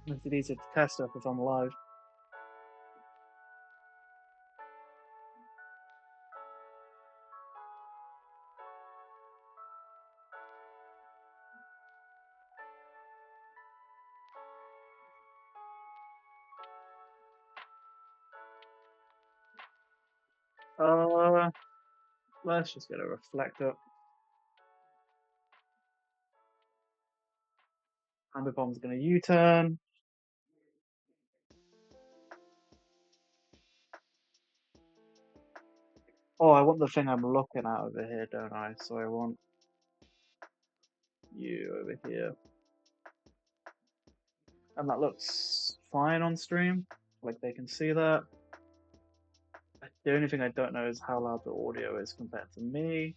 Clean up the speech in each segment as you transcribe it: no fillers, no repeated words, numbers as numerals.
Makes it easier to test stuff if I'm live. Let's just get a reflector. Hammer bomb's gonna U-turn. Oh, I want the thing I'm looking at over here, don't I? So I want you over here. And that looks fine on stream. Like they can see that. The only thing I don't know is how loud the audio is compared to me.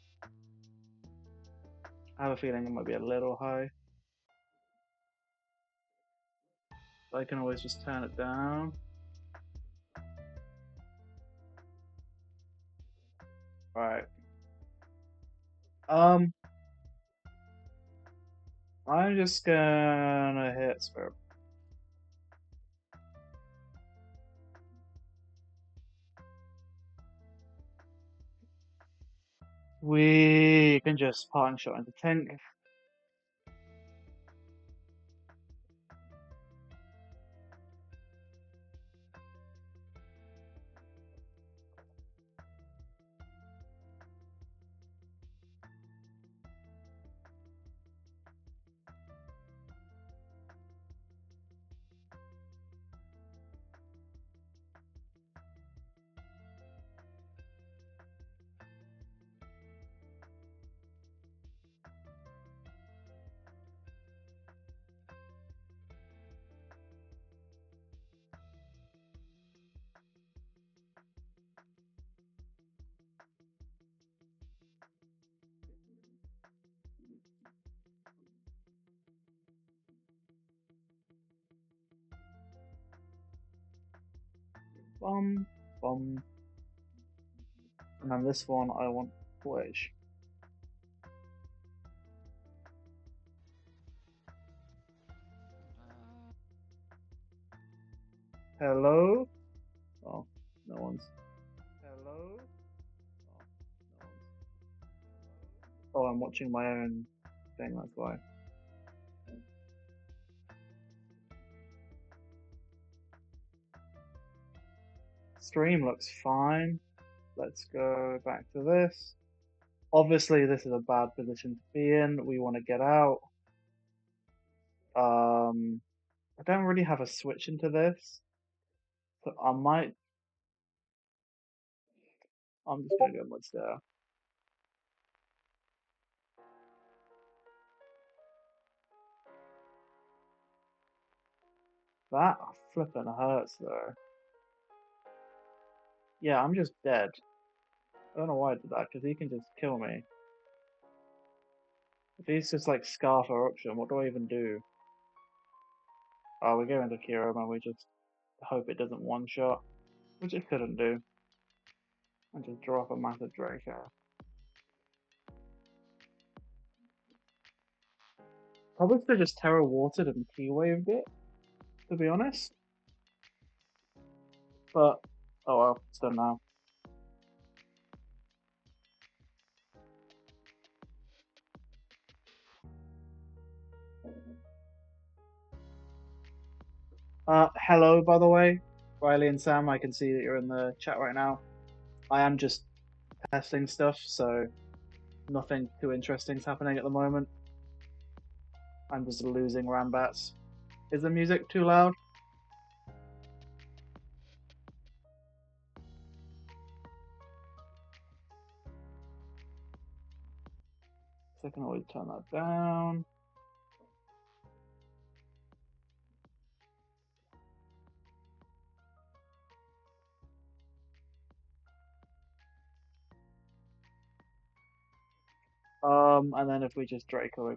I have a feeling it might be a little high. But I can always just turn it down. Alright. I'm just gonna hit Spirit. We can just parting shot into tank. Bum, bum. And then this one I want Wedge. Hello? Oh, no one's. Hello? Oh, no one's. Oh, I'm watching my own thing, that's why. Stream looks fine. Let's go back to this. Obviously, this is a bad position to be in. We want to get out. I don't really have a switch into this. So I'm just gonna go what's there. That flipping hurts though. Yeah, I'm just dead. I don't know why I did that, because he can just kill me. If he's just like Scarf Eruption, what do I even do? Oh, we go into Kiro and we just hope it doesn't one-shot, which it couldn't do. And just drop a massive Draco. Probably could have just Terra Watered and T-Waved it, to be honest. But, oh well, it's done now. Hello, by the way, Riley and Sam. I can see that you're in the chat right now. I am just testing stuff, so nothing too interesting is happening at the moment. I'm just losing randbats. Is the music too loud? So I can always turn that down. And then if we just Draco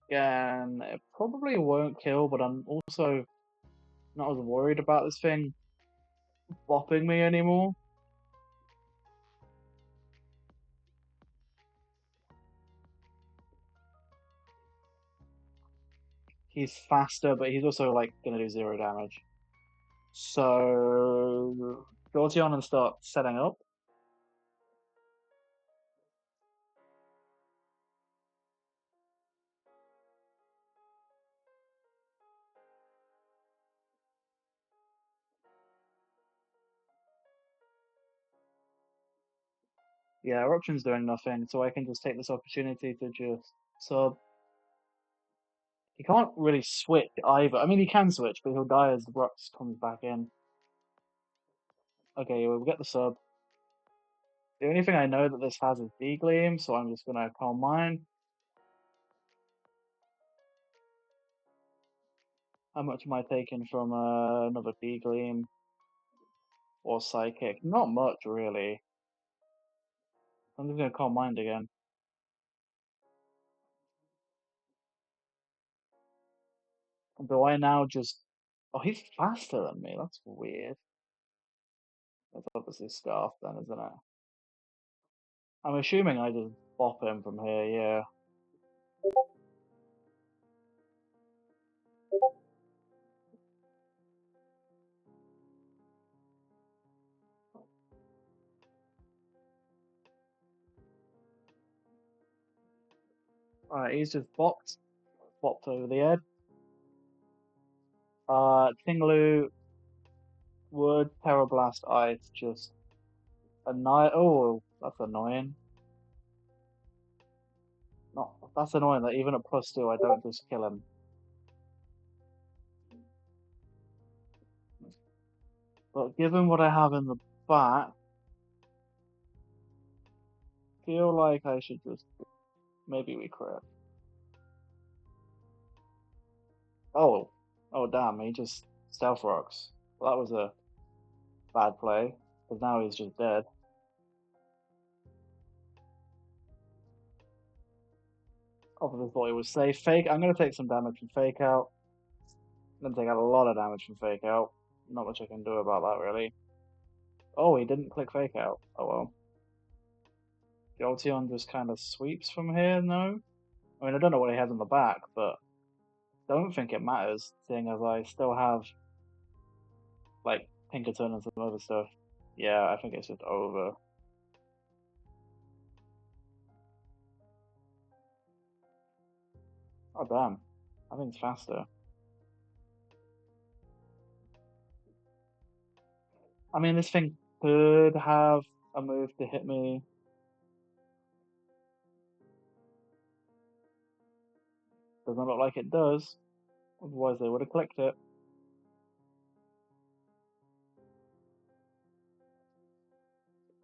again, it probably won't kill, but I'm also not as worried about this thing bopping me anymore. he's faster, but he's also like gonna do 0 damage. So Jolteon and start setting up. Yeah, Eruption's doing nothing, so I can just take this opportunity to just sub. He can't really switch either. I mean, he can switch, but he'll die as the Rux comes back in. Okay, we'll get the sub. The only thing I know that this has is V-Gleam, so I'm just gonna Calm Mind. How much am I taking from another V-Gleam or Psychic? Not much, really. I'm just gonna Calm Mind again. Do I now just... Oh, he's faster than me. That's weird. That's obviously Scarf then, isn't it? I'm assuming I just bop him from here, yeah. Alright, he's just bopped over the head. Tinglu would Terror Blast Ice just oh, that's annoying. Not that's annoying that even at +2 I don't just kill him. But given what I have in the back, feel like I should just maybe we crit. Oh, oh damn, he just Stealth Rocks. Well, that was a bad play, because now he's just dead. Obviously thought he was safe. Fake. I'm gonna take some damage from Fake Out. I'm gonna take a lot of damage from Fake Out. Not much I can do about that really. Oh, he didn't click Fake Out. Oh well. Jolteon just kind of sweeps from here, no? I mean, I don't know what he has in the back, but I don't think it matters, seeing as I still have, like, Pinkerton and some other stuff. Yeah, I think it's just over. Oh, damn. I think it's faster. I mean, this thing could have a move to hit me. Doesn't look like it does. Otherwise, they would have clicked it.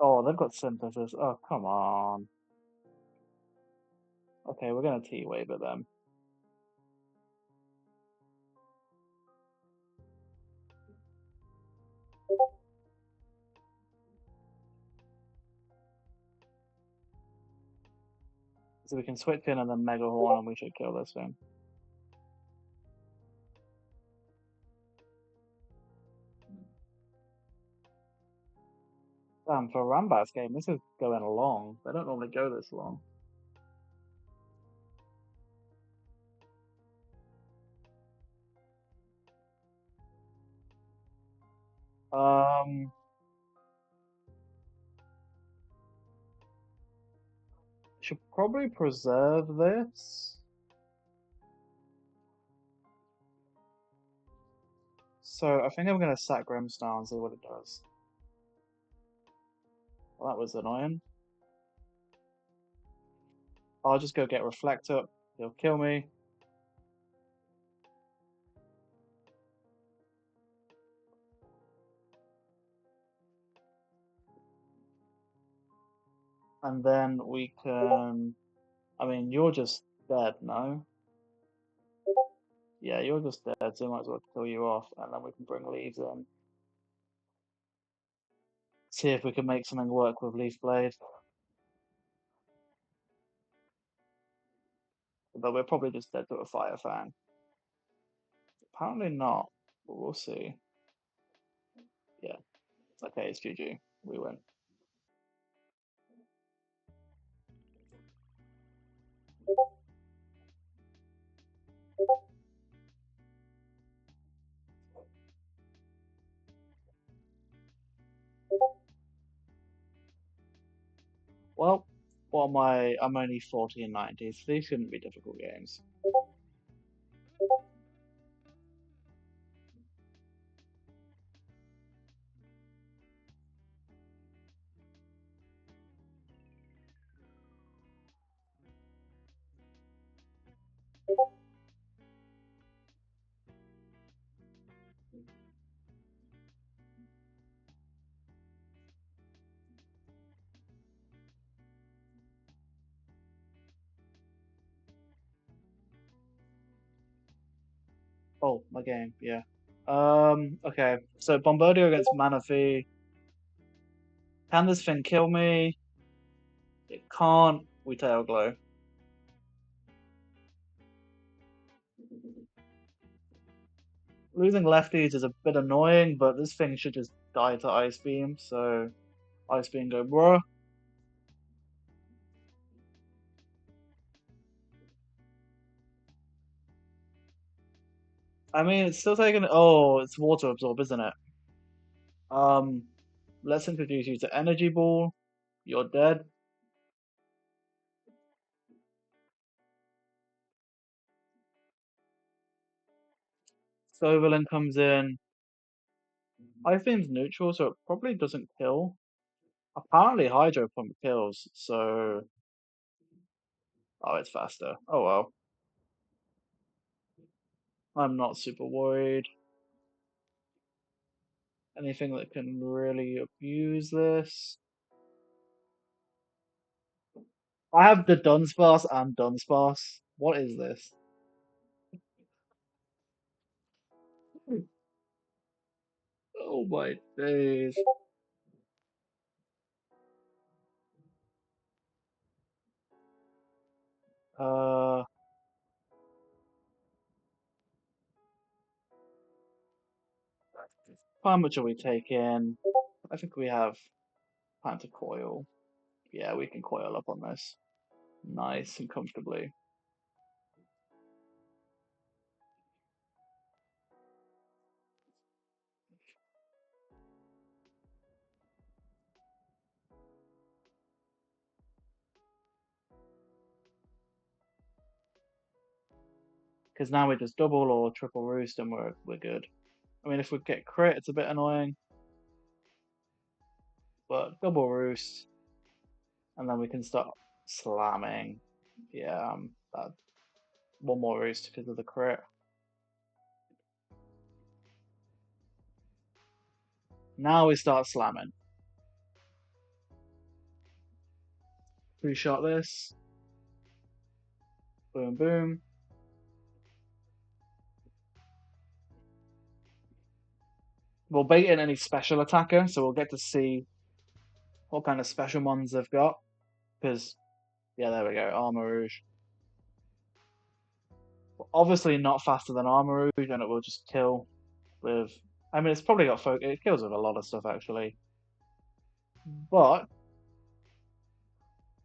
Oh, they've got Synthesis. Oh, come on. Okay, we're gonna T-Wave it then. So we can switch in and then Mega Horn and we should kill this thing. Damn, for a Randbats game, this is going long. They don't normally go this long. Should probably preserve this. So I think I'm gonna sack Grimstar and see what it does. Well, that was annoying. I'll just go get Reflect Up. He'll kill me. And then we can... I mean, you're just dead, no? Yeah, you're just dead, so I might as well kill you off, and then we can bring Leaves in. See if we can make something work with Leaf Blade. But we're probably just dead to a Fire Fang. Apparently not, but we'll see. Yeah. Okay, it's GG. We win. Well, what am I? I'm only 40 and 90, so these shouldn't be difficult games. Oh, my game, yeah. Okay. So Bombardier against Manaphy. Can this thing kill me? It can't. We tail glow. Losing lefties is a bit annoying, but this thing should just die to Ice Beam, so Ice Beam go bruh. I mean, it's still taking. Oh, it's Water Absorb, isn't it? Um, let's introduce you to Energy Ball. You're dead. Scovelin comes in. Ice Beam's neutral, so it probably doesn't kill. Apparently, Hydro Pump kills, so. Oh, it's faster. Oh well. I'm not super worried. Anything that can really abuse this. I have the Dunsparce and Dunsparce. What is this? Oh my days. Uh, how much are we taking? I think we have time to coil. Yeah, we can coil up on this. Nice and comfortably. Because now we just double or triple roost and we're good. I mean, if we get crit, it's a bit annoying, but double roost, and then we can start slamming. Yeah, that one more roost because of the crit. Now we start slamming. Three shot this. Boom, boom. We'll bait in any special attacker, so we'll get to see what kind of special ones they've got. Because, yeah, there we go, Armor Rouge. Obviously not faster than Armor Rouge, and it will just kill with. I mean, it's probably got it kills with a lot of stuff actually, but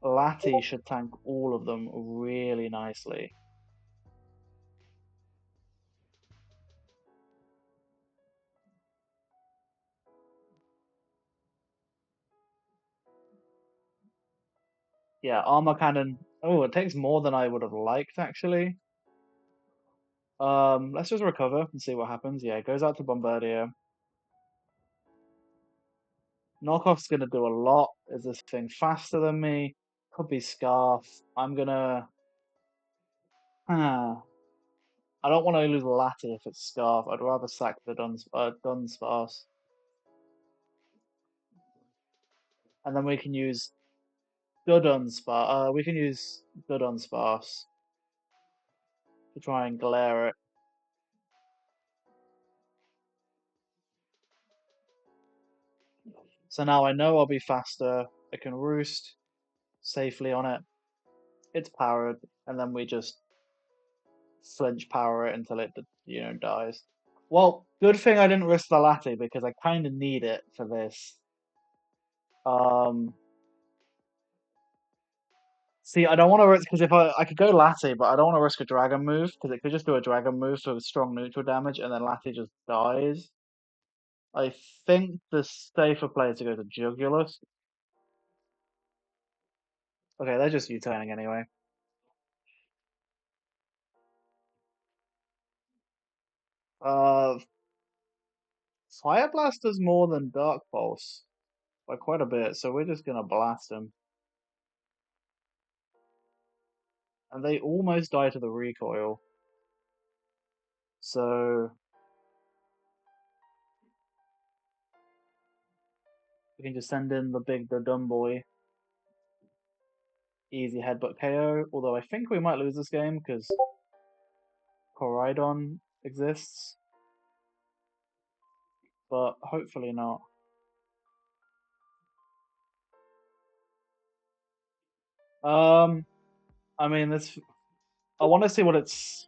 Lati should tank all of them really nicely. Yeah, Armor Cannon. Oh, it takes more than I would have liked actually. Let's just recover and see what happens. Yeah, it goes out to Bombardier. Knockoff's gonna do a lot. Is this thing faster than me? Could be Scarf. I'm gonna. Huh. I don't want to lose Lati if it's Scarf. I'd rather sack the Dunsparce. And then we can use the Dunsparce. We can use the Dunsparce to try and glare it. So now I know I'll be faster. I can roost safely on it. It's powered, and then we just flinch power it until it, dies. Well, good thing I didn't risk the Lati because I kind of need it for this. Um, See, I don't want to risk because if I could go Lati, but I don't want to risk a dragon move because it could just do a dragon move for strong neutral damage and then Lati just dies. I think the safer play is to go to Jugulus. Okay, they're just U-turning anyway. Uh, Fire Blast does more than Dark Pulse by quite a bit, so we're just gonna blast them. And they almost die to the recoil. So we can just send in the dumb boy. Easy headbutt KO. Although I think we might lose this game because Koraidon exists. But hopefully not. Um, I mean, this. I want to see what its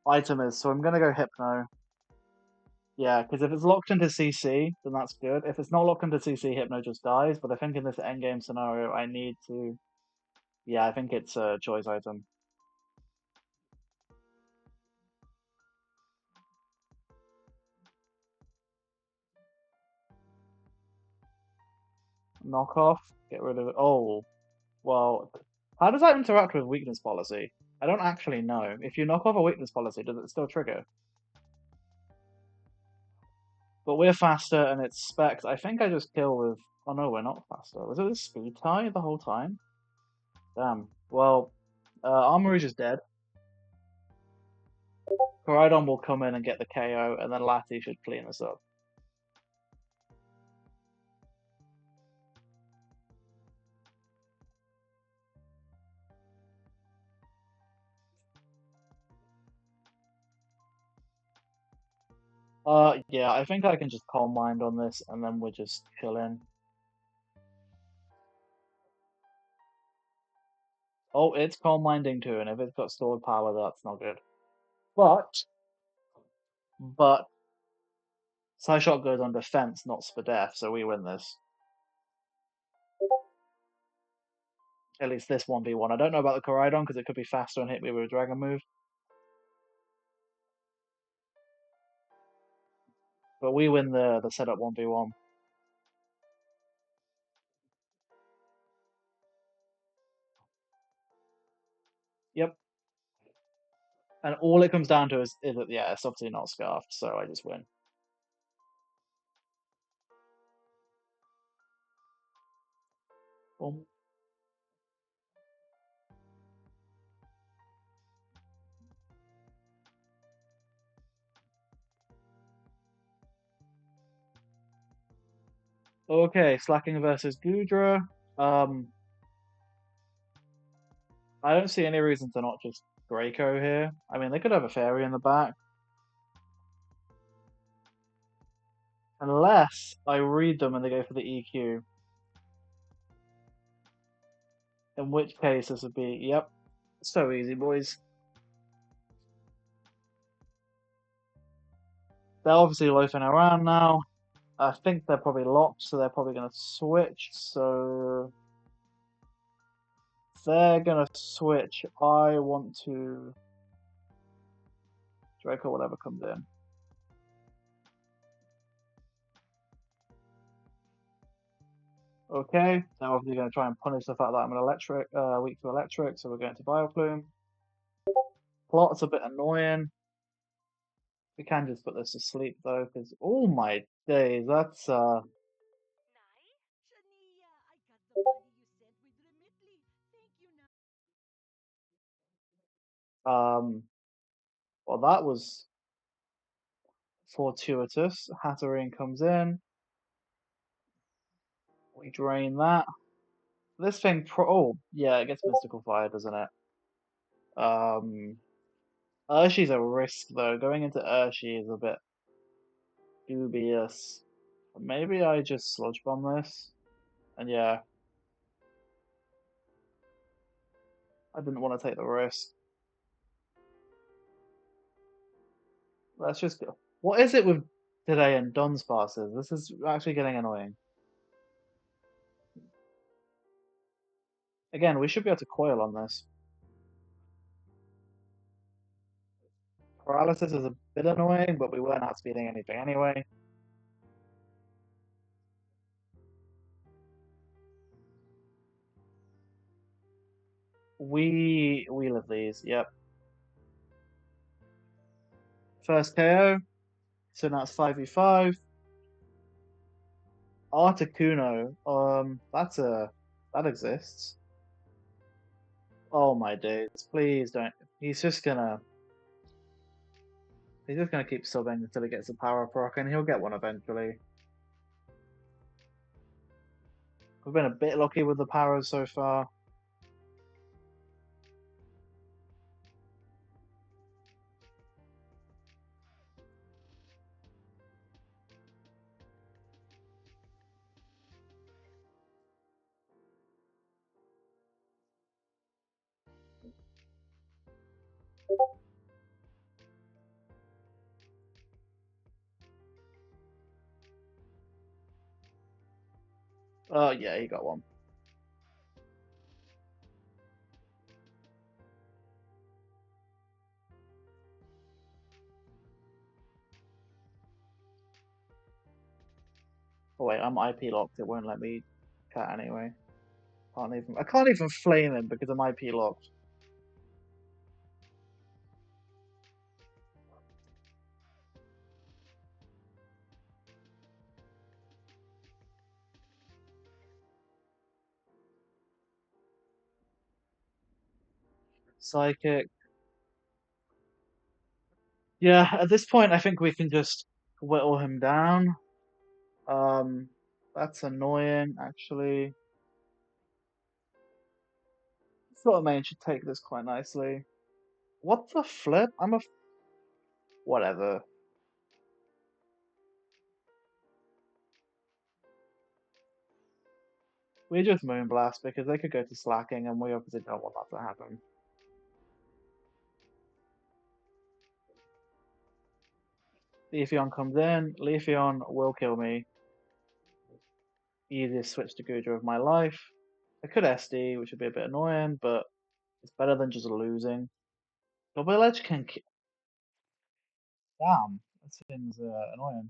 item is, so I'm gonna go Hypno. Yeah, because if it's locked into CC, then that's good. If it's not locked into CC, Hypno just dies. But I think in this endgame scenario, I need to. Yeah, I think it's a choice item. Knock off. Get rid of it. Oh, well, how does that interact with weakness policy? I don't actually know. If you knock off a weakness policy, does it still trigger? But we're faster and it's specs. I think I just kill with. Oh no, we're not faster. Was it a speed tie the whole time? Damn. Well, Armory's just dead. Koraidon will come in and get the KO, and then Lati should clean us up. Yeah, I think I can just Calm Mind on this, and then we're just chilling. Oh, it's Calm Minding too, and if it's got stored power, that's not good. But Psyshock goes on defense, not Spadef, so we win this. At least this 1v1. I don't know about the Koraidon because it could be faster and hit me with a Dragon move. But we win the setup 1v1. Yep. And all it comes down to is that, yeah, it's obviously not Scarfed, so I just win. Boom. Okay, Slacking versus Gudra. Um, I don't see any reason to not just Draco here. I mean, they could have a fairy in the back. Unless I read them and they go for the EQ. In which case, this would be, yep, so easy, boys. They're obviously loafing around now. I think they're probably locked, so they're probably going to switch. So they're going to switch. I want to Draco, whatever comes in. Okay, they're obviously going to try and punish the fact that I'm an electric, weak to electric, so we're going to Bioplume. Plot's a bit annoying. We can just put this to sleep though, because oh my days, that's um well that was fortuitous. Hatterene comes in, we drain that. This thing oh yeah, it gets mystical fire, doesn't it? Urshi's a risk though. Going into Urshi is a bit dubious. Maybe I just sludge bomb this. And yeah, I didn't want to take the risk. Let's just go. What is it with today and Don's passes? This is actually getting annoying. Again, we should be able to coil on this. Paralysis is a bit annoying, but we weren't outspeeding anything anyway. We live these. Yep. First KO. So now it's 5v5. Articuno. That exists. Oh my days. Please don't. He's just gonna he's just gonna keep subbing until he gets a power proc, and he'll get one eventually. We've been a bit lucky with the powers so far. Oh yeah, he got one. Oh wait, I'm IP locked. It won't let me cat anyway. I can't even flame him because I'm IP locked. Psychic. Yeah, at this point I think we can just whittle him down. Um that's annoying actually. Thought main should take this quite nicely. What the flip? Whatever. We just Moonblast because they could go to slacking and we obviously don't want that to happen. Leafeon comes in, Leafeon will kill me. Easiest switch to Gudra of my life. I could SD, which would be a bit annoying, but it's better than just losing. Double Edge can damn, that seems annoying.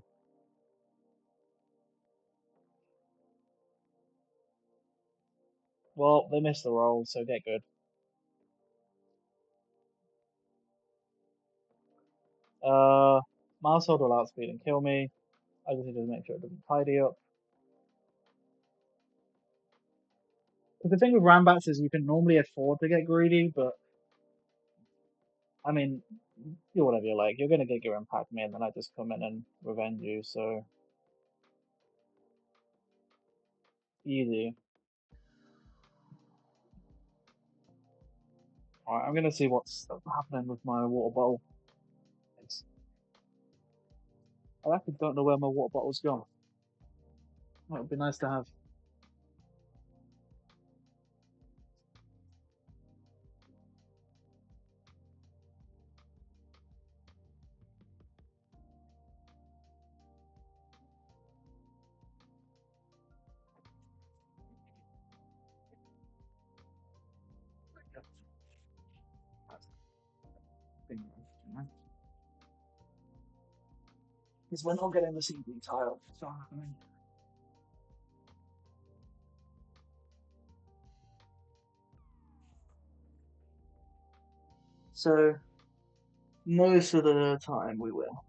Well, they missed the roll, so get good. Uh, Mileshold will outspeed and kill me. I just need to make sure it doesn't tidy up. Because the thing with Randbats is you can normally afford to get greedy, but I mean, do whatever you like. You're gonna get your impact me, and then I just come in and revenge you. So easy. All right, I'm gonna see what's happening with my water bottle. I actually don't know where my water bottle's gone. It would be nice to have. Because we're not getting the CD tile. So happening. So most of the time we will.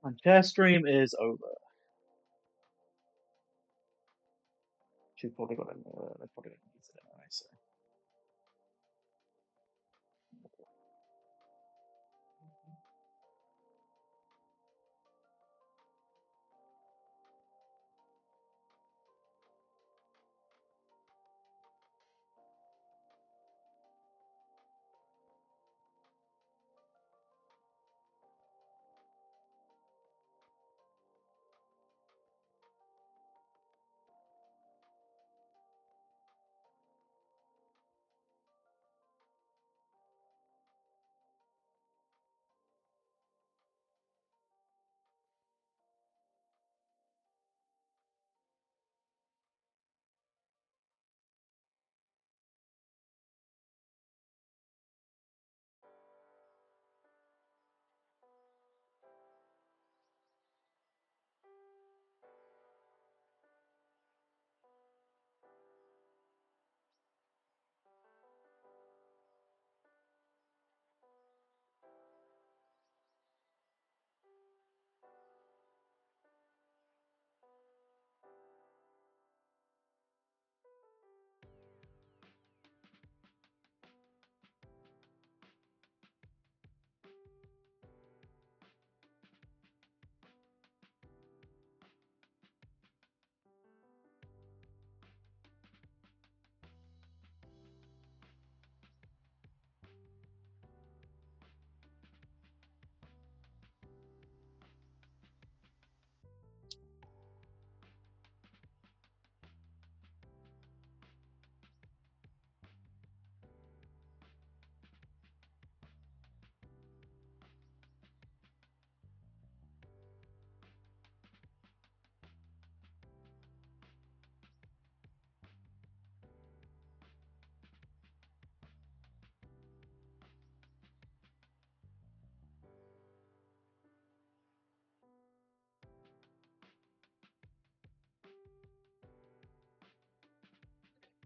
And chair stream is over. She's probably got they're probably gonna use it anyway. So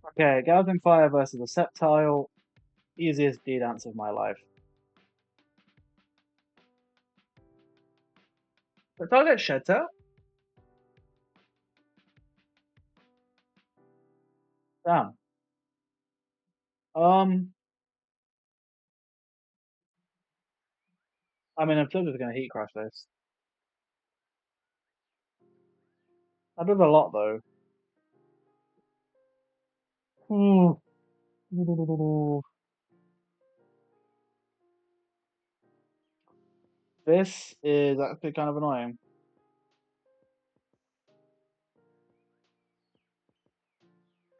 Okay, Galloping Fire versus a Sceptile. Easiest D dance of my life. But target Shedder? Damn. Um, I mean, I'm still just gonna Heat Crush this. I did a lot though. Hmm. This is actually kind of annoying.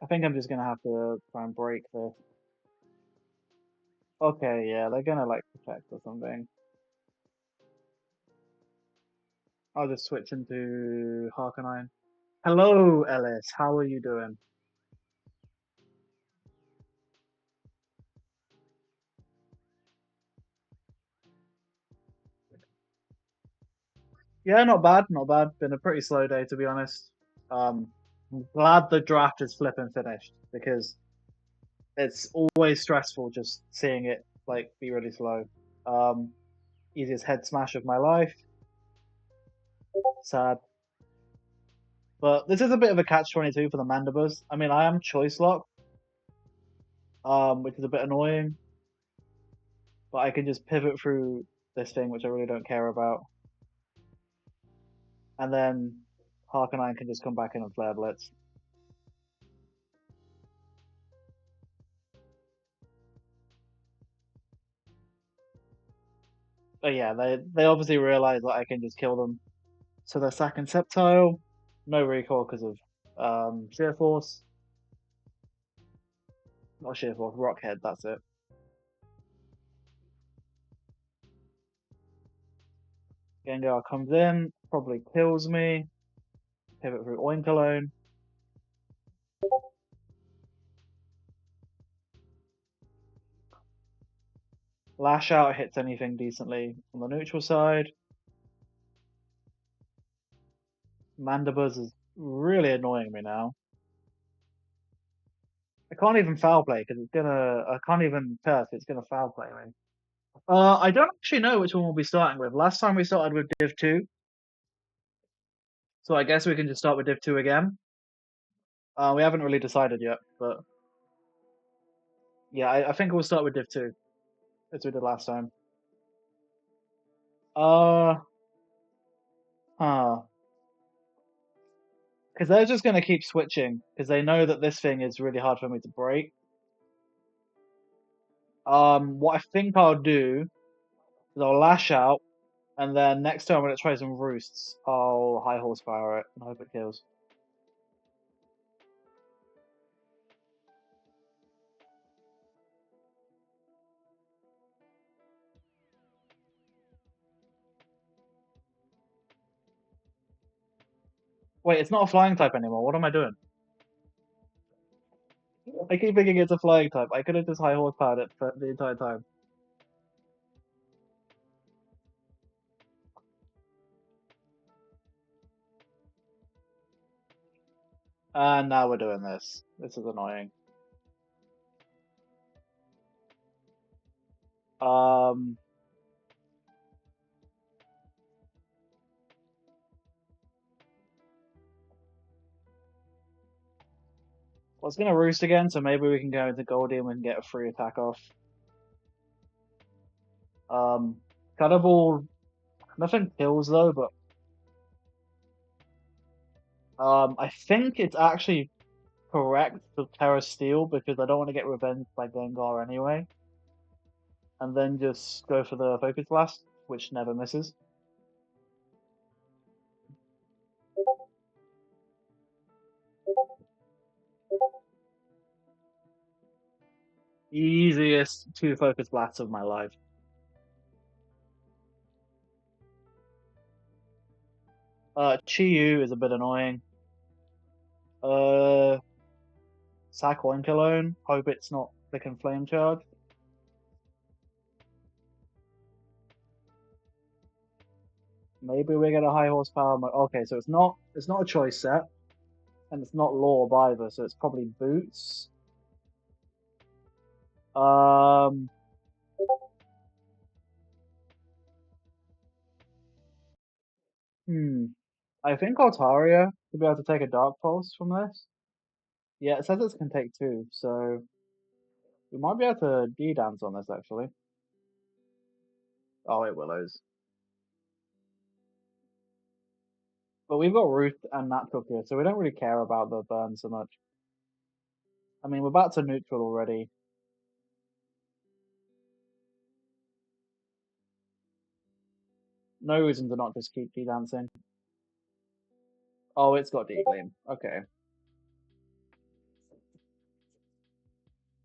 I think I'm just gonna have to try and break this. Okay, yeah, they're gonna like protect or something. I'll just switch into Harkonine. Hello, Ellis. How are you doing? Yeah, not bad, not bad. Been a pretty slow day to be honest. I'm glad the draft is flipping finished because it's always stressful just seeing it like be really slow. Um, Easiest head smash of my life. Sad. But this is a bit of a catch-22 for the Mandibas. I mean, I am choice lock, which is a bit annoying, but I can just pivot through this thing, which I really don't care about, and then Harkonine can just come back in and flare blitz. But yeah, they obviously realize that I can just kill them, so they're sacking Sceptile. No recall because of Sheer Force, not Sheer Force, Rockhead. That's it. Gengar comes in, probably kills me. Pivot through Oinkologne. Lash out hits anything decently on the neutral side. Mandibuzz is really annoying me now. I can't even foul play because it's gonna. I can't even turf. It's gonna foul play me. I don't actually know which one we'll be starting with. Last time we started with Div 2, so I guess we can just start with Div 2 again. We haven't really decided yet, but yeah, I think we'll start with Div 2 as we did last time. Uh, huh. Because they're just gonna keep switching because they know that this thing is really hard for me to break. What I think I'll do is I'll lash out, and then next time when it tries some roosts, I'll high horsepower it and hope it kills. Wait, it's not a flying type anymore. What am I doing? I keep thinking it's a flying type. I could have just high horsepowered it for the entire time. And now we're doing this. This is annoying. Um, well, it's gonna roost again, so maybe we can go into Goldie and we can get a free attack off. Um, Cutter Ball, nothing kills though, but I think it's actually correct to Terra Steel because I don't want to get revenge by Gengar anyway, and then just go for the Focus Blast, which never misses. Easiest two Focus Blasts of my life. Chi-Yu is a bit annoying. Uh, Sack Oinkologne. Hope it's not Flick Flame Charge. Maybe we get a high horsepower. Okay, so it's not a choice set. And it's not Lorb either, so it's probably Boots. Um, hmm. I think Altaria to be able to take a Dark Pulse from this. Yeah, it says it can take two, so we might be able to D-dance on this actually. Oh, it Willows. But we've got Ruth and Natural here, so we don't really care about the burn so much. I mean, we're back to neutral already. No reason to not just keep D-dancing. Oh, it's got D-Gleam. Okay.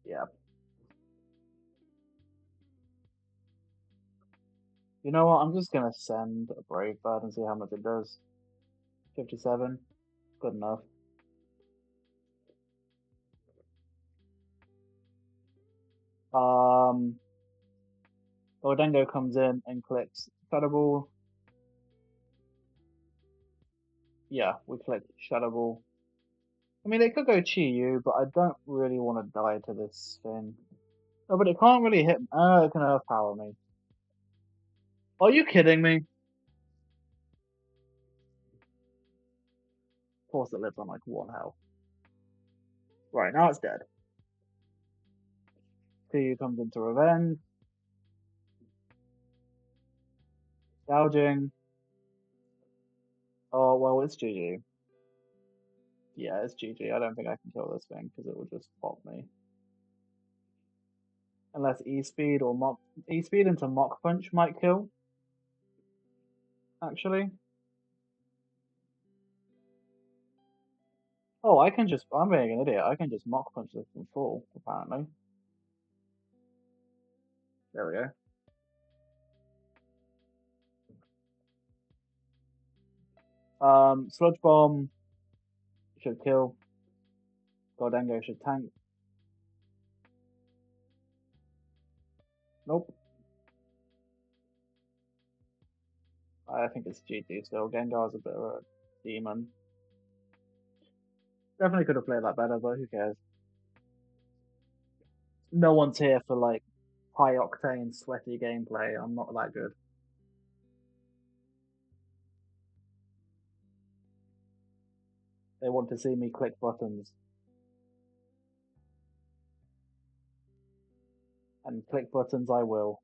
Yeah. You know what? I'm just gonna send a Brave Bird and see how much it does. 57. Good enough. Um, Ordengo comes in and clicks Shadow Ball. Yeah, we click Shadow Ball. I mean, it could go Chi-Yu, but I don't really want to die to this thing. Oh, but it can't really hit. Oh, it can overpower me. Are you kidding me? Of course, it lives on like one health. Right, now it's dead. Chi-Yu comes into revenge. Gouging. Oh, well, it's GG. Yeah, it's GG. I don't think I can kill this thing because it will just pop me. Unless E-Speed or Mock... E-Speed into Mock Punch might kill, actually. Oh, I can just... I'm being an idiot. I can just Mock Punch this from full, apparently. There we go. Sludge Bomb should kill. Gordengo should tank. Nope. I think it's GG still. Gengar's a bit of a demon. Definitely could have played that better, but who cares? No one's here for like high octane, sweaty gameplay. I'm not that good. They want to see me click buttons. And click buttons I will.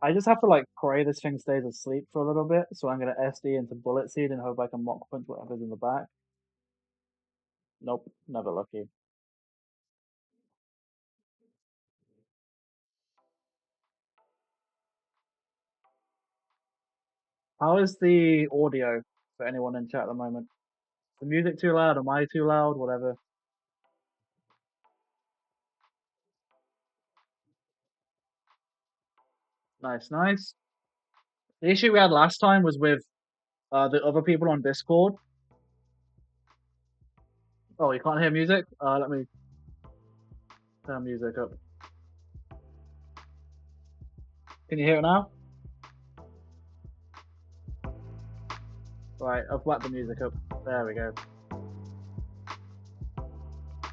I just have to like pray this thing stays asleep for a little bit, so I'm gonna SD into Bullet Seed and hope I can Mock Punch whatever's in the back. Nope, never lucky. How is the audio for anyone in chat at the moment? Is the music too loud? Am I too loud? Whatever. Nice, nice. The issue we had last time was with the other people on Discord. Oh, you can't hear music? Let me turn music up. Can you hear it now? Right, I've whacked the music up. There we go.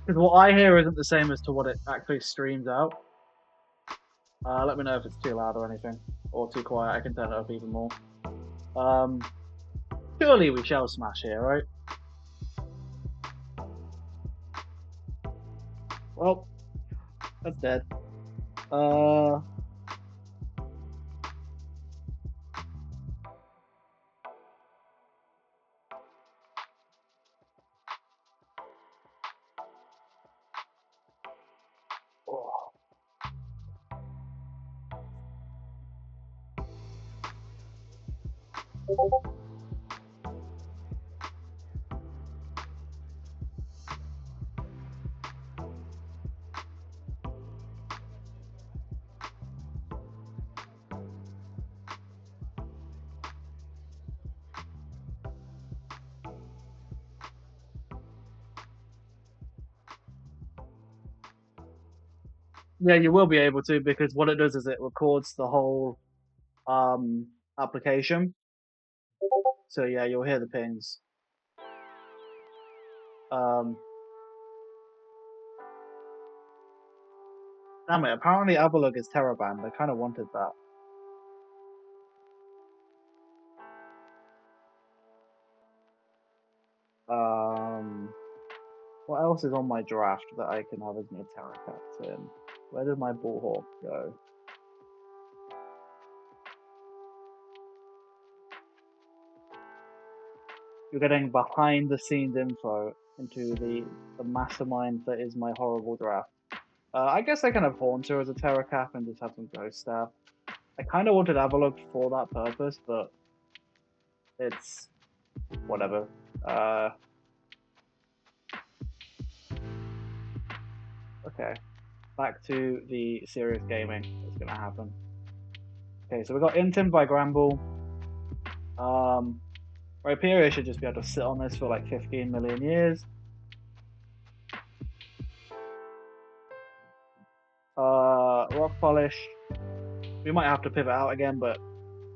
Because what I hear isn't the same as to what it actually streams out. Let me know if it's too loud or anything, or too quiet. I can turn it up even more. Um, Surely we shall smash here, right? Well, that's dead. Uh, oh. Yeah, you will be able to because what it does is it records the whole application. So yeah, you'll hear the pings. Um, Damn it, apparently Avalug is Terror banned. I kind of wanted that. Um, what else is on my draft that I can have as my Terror captain? Where did my Bullhawk go? You're getting behind the scenes info into the mastermind that is my horrible draft. I guess I can have Haunter as a Terror cap and just have some Ghost Staff. I kind of wanted Avalok for that purpose, but it's whatever. Okay, back to the serious gaming that's gonna happen. Okay, so we got Intim by Gramble. Rhyperior should just be able to sit on this for like 15 million years. Rock Polish. We might have to pivot out again, but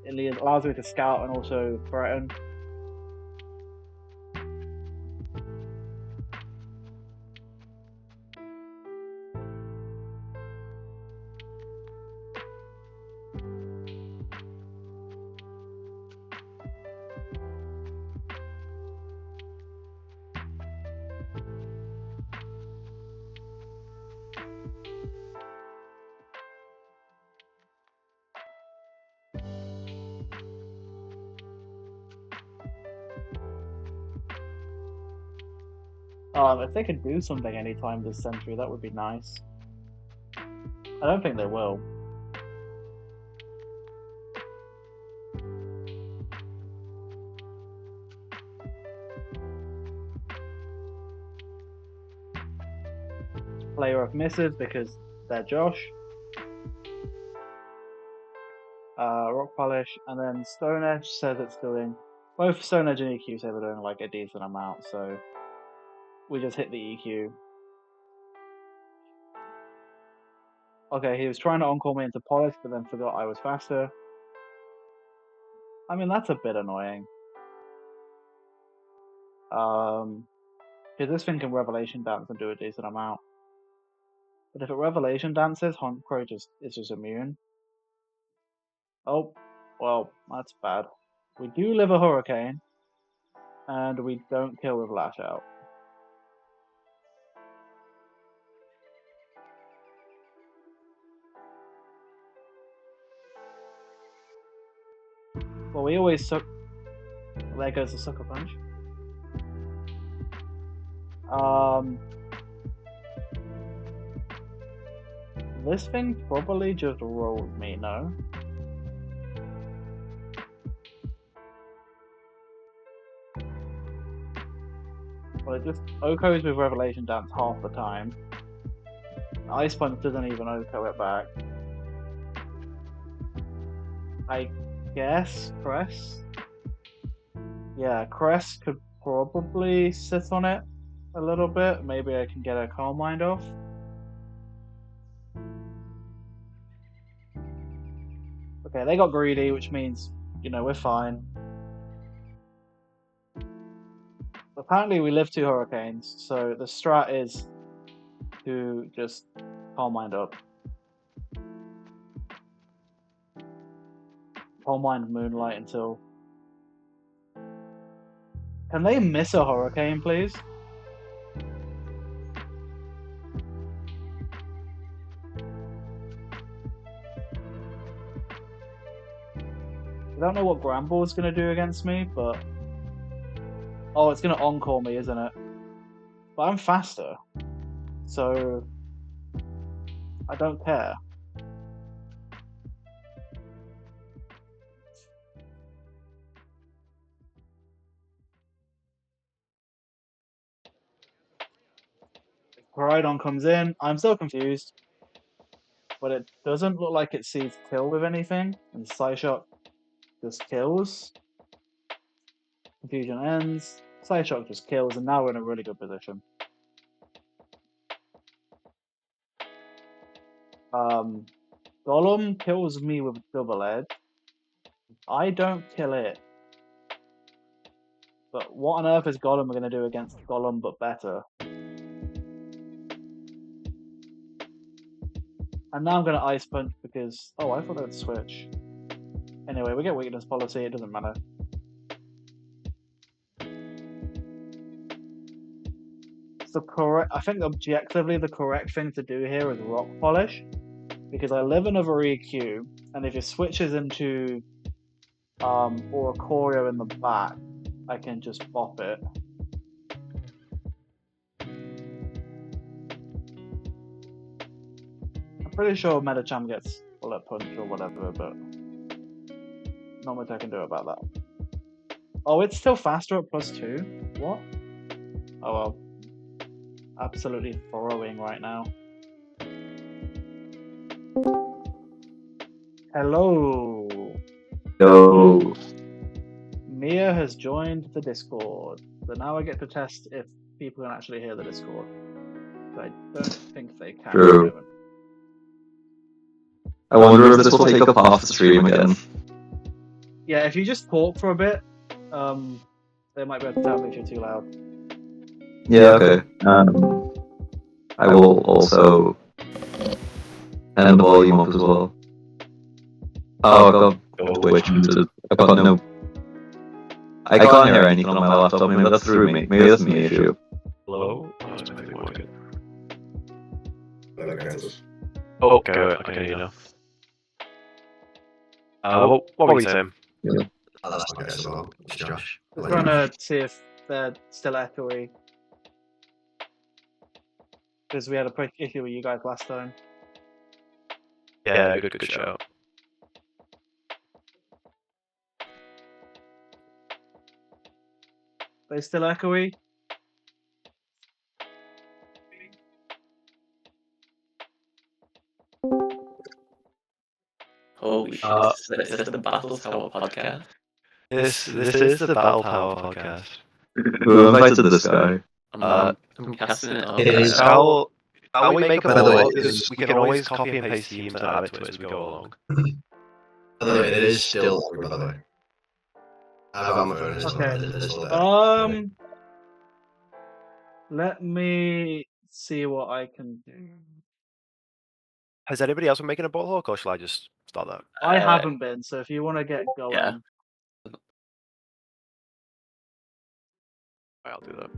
it allows me to scout and also threaten. If they could do something anytime this century, that would be nice. I don't think they will. Player of misses because they're Josh. Rock Polish, and then Stone Edge says it's doing. Both Stone Edge and EQ say they're doing like a decent amount, so we just hit the EQ. Okay, he was trying to on-call me into Polish, but then forgot I was faster. I mean, that's a bit annoying. Because this thing can Revelation Dance and do a decent amount. But if it Revelation Dances, Crow is just immune. Oh, well, that's bad. We do live a Hurricane, and we don't kill with Lash Out. Well, we always suck. There goes the Sucker Punch. This thing probably just rolled me, no? Well, it just OHKOs with Revelation Dance half the time. Ice Punch doesn't even OHKO it back. I guess Cress? Yeah, Cress could probably sit on it a little bit. Maybe I can get a Calm Mind off. Okay, they got greedy, which means, we're fine. Apparently we live 2 Hurricanes, so the strat is to just Calm Mind up. Calm Mind Moonlight until... Can they miss a Hurricane, please? I don't know what Gramble's going to do against me, but... Oh, it's going to on-call me, isn't it? But I'm faster, so I don't care. Coridon comes in. I'm still confused, but it doesn't look like it sees kill with anything, and Psyshock just kills. Confusion ends. Psyshock just kills, and now we're in a really good position. Golem kills me with double edge. I don't kill it. But what on earth is Gollum going to do against Gollum but better? And now I'm going to Ice Punch because... Oh, I thought they would switch. Anyway, we get weakness policy, it doesn't matter. I think objectively the correct thing to do here is Rock Polish. Because I live in a EQ, and if it switches into Oricorio in the back, I can just bop it. I'm pretty sure Metacham gets Bullet Punch or whatever, but not much I can do about that. Oh, it's still faster at +2? What? Oh well. Absolutely throwing right now. Hello. Hello. Mia has joined the Discord. So now I get to test if people can actually hear the Discord. But I don't think they can. True. I wonder if this will take up half the stream again. Yeah, if you just talk for a bit, they might be able to tell me if you're too loud. Yeah, okay. I will also turn the volume up as well. Oh, I've got Twitch. I've got no... I can't hear anything on my laptop. Maybe that's through me. Maybe that's me issue. Hello? Oh, okay, I can hear you now. What were you saying? Yeah. That's okay, so it's Josh. Just trying to see if they're still echoey. Because we had a quick issue with you guys last time. Yeah, good shout. They still echoey? Holy shit, is this the Battle Tower podcast? This is the Battle Tower podcast. Who invited this guy? I'm casting it It is How we make a By the way, ball is we can always copy and paste themes and add it to it as we go along. By the way, it is still by the way. I've got my phone. Okay. Let me see what I can do. Has anybody else been making a ball hawk, or shall I just start that? I haven't been, so if you want to get going. Yeah. I'll do that.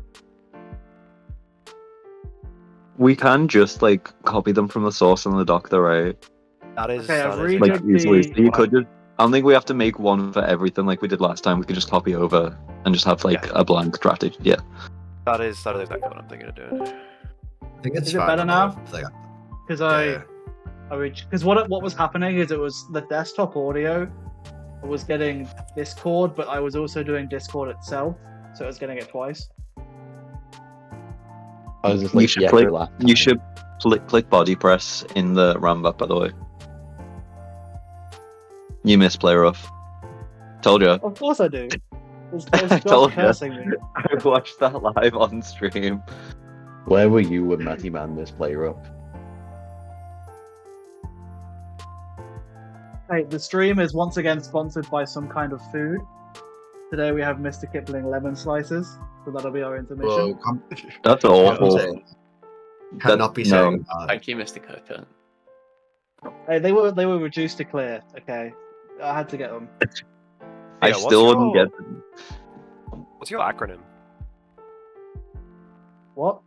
We can just, like, copy them from the source and the doctor, right? That is... Okay, I've Like, rejigged easily. the... So you could just... I don't think we have to make one for everything like we did last time. We could just copy over and just have, like, a blank strategy. Yeah. That is exactly what I'm thinking of doing. I think it's Is it fine better now? Because Because what was happening is it was the desktop audio was getting Discord, but I was also doing Discord itself, so it was getting it twice. I was just like, You should click body press in the rambat, by the way. You miss play rough. Told you. Of course I do. It's Told Josh ya. cursing me. I watched that live on stream. Where were you when Matty Man misplay up? Hey, the stream is once again sponsored by some kind of food. Today we have Mr. Kipling lemon slices, so that'll be our intermission. Whoa, That's awful. cannot be saying that. Thank you, Mr. Kirkland. Hey, they were reduced to clear. Okay, I had to get them. I Yeah, still wouldn't get them. What's your acronym? What?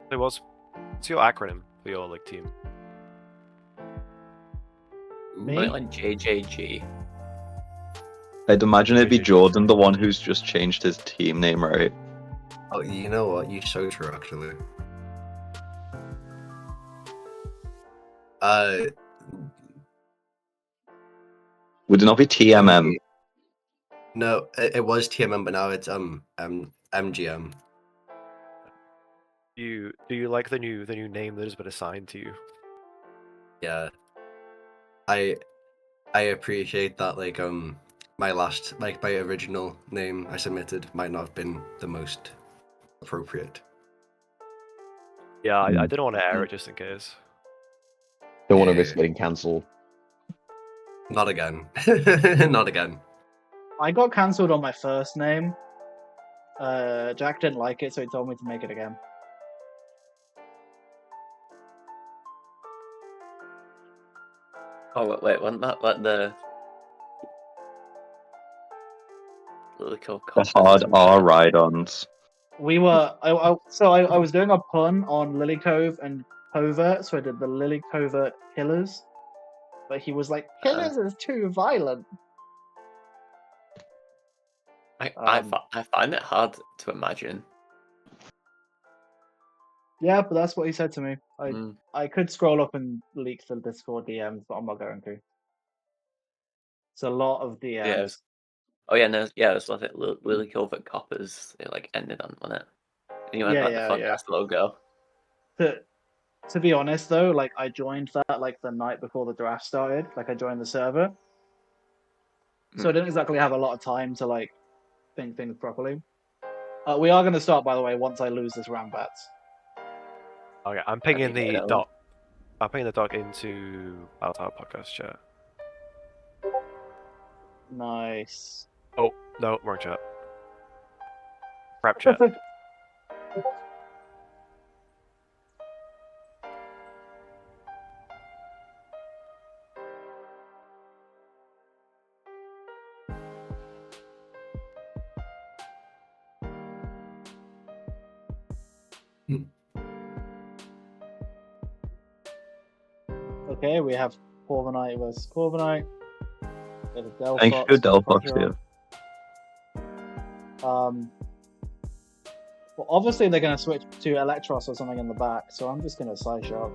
What's your acronym for your like team? Me? Put it on JJG. I'd imagine it'd be Jordan, the one who's just changed his team name, right? Oh, you know what? You're so true, actually. Would it not be TMM? No, it was TMM, but now it's MGM. Do you like the new name that has been assigned to you? Yeah, I appreciate that. Like my original name I submitted might not have been the most appropriate. Yeah, I didn't want to air it just in case. Don't want to risk getting cancelled. Not again. Not again. I got cancelled on my first name. Jack didn't like it, so he told me to make it again. Oh wait, wasn't that like the Lilico The hard R ride-ons. We were. I was doing a pun on Lily Cove and Covert, so I did the Lily Covert Killers. But he was like, Killers is too violent. I find it hard to imagine. Yeah, but that's what he said to me. Mm. I could scroll up and leak the Discord DMs, but I'm not going to. It's a lot of DMs. Yeah. It was like Lily Covert Coppers. It like ended on it. And you had like the podcast logo. To be honest though, like I joined that like the night before the draft started. Like I joined the server, so I didn't exactly have a lot of time to like think things properly. We are going to start, by the way, once I lose this randbats. Okay, I'm pinging Okay, the that doc. I'm pinging the doc into our podcast chat. Nice. Oh no, wrong chat. Prep chat. Okay, we have Corviknight versus Corviknight. We have a Delphox. Thank you, Delphox here. Well, obviously they're going to switch to Electros or something in the back, so I'm just going to side shot.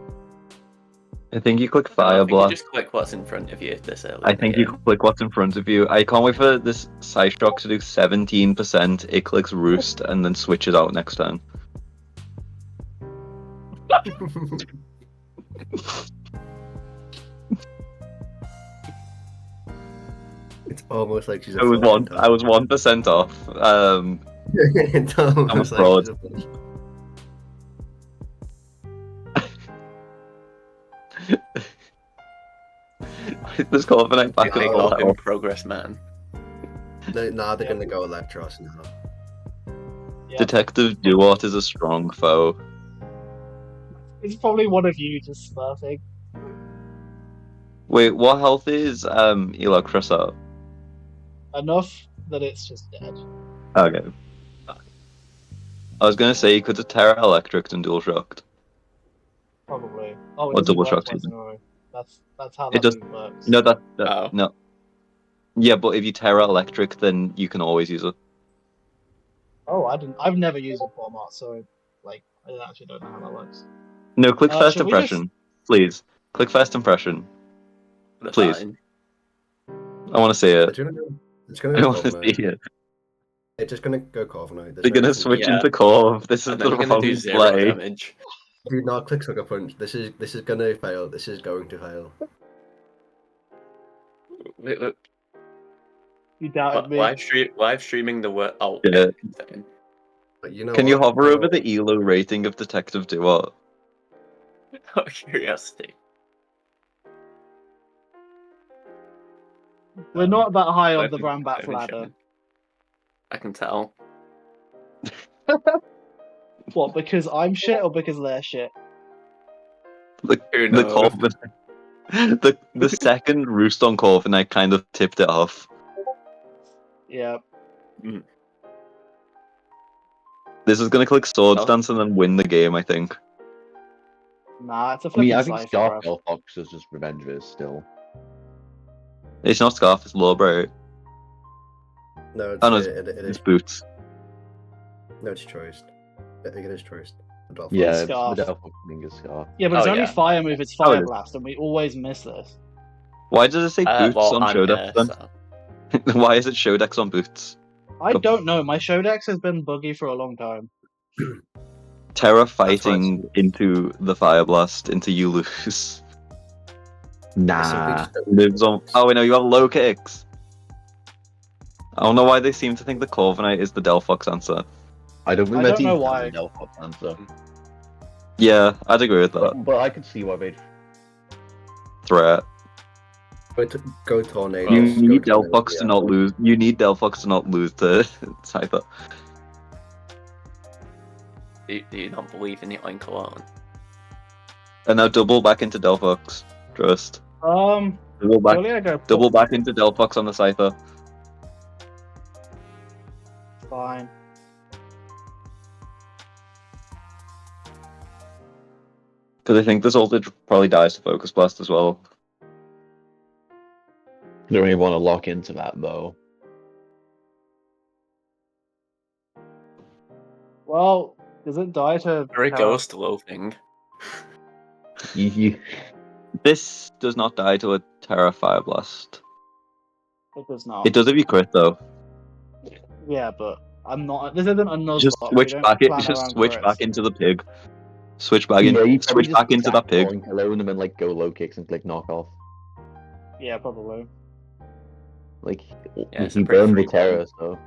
I think you click I Fire think you Blast. just click what's in front of you this early. I think you click what's in front of you. I can't wait for this Psyshock to do 17%. It clicks Roost and then switches out next turn. It's almost like she's a I was fucking I was 1% off. It's almost I'm a like fraud. she's a fucking- This Corviknight back Big at log in all. progress, man. Now they're gonna go Electros now. Yeah. Detective Duart is a strong foe. It's probably one of you just smurfing. Wait, what health is Electros at? Enough that it's just dead. Okay. I was gonna say you could have Terra Electric and Dual Shocked. Probably. Oh, it Or doesn't double work shock twice even. in a row. That's how It that does- move works. No, that Oh. no. Yeah, but if you Terra Electric, then you can always use it. Oh, I've never used a format, so like I actually don't know how that works. No, click First should we just- Impression, please. Click First Impression. The Please. fine. I want to see it. It's gonna go. It's gonna I go want to see Corviknight. it. It's just gonna go Corviknight. There's They're no gonna reason- switch Yeah. into Corv. This is And the then you're gonna wrong do 0 play. damage. Do not click Sucker Punch. This is gonna fail. This is going to fail. Wait, You doubted me. live streaming the word. Oh, Yeah. okay. But you know Can you what? hover You know over the what? ELO rating of Detective Duart? Out of curiosity. We're not that high on the Don't even Rambat show ladder. me. I can tell. What? Because I'm shit or because they're shit? Who The knows? Corv, the second Roost on Corviknight kind of tipped it off. Yeah. This is gonna click Swords Oh. Dance and then win the game, I think. Nah, it's a I mean, flipping I think cipher, Scarf bro. Delphox is just Revenge Viz still. It's not Scarf, it's Lowbright. No, it's, Oh, no, it It's is. Boots. No, it's choiced. I think it is choiced. Adolfo. Yeah, it's Scarf. the Delphox thing is Scarf. Yeah, but it's Oh, only yeah. fire move, it's Oh, Fire it is. Blast, and we always miss this. Why does it say Boots Well, on I'm Shodex here, then? so. Why is it Shodex on Boots? I Go- don't know. My Shodex has been buggy for a long time. Terra That's why fighting into the Fire Blast into you lose. It's simply Nah. just don't- Lives on. Oh, wait, no, you have low kicks. I don't know why they seem to think the Corviknight is the Delphox answer. I don't think I that don't know team's why. the Delphox answer. Yeah, I'd agree with that. But I could see why they'd. Threat. Go tornadoes. You need go Delphox to not lose. You need Delphox to not lose to Cypher. Do you not believe in the Oink alone? And now double back into Delphox. Trust. Double back. Surely I go Double back into Delphox on the Cypher. Fine. Because I think this ulti probably dies to Focus Blast as well. I don't really want to lock into that though. Well, does it die to Or a Terra? ghost loafing. This does not die to a Terra Fire Blast. It does not. It does if you crit though. Yeah, but I'm not. This isn't a Nuzlocke. Just switch back. Just switch back crits. into the pig. Switch back in. Yeah, you Switch back into that pig. alone and then like go low kicks and click knock off. Yeah, probably. Like it's he a pretty burned the free Terra, so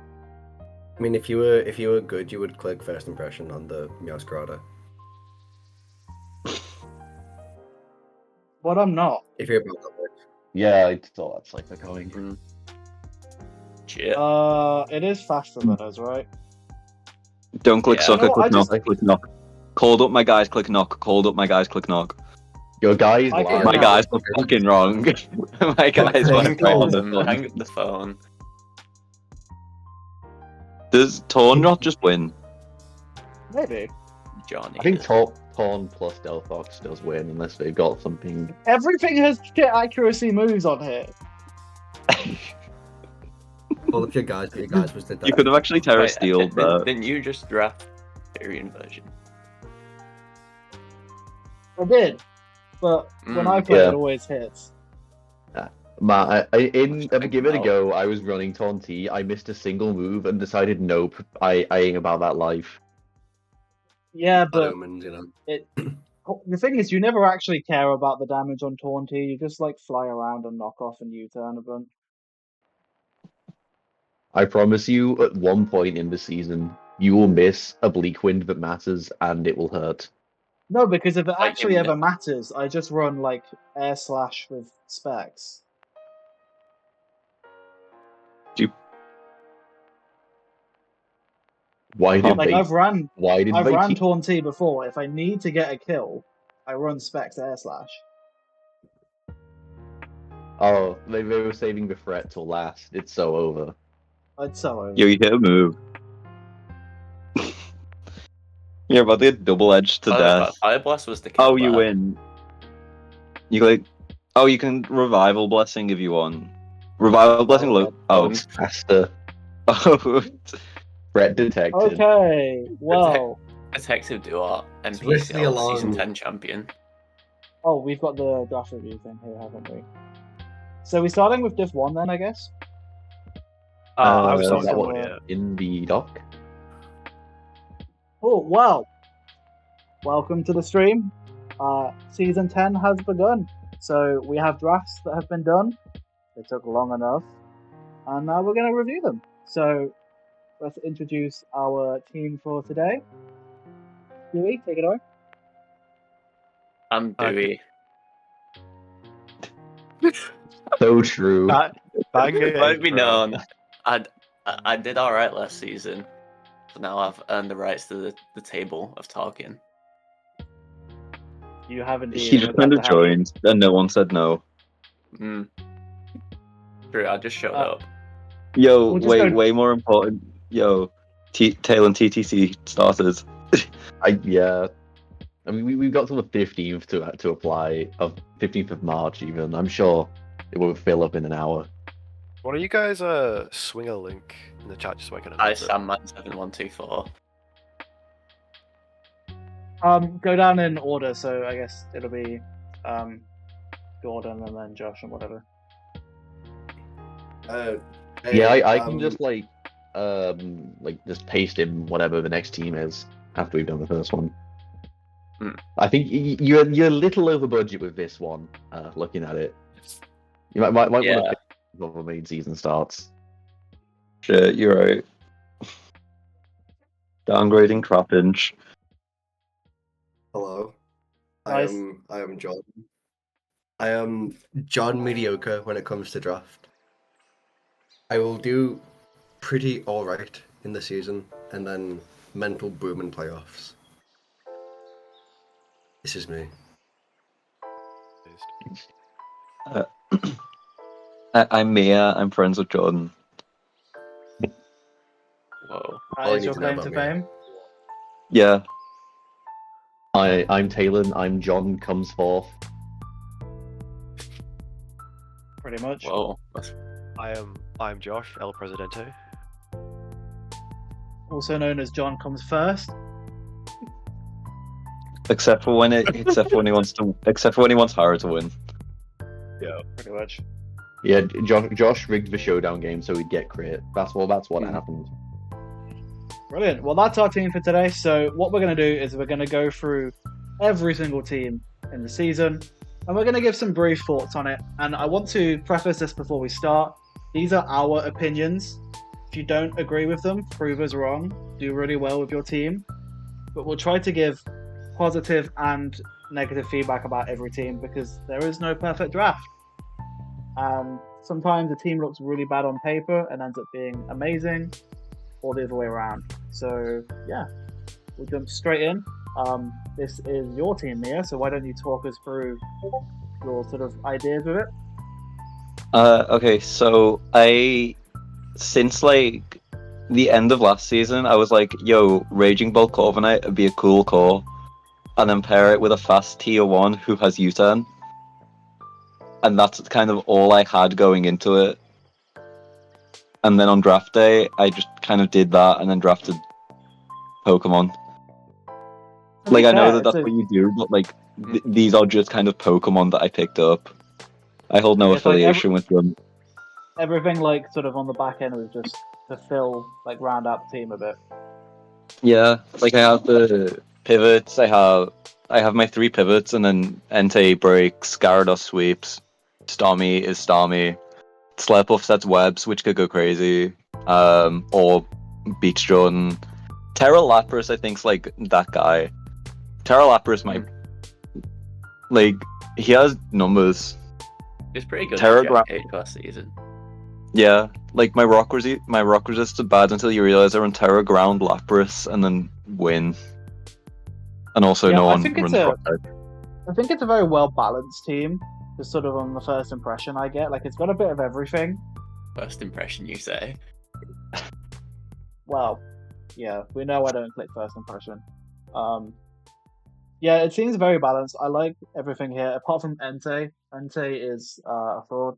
I mean, if you were good, you would click first impression on the Meowscarada. But I'm not. If you're about that much. yeah, I thought that's like going. Shit. It is faster than us, right? Don't click Yeah. sucker. No, Click I just- knock. Click knock. Called up my guys. Click knock. Called up my guys. Click knock. Your guys I lying. think My Yeah. guys were fucking wrong. My guys were Hang wrong. up the phone. Does Torn not just win? Maybe. Johnny. I think Torn plus Delphox does win unless they've got something. Everything has shit accuracy moves on here. Well, if your guys was the You could have actually Terra Steel, but Didn't you just draft Tyrion version? I did. But when I play, Yeah. it always hits. Give it a go. I was running Taunty. I missed a single move and decided nope. I ain't about that life. Yeah, bad but omens, you know. the thing is, you never actually care about the damage on Taunty. You just like fly around and knock off and U-turn a bunch. I promise you, at one point in the season, you will miss a Bleak Wind that matters, and it will hurt. No, because if it Like actually in ever matters, I just run like Air Slash with specs. Why did Like they? I've ran keep- Taunty before. If I need to get a kill, I run specs Air Slash. Oh, they were saving the threat till last. It's so over. I'd so over. yo, you hit a move. You're about to get double edged to death. Fire Blast was the kill. Oh, you win. You like. Oh, you can revival blessing if you want. Revival blessing. Oh, Oh, It's faster. oh. Threat detected. Okay, well, Detective Duart, Swiftly MPCL along. Season 10 champion. oh, we've got the draft review thing here, haven't we? So we're starting with Div 1 then, I guess? I was is talking that about what- it. In the dock. Oh, well. Welcome to the stream. Season 10 has begun. So we have drafts that have been done. They took long enough. And now we're going to review them. So let's introduce our team for today. Dewey, take it away. I'm Dewey. So true. Banger. Let it be intro. known, I did alright last season. So now I've earned the rights to the table of talking. You have indeed. He just kind of joined, and no one said no. True, I just showed up. Yo, We'll just go- way more important. Yo, Tail and TTC started. Yeah. I mean, we've got till the 15th to apply, of 15th of March even. I'm sure it will fill up in an hour. Why don't you guys swing a link in the chat just so I can Hi, announce it? Sandman7124. Go down in order, so I guess it'll be Gordon and then Josh and whatever. Yeah, I can just like just paste in whatever the next team is after we've done the first one. I think you're a little over budget with this one. Looking at it, you might want Yeah. to before the main season starts. Shit, you're right. Downgrading Crapinch. Hello. Nice. I am Jordan. I am John Mediocre when it comes to draft. I will do pretty alright in the season, and then mental boom in playoffs. This is me. I'm Mia. I'm friends with Jordan. Whoa. All you Is need your to know claim about to me. fame? Yeah. I'm Talon. I'm John comes forth. Pretty much. Whoa. I'm Josh, El Presidente. Also known as John comes first. Except for when he wants Hara to win. Yeah. Pretty much. Yeah, Josh rigged the showdown game so we'd get crit. That's what happened. Brilliant. Well, that's our team for today. So what we're going to do is we're going to go through every single team in the season, and we're going to give some brief thoughts on it. And I want to preface this before we start. These are our opinions. If you don't agree with them, prove us wrong. Do really well with your team. But we'll try to give positive and negative feedback about every team because there is no perfect draft. Sometimes a team looks really bad on paper and ends up being amazing, or the other way around. So yeah, we'll jump straight in. This is your team, Mia. So why don't you talk us through your sort of ideas with it? Okay, so since like the end of last season, I was like, yo, Raging Bolt Corviknight would be a cool core, and then pair it with a fast tier 1 who has U-turn. And that's kind of all I had going into it. And then on draft day, I just kind of did that and then drafted Pokemon. Like, I know that's what you do, but like, these are just kind of Pokemon that I picked up. I hold no affiliation with them. Everything like sort of on the back end was just to fill, like, round out the team a bit. Yeah, like I have the pivots, I have my 3 pivots, and then Entei breaks, Gyarados sweeps, Starmie is Starmie, Slurpuff sets webs, which could go crazy, or beats Jordan. Terra Lapras, I think's like that guy. Terra Lapras might, like, he has numbers. It's pretty good Terra Jack Cage last season. Yeah, like my rock resist is bad until you realize I run Terra Ground Lapras and then win. And also no one runs rock type. I think it's a very well balanced team. Just sort of on the first impression I get, like it's got a bit of everything. First impression, you say? Well, yeah, we know I don't click first impression. Yeah, it seems very balanced. I like everything here, apart from Entei. Entei is a fraud.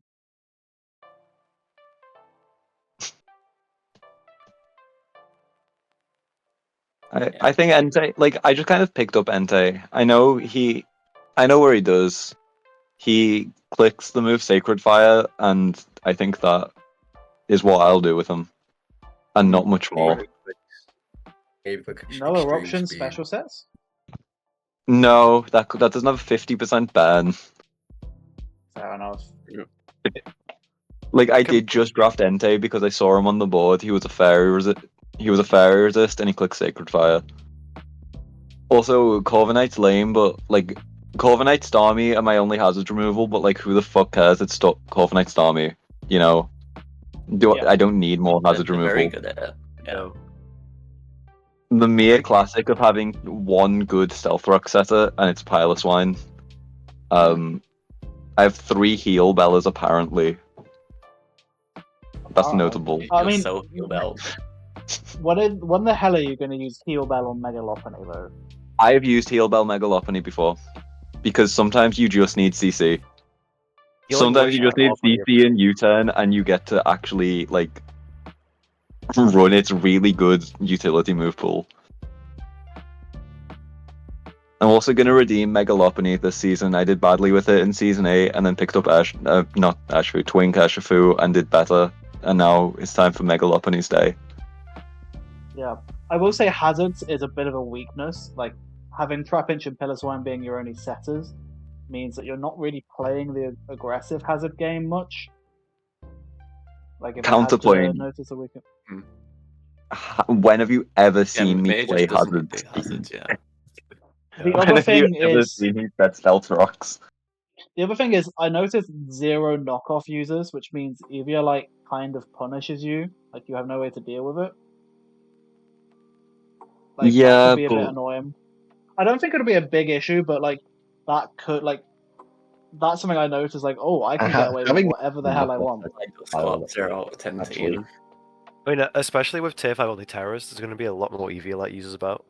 I think Entei, like, I just kind of picked up Entei. I know where he does. He clicks the move Sacred Fire, and I think that is what I'll do with him. And not much more. No eruption special sets? No, that doesn't have a 50% ban. Fair enough. Like, I did just draft Entei because I saw him on the board. He was a fairy resist, and he clicked Sacred Fire. Also, Corviknight's lame, but like, Corviknight Starmie are my only hazard removal. But like, who the fuck cares? It's Corviknight Starmie. You know, I don't need more hazard removal. Very good at it. Yeah. The mere classic of having one good Stealth Rock setter, and it's Piloswine. I have 3 Heal Bellas apparently. That's notable. I mean, so Heal Bell. When the hell are you going to use Heal Bell on Megalophony though? I have used Heal Bell Megalophony before, because sometimes you just need CC. Sometimes you just need CC and U-turn, and you get to actually like run its really good utility move pool. I'm also going to redeem Megalophony this season. I did badly with it in Season 8, and then picked up Twink Urshifu, and did better. And now it's time for Megalopony's day. Yeah. I will say Hazards is a bit of a weakness. Like, having Trapinch and Piloswine being your only setters means that you're not really playing the aggressive Hazard game much. Like, if Counterpoint. Notice a weakness. When have you ever seen me play Hazards? Hazards, yeah. The other thing is, seen me set Stealth Rocks? The other thing is, I noticed 0 knockoff users, which means Evia like kind of punishes you, like you have no way to deal with it. Like that Yeah, could be a bit but annoying. I don't think it'll be a big issue, but like that could like that's something I noticed. Like, oh, I can get away with Having whatever the hell I want. Like the squad 0 out of 10 Actually. team. I mean, especially with tier 5 only terrorists, there's going to be a lot more EV-Light users about.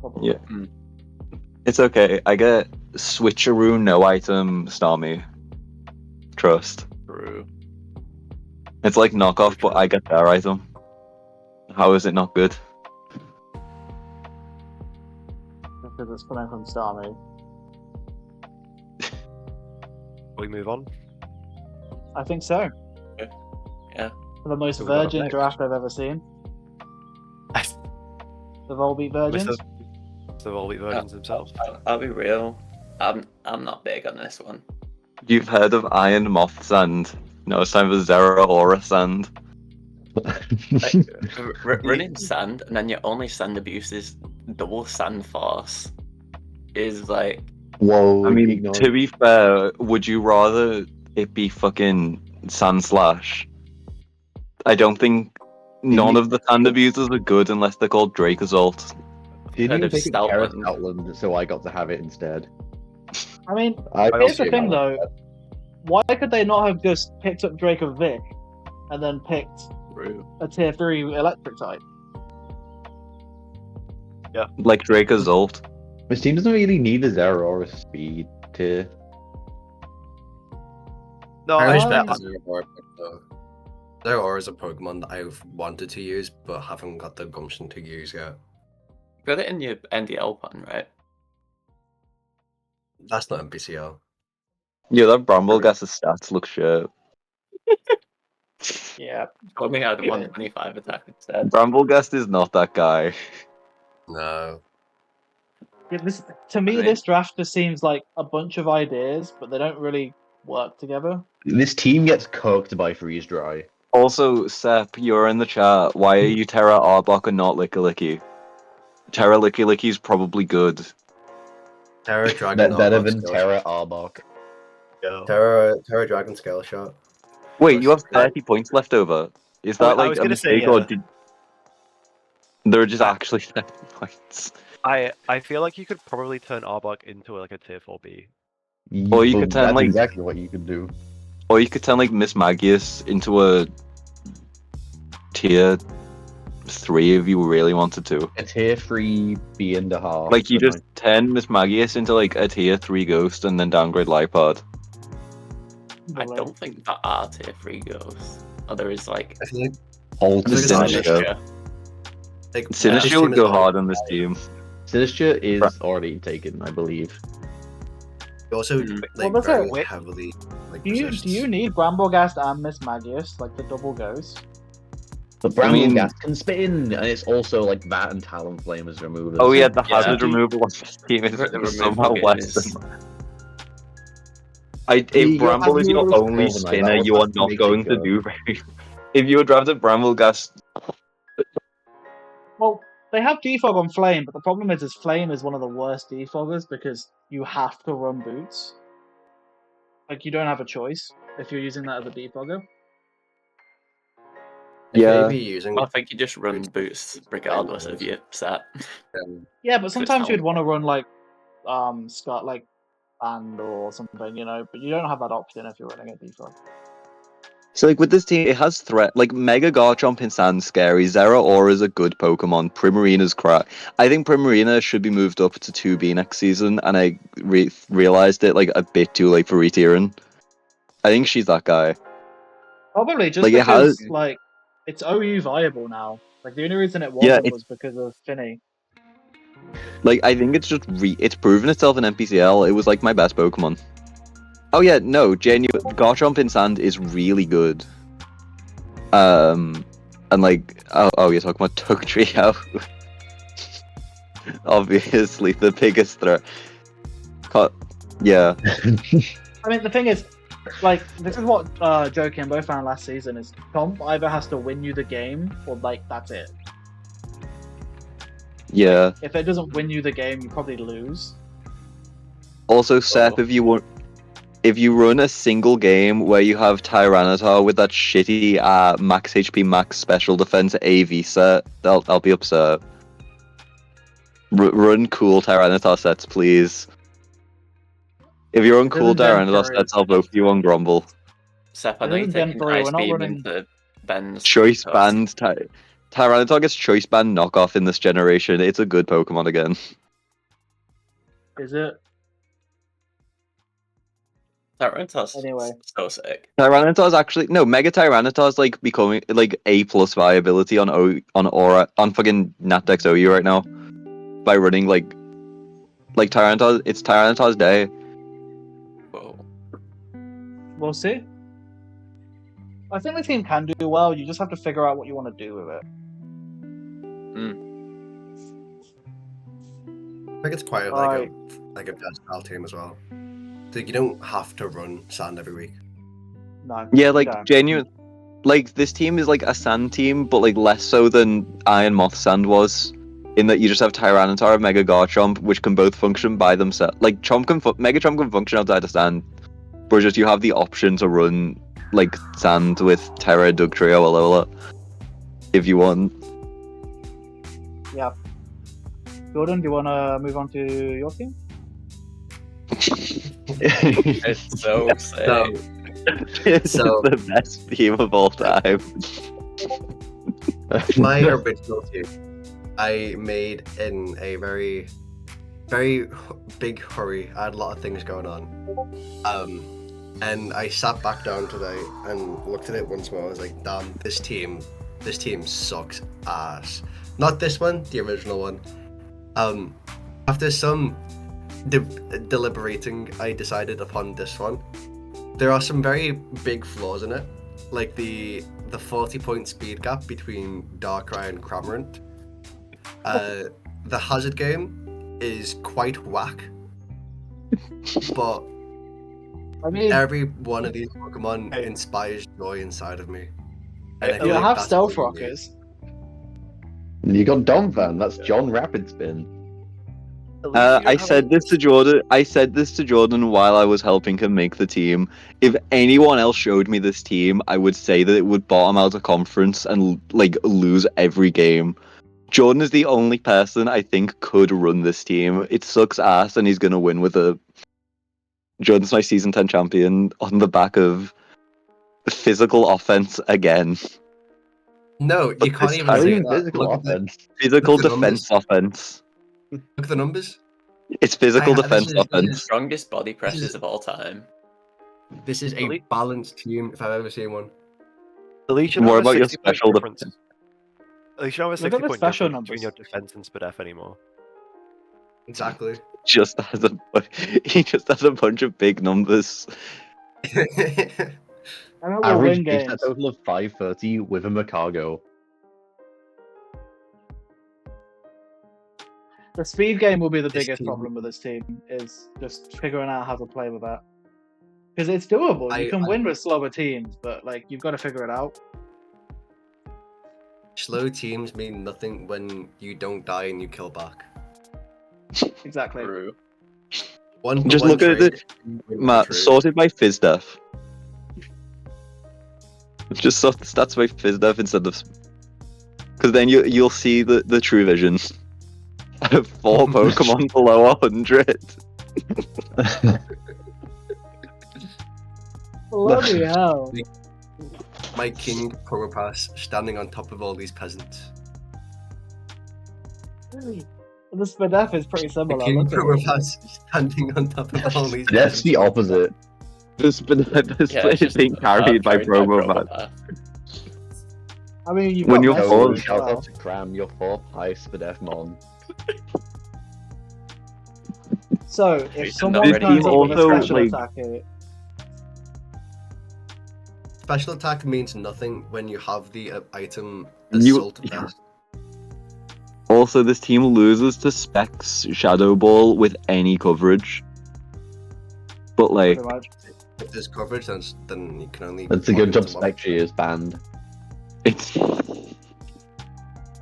Probably. yeah, it's okay. I get switcheroo, no item, Starmie. Trust. True. It's like knockoff, but I get their item. How is it not good? Because it's coming from Starmie. We move on. I think so. Yeah. The most So we got up virgin next. draft I've ever seen. The Volbeat Virgins. The Volbeat versions themselves. I'll be real. I'm not big on this one. You've heard of Iron Moth Sand? No, it's time for Zera Aura Sand. Like, running sand and then your only sand abuse is double sand force is like Whoa. I mean, ignore to be fair, would you rather it be fucking Sand Slash? I don't think none of the sand abusers are good unless they're called Drake Assault. Didn't Heard even of take it Terrace Stoutland. Outland, so I got to have it instead. I mean, I here's also the thing got though. Why could they not have just picked up Drake of Vic and then picked a tier 3 electric type? Like Drake Assault. This team doesn't really need a Zera or a speed tier. No, I I wish Um, that Zero Aura though. Zero Aura is a Pokemon that I've wanted to use but haven't got the gumption to use yet. got it in your NDL plan, right? That's not MPCL. Yeah, that Bramblegas's stats look shit. Yeah. Told me I had 125 attack instead. Bramblegas is not that guy. No. Yeah, to me, mean- this draft just seems like a bunch of ideas, but they don't really work together. This team gets cooked by Freeze Dry. Also, Sep, you're in the chat. Why are you Terra Arbok and not Lickilicky? Terra Lickilicky's probably good. Terra Dragon. Better Arbok, than Scale Terra Shot. Arbok. Terra Dragon Scale Shot. Wait, you have Push. 30 points left over. Is I that like was a gonna say, mistake or yeah. did... There are just actually 30 points. I feel like you could probably turn Arbok into like a tier 4B. Or you Well, could turn, that's like- exactly what you could do. Or you could turn like Miss Magius into a tier 3 if you really wanted to. A tier 3 B and a half. Like you but just turn Miss Magius into like a tier 3 ghost and then downgrade Lipod. I don't think that are tier 3 ghosts. Oh, there is like I feel like Hold the I think it's Sinister. Sinister. like Sinister this team would is go all- hard on this team. Sinister is Right. already taken, I believe. Also, Mm. like Well, that's very it. heavily. Like, Do you need Bramblegast and Miss Magius, like the double ghost? But I mean- Bramblegas can spin, and it's also like that and Talonflame as removers. Oh yeah, the Yeah. hazard removal on this team is The removal somehow bit less is- than... If You Bramble is your have your only Corviknight, spinner, that you are also not makes it going to good. do very... If you were drafted Bramble-Gas... Well, they have defog on Flame, but the problem is Flame is one of the worst defoggers because you have to run boots. Like, you don't have a choice if you're using that as a defogger. If Yeah. you're be using I think you just run boots regardless of your set. Yeah, but it's sometimes you'd down. want to run like Scott like Band or something, you know, but you don't have that option if you're running a defog. So like with this team, it has threat. Like Mega Garchomp in Sand's scary. Zera Aura is a good Pokemon. Primarina's crap. I think Primarina should be moved up to 2B next season, and I realized it like a bit too late for retiering. I think she's that guy. Probably just Like, it because has- like it's OU viable now. Like the only reason it Yeah, wasn't was because of Finny. Like I think it's just it's proven itself in MPCL. It was like my best Pokemon. Oh yeah, no, genuine Garchomp in Sand is really good. And like you're talking about Tugtrio. Obviously the biggest threat. Yeah. I mean, the thing is, like, this is what Joe Kimbo found last season: is Comp either has to win you the game, or like that's it. Yeah. If it doesn't win you the game, you probably lose. Also, Seth, if you run a single game where you have Tyranitar with that shitty max HP, max special defense AV set, I'll be upset. Run cool Tyranitar sets, please. If you're on cool doesn't Tyranitar Gen sets, I'll vote for you on Grumble. Seth, I It know you're isn't Gen taking 3, Ice we're not Beam running- into Ben's Choice toss. band Tyranitar gets choice band knockoff in this generation. It's a good Pokemon again. Is it? Tyranitar's Anyway. so sick. Tyranitar's actually Mega Tyranitar's like becoming like A+ viability on Aura on fucking Natdex OU right now by running like Tyranitar. It's Tyranitar's day. Whoa. We'll see. I think the team can do well. You just have to figure out what you want to do with it. I think it's quite Right. like a versatile team as well. Like you don't have to run Sand every week. No. Yeah, you like don't. genuine. Like this team is like a Sand team, but like less so than Iron Moth Sand was, in that you just have Tyranitar and Mega Garchomp, which can both function by themselves. Like Mega Chomp can function outside of Sand, but just you have the option to run like Sand with Terra, Dugtrio, or Alola if you want. Yeah. Jordan, do you want to move on to your team? It's so sick. It's So- the best team of all time. My original team, I made in a very, very big hurry. I had a lot of things going on. And I sat back down today and looked at it once more. I was like, damn, this team sucks ass. Not this one, the original one. After some deliberating, I decided upon this one. There are some very big flaws in it, like the 40-point speed gap between Darkrai and Cramorant. The hazard game is quite whack, but I mean, every one of these Pokemon inspires joy inside of me. And I you feel like have that's Stealth what we need. Rockers. You got Donphan, that's John Rapid Spin. I said this to Jordan while I was helping him make the team. If anyone else showed me this team, I would say that it would bottom out a conference and like lose every game. Jordan is the only person I think could run this team. It sucks ass, and he's gonna win with a. Jordan's my season 10 champion on the back of physical offense again. No, you But can't this even time- say that. Physical Look at the- offense. Physical Look at the defense offense. Look at the numbers. It's physical This defense is- offense. Strongest body presses is- of all time. This is a Elite- balanced team if I've ever seen one. At least you More don't have a about your 60 point special difference. At least you don't have a Look at 60 the point special difference between your numbers. defense and Spadef anymore. Exactly. He just has a bunch of big numbers. I know we'll Average win base games. set total of 530 with a Macargo. The speed game will be the This biggest team- problem with this team, is just figuring out how to play with that. Because it's doable. You can win with slower teams, but like you've got to figure it out. Slow teams mean nothing when you don't die and you kill back. Exactly. True. Just look at it, Matt, sorted by FizzDef. Just sort the stats by FizzDef instead of... Because then you'll see the true vision. I have 4 Pokemon below 100. Bloody hell. My King Probopass standing on top of all these peasants. The Spadef is pretty The similar. King Look at it. Probopass standing on top of all these That's the opposite. This Yeah, is being carried by Probopass. I mean, you've When got you're Messi full- as Shout well. out to Cram, your 4th highest Spadefmon. So, if This someone team turns up with a also, special like- attack here, Special attack means nothing when you have the item You- Assault Vest. Also, this team loses to Specs Shadow Ball with any coverage. But like, pretty much. If there's coverage, then you can only. That's a good job block them up. Spectre is banned. it's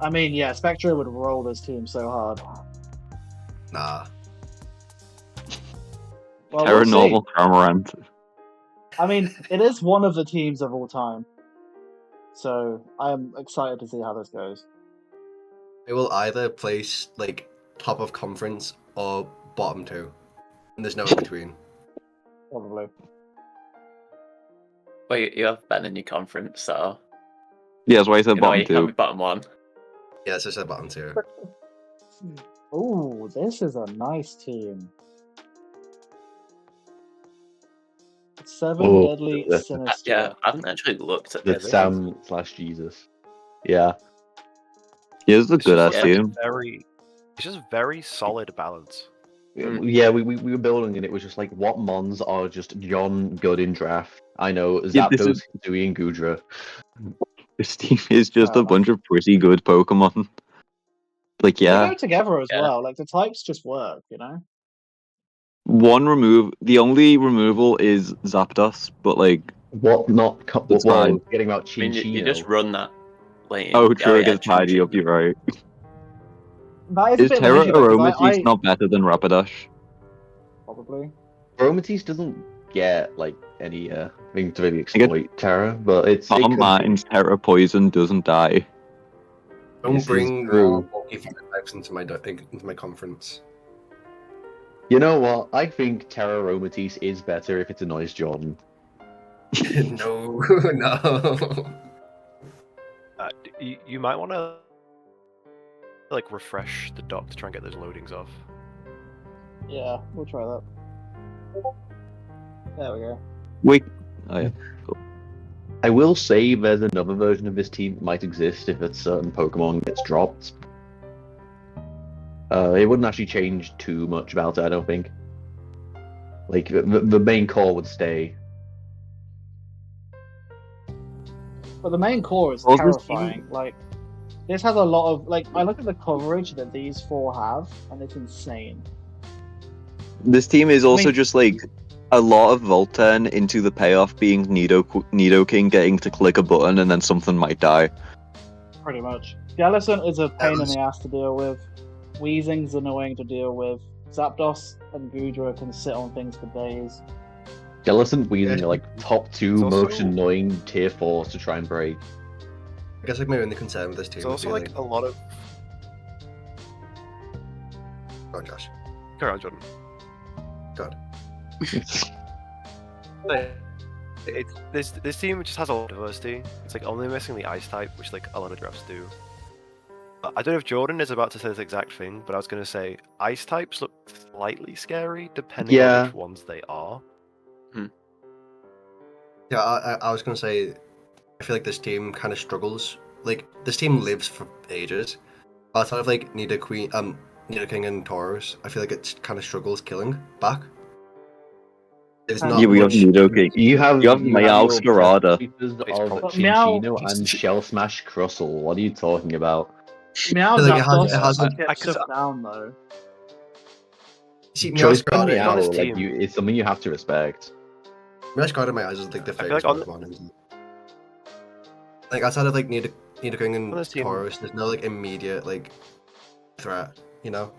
I mean, yeah, Spectre would roll this team so hard. Nah. Well, Terra we'll see. normal Cramorant. I mean, it is one of the teams of all time. So I am excited to see how this goes. It will either place like top of conference or bottom 2. And there's no in between. Probably. Well, you have Ben in your conference, so Yeah, that's why I said in a way bottom you can't 2. be bottom 1. Yeah, so I said bottom 2. Ooh, this is a nice team. 7 Oh, Deadly the- Sinister. Yeah, I haven't actually looked at The this. Sam/Jesus. Yeah. Yeah, it's a It's good just ass like team. it's just very solid balance. Yeah, we were building and it was just like, what mons are just John good in draft? I know, Yeah, this Zapdos, is- Hisui, and Gudra. This team is just Fair a bunch of pretty good Pokemon. Like, They yeah, go together as Yeah. well. Like the types just work, you know? the only removal is Zapdos, but like, What not? It's Well, fine. getting about I mean, you just Chinchino. run that lane. oh, true, it yeah, gets tidy up, Chinchino. you're right. That is a Is bit of an Terra issue though, because Aromatisse I not better than Rapidash? probably. Aromatisse doesn't get like any thing to really exploit Terra, but it Palm could be. Martin's Terra Poison doesn't die. Don't This is bring true. more bulky types into my conference. You know what? I think Terra Aromatisse is better if it annoys Jordan. No, no. You might want to like refresh the dock to try and get those loadings off. Yeah, we'll try that. There we go. Wait. Oh, yeah. I will say there's another version of this team that might exist if a certain Pokemon gets dropped. It wouldn't actually change too much about it, I don't think. Like, the main core would stay. But the main core is Well, this terrifying. Like, this has a lot of like. I look at the coverage that these 4 have, and it's insane. This team is also mean- just like a lot of Volturn into the payoff being Nidoking getting to click a button and then something might die. Pretty much. Jellicent is a pain in the ass to deal with. Weezing's annoying to deal with. Zapdos and Gudra can sit on things for days. Jellicent, Weezing Yeah. are like top 2 It's also- most annoying tier 4s to try and break. I guess like my only concern with this team There's would also be like a lot of. Go on, Josh. Carry on, Jordan. God. This team just has a lot of diversity. It's like only missing the ice type, which like a lot of drafts do. I don't know if Jordan is about to say this exact thing, but I was going to say ice types look slightly scary depending Yeah. on which ones they are. Yeah, I was gonna say, I feel like this team kind of struggles. Like this team lives for ages. Outside of like Nidoking and Tauros, I feel like it kind of struggles killing back. There's not Yeah, we have much. Nidoking. You have You have your Meowscarada. sweepers But it's of probably- But Meow- Chinchino and Shell Smash Crustle. What are you talking about? Meow Like, it Zapdos has, just like, gets I- shut down though. see, Choice Meowscarada, Meow, this like team. it's something you have to respect. Meowscarada in my eyes is like the I feel favorite like on- Pokemon. Like outside of like Nidoking and On this team- Tauros, there's no like immediate like threat, you know.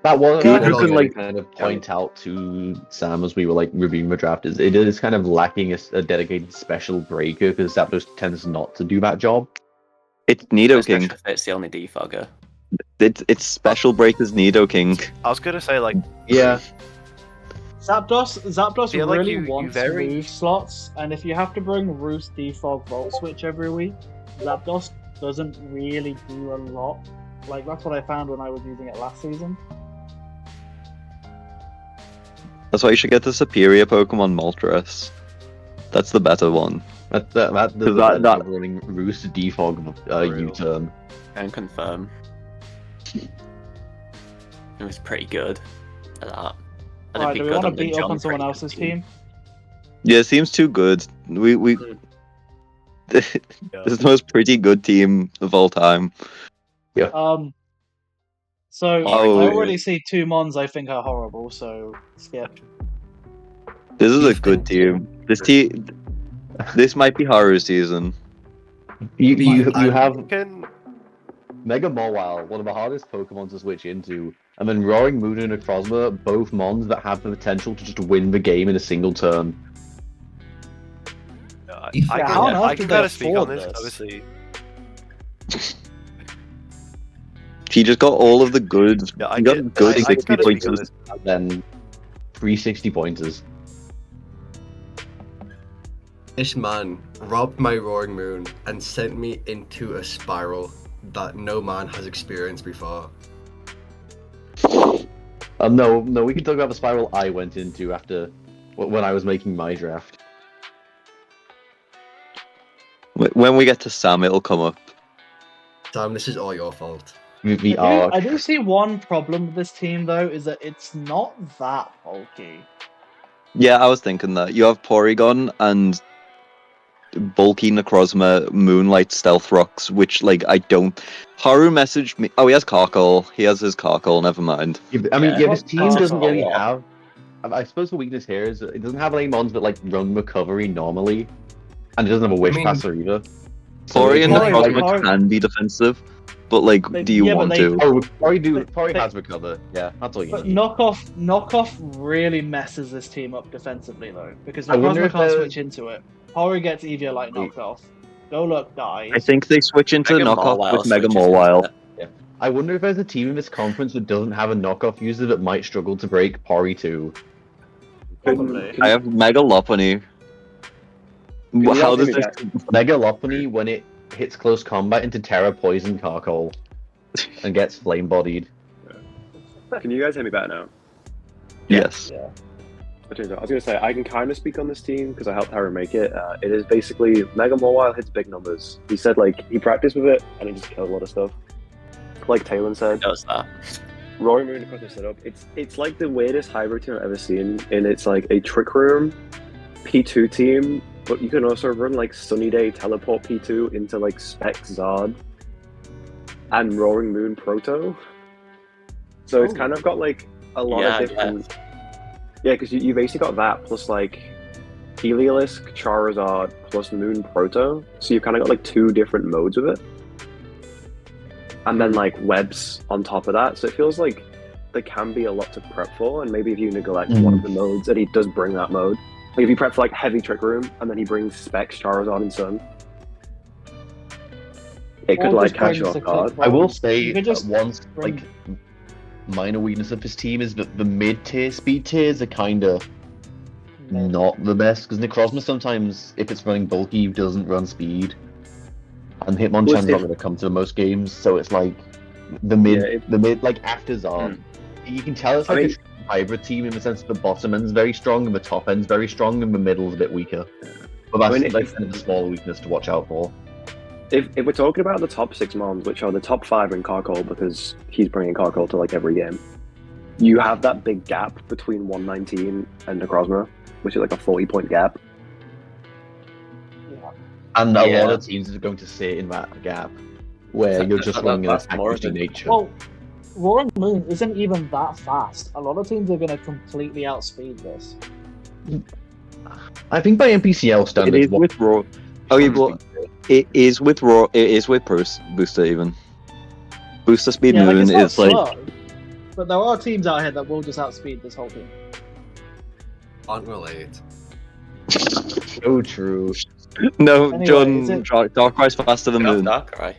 That was Yeah. what I was Gudra can, gonna like- kind of point out to Sam as we were like reviewing the draft. Is it is kind of lacking a dedicated special breaker because Zapdos tends not to do that job. It's Especially Nidoking. if it's the only defogger. It's special breakers Nidoking. I was going to say like Yeah, Zapdos Feel like really you wants very- move slots, and if you have to bring Roost Defog Volt Switch every week, Zapdos doesn't really do a lot. Like that's what I found when I was using it last season. That's why you should get the superior Pokemon Moltres. That's the better one. that That- that running Roost Defog Real. U-turn. And confirm. It was pretty good at that. And Alright, it'd do be we good want to on the beat up John on someone pretty else's good team? Yeah, it seems too good. We this is the most pretty good team of all time. So Oh, I already see 2 Mons I think are horrible, so skip. This is a Beef good team. This might be Haru season. You I have can Mega Mawile, one of the hardest Pokemon to switch into, And then Roaring Moon and Necrozma, both mons that have the potential to just win the game in a single turn. I Yeah, how on earth I did can they kind of speak on afford this. this? Obviously, He just got all of the good. yeah, I he got can. good I can 60 kind of speak on pointers. this. And then 360 pointers. This man robbed my Roaring Moon and sent me into a spiral that no man has experienced before. No, we can talk about the spiral I went into after when I was making my draft. When we get to Sam, it'll come up. Sam, this is all your fault. The arc. I do see one problem with this team though, is that it's not that bulky. Yeah, I was thinking that. You have Porygon and bulky Necrozma, Moonlight, Stealth Rocks, which, like, I don't... Haru messaged me... Oh, he has Carkol. He has his Carkol, never mind. I mean, Yeah. this team That's doesn't a really lot. have. I suppose the weakness here is that it doesn't have any mons that like run recovery normally, and it doesn't have a wish I mean- passer either. So Pori it and can, Pori- like- Necrozma can be defensive, but, like, They- do you yeah, but want they- to? Oh, Pori They- has recover. Yeah, that's all you But need. knockoff really messes this team up defensively though, because I wonder Necrozma if can't they're- switch into it. Hori gets Eviolite knocked off. Golurk dies. I think they switch into Mega knockoff Mawile with Mega switches into Mawile. it. I wonder if there's a team in this conference that doesn't have a knockoff user that might struggle to break Pori 2. Probably. I have Mega Lopunny. you How guys does hear this... me Mega Lopunny, when it hits close combat into Terra Poison Carkol and gets flame bodied. Can you guys hear me better now? Yes. Yeah. I was going to say, I can kind of speak on this team because I helped Harry make it. It is basically Mega Mawile hits big numbers. He said, like, he practiced with it and it just killed a lot of stuff. Like Talon said, Does that? Roaring Moon across the setup. It's like the weirdest hybrid team I've ever seen. And it's like a Trick Room P2 team, but you can also run like Sunny Day Teleport P2 into like Spec Zard and Roaring Moon Proto. So it's Oh. kind of got like a lot Yeah, of different. Yeah, because you basically got that plus like Heliolisk, Charizard plus Moon Proto. So you've kind of got like two different modes of it. And then like webs on top of that. So it feels like there can be a lot to prep for. And maybe if you neglect one of the modes, and he does bring that mode. Like if you prep for like heavy Trick Room and then he brings Specs, Charizard, and Sun. It could Or like just catch you brings off the guard. clip I will roll. say You could just once bring- like minor weakness of this team is that the mid tier speed tiers are kind of not the best because Necrozma sometimes, if it's running bulky, doesn't run speed, and Hitmonchan's not going to come to most games. So it's like the mid like after Zard, you can tell it's I like mean- a hybrid team in the sense that the bottom end's very strong and the top end's very strong and the middle's a bit weaker. But that's I mean, like kind of a small weakness to watch out for. If we're talking about the top 6 mons, which are the top 5 in Carkol because he's bringing Carkol to like every game, you have that big gap between 119 and Necrozma, which is like a 40-point gap. And a Yeah. lot of teams are going to sit in that gap where you're just running an That's attack more boosting of a- nature. Well, Roaring Moon isn't even that fast. A lot of teams are going to completely outspeed this. I think by MPCL It standards, is with Raw. Oh, yeah, but it is with Raw. It is with Booster even. Booster Speed Yeah, like Moon it's not is like... slow, but there are teams out here that will just outspeed this whole team. Aren't related. so true. No, Anyway, John, is it- Darkrai's faster than Get off Moon. Darkrai.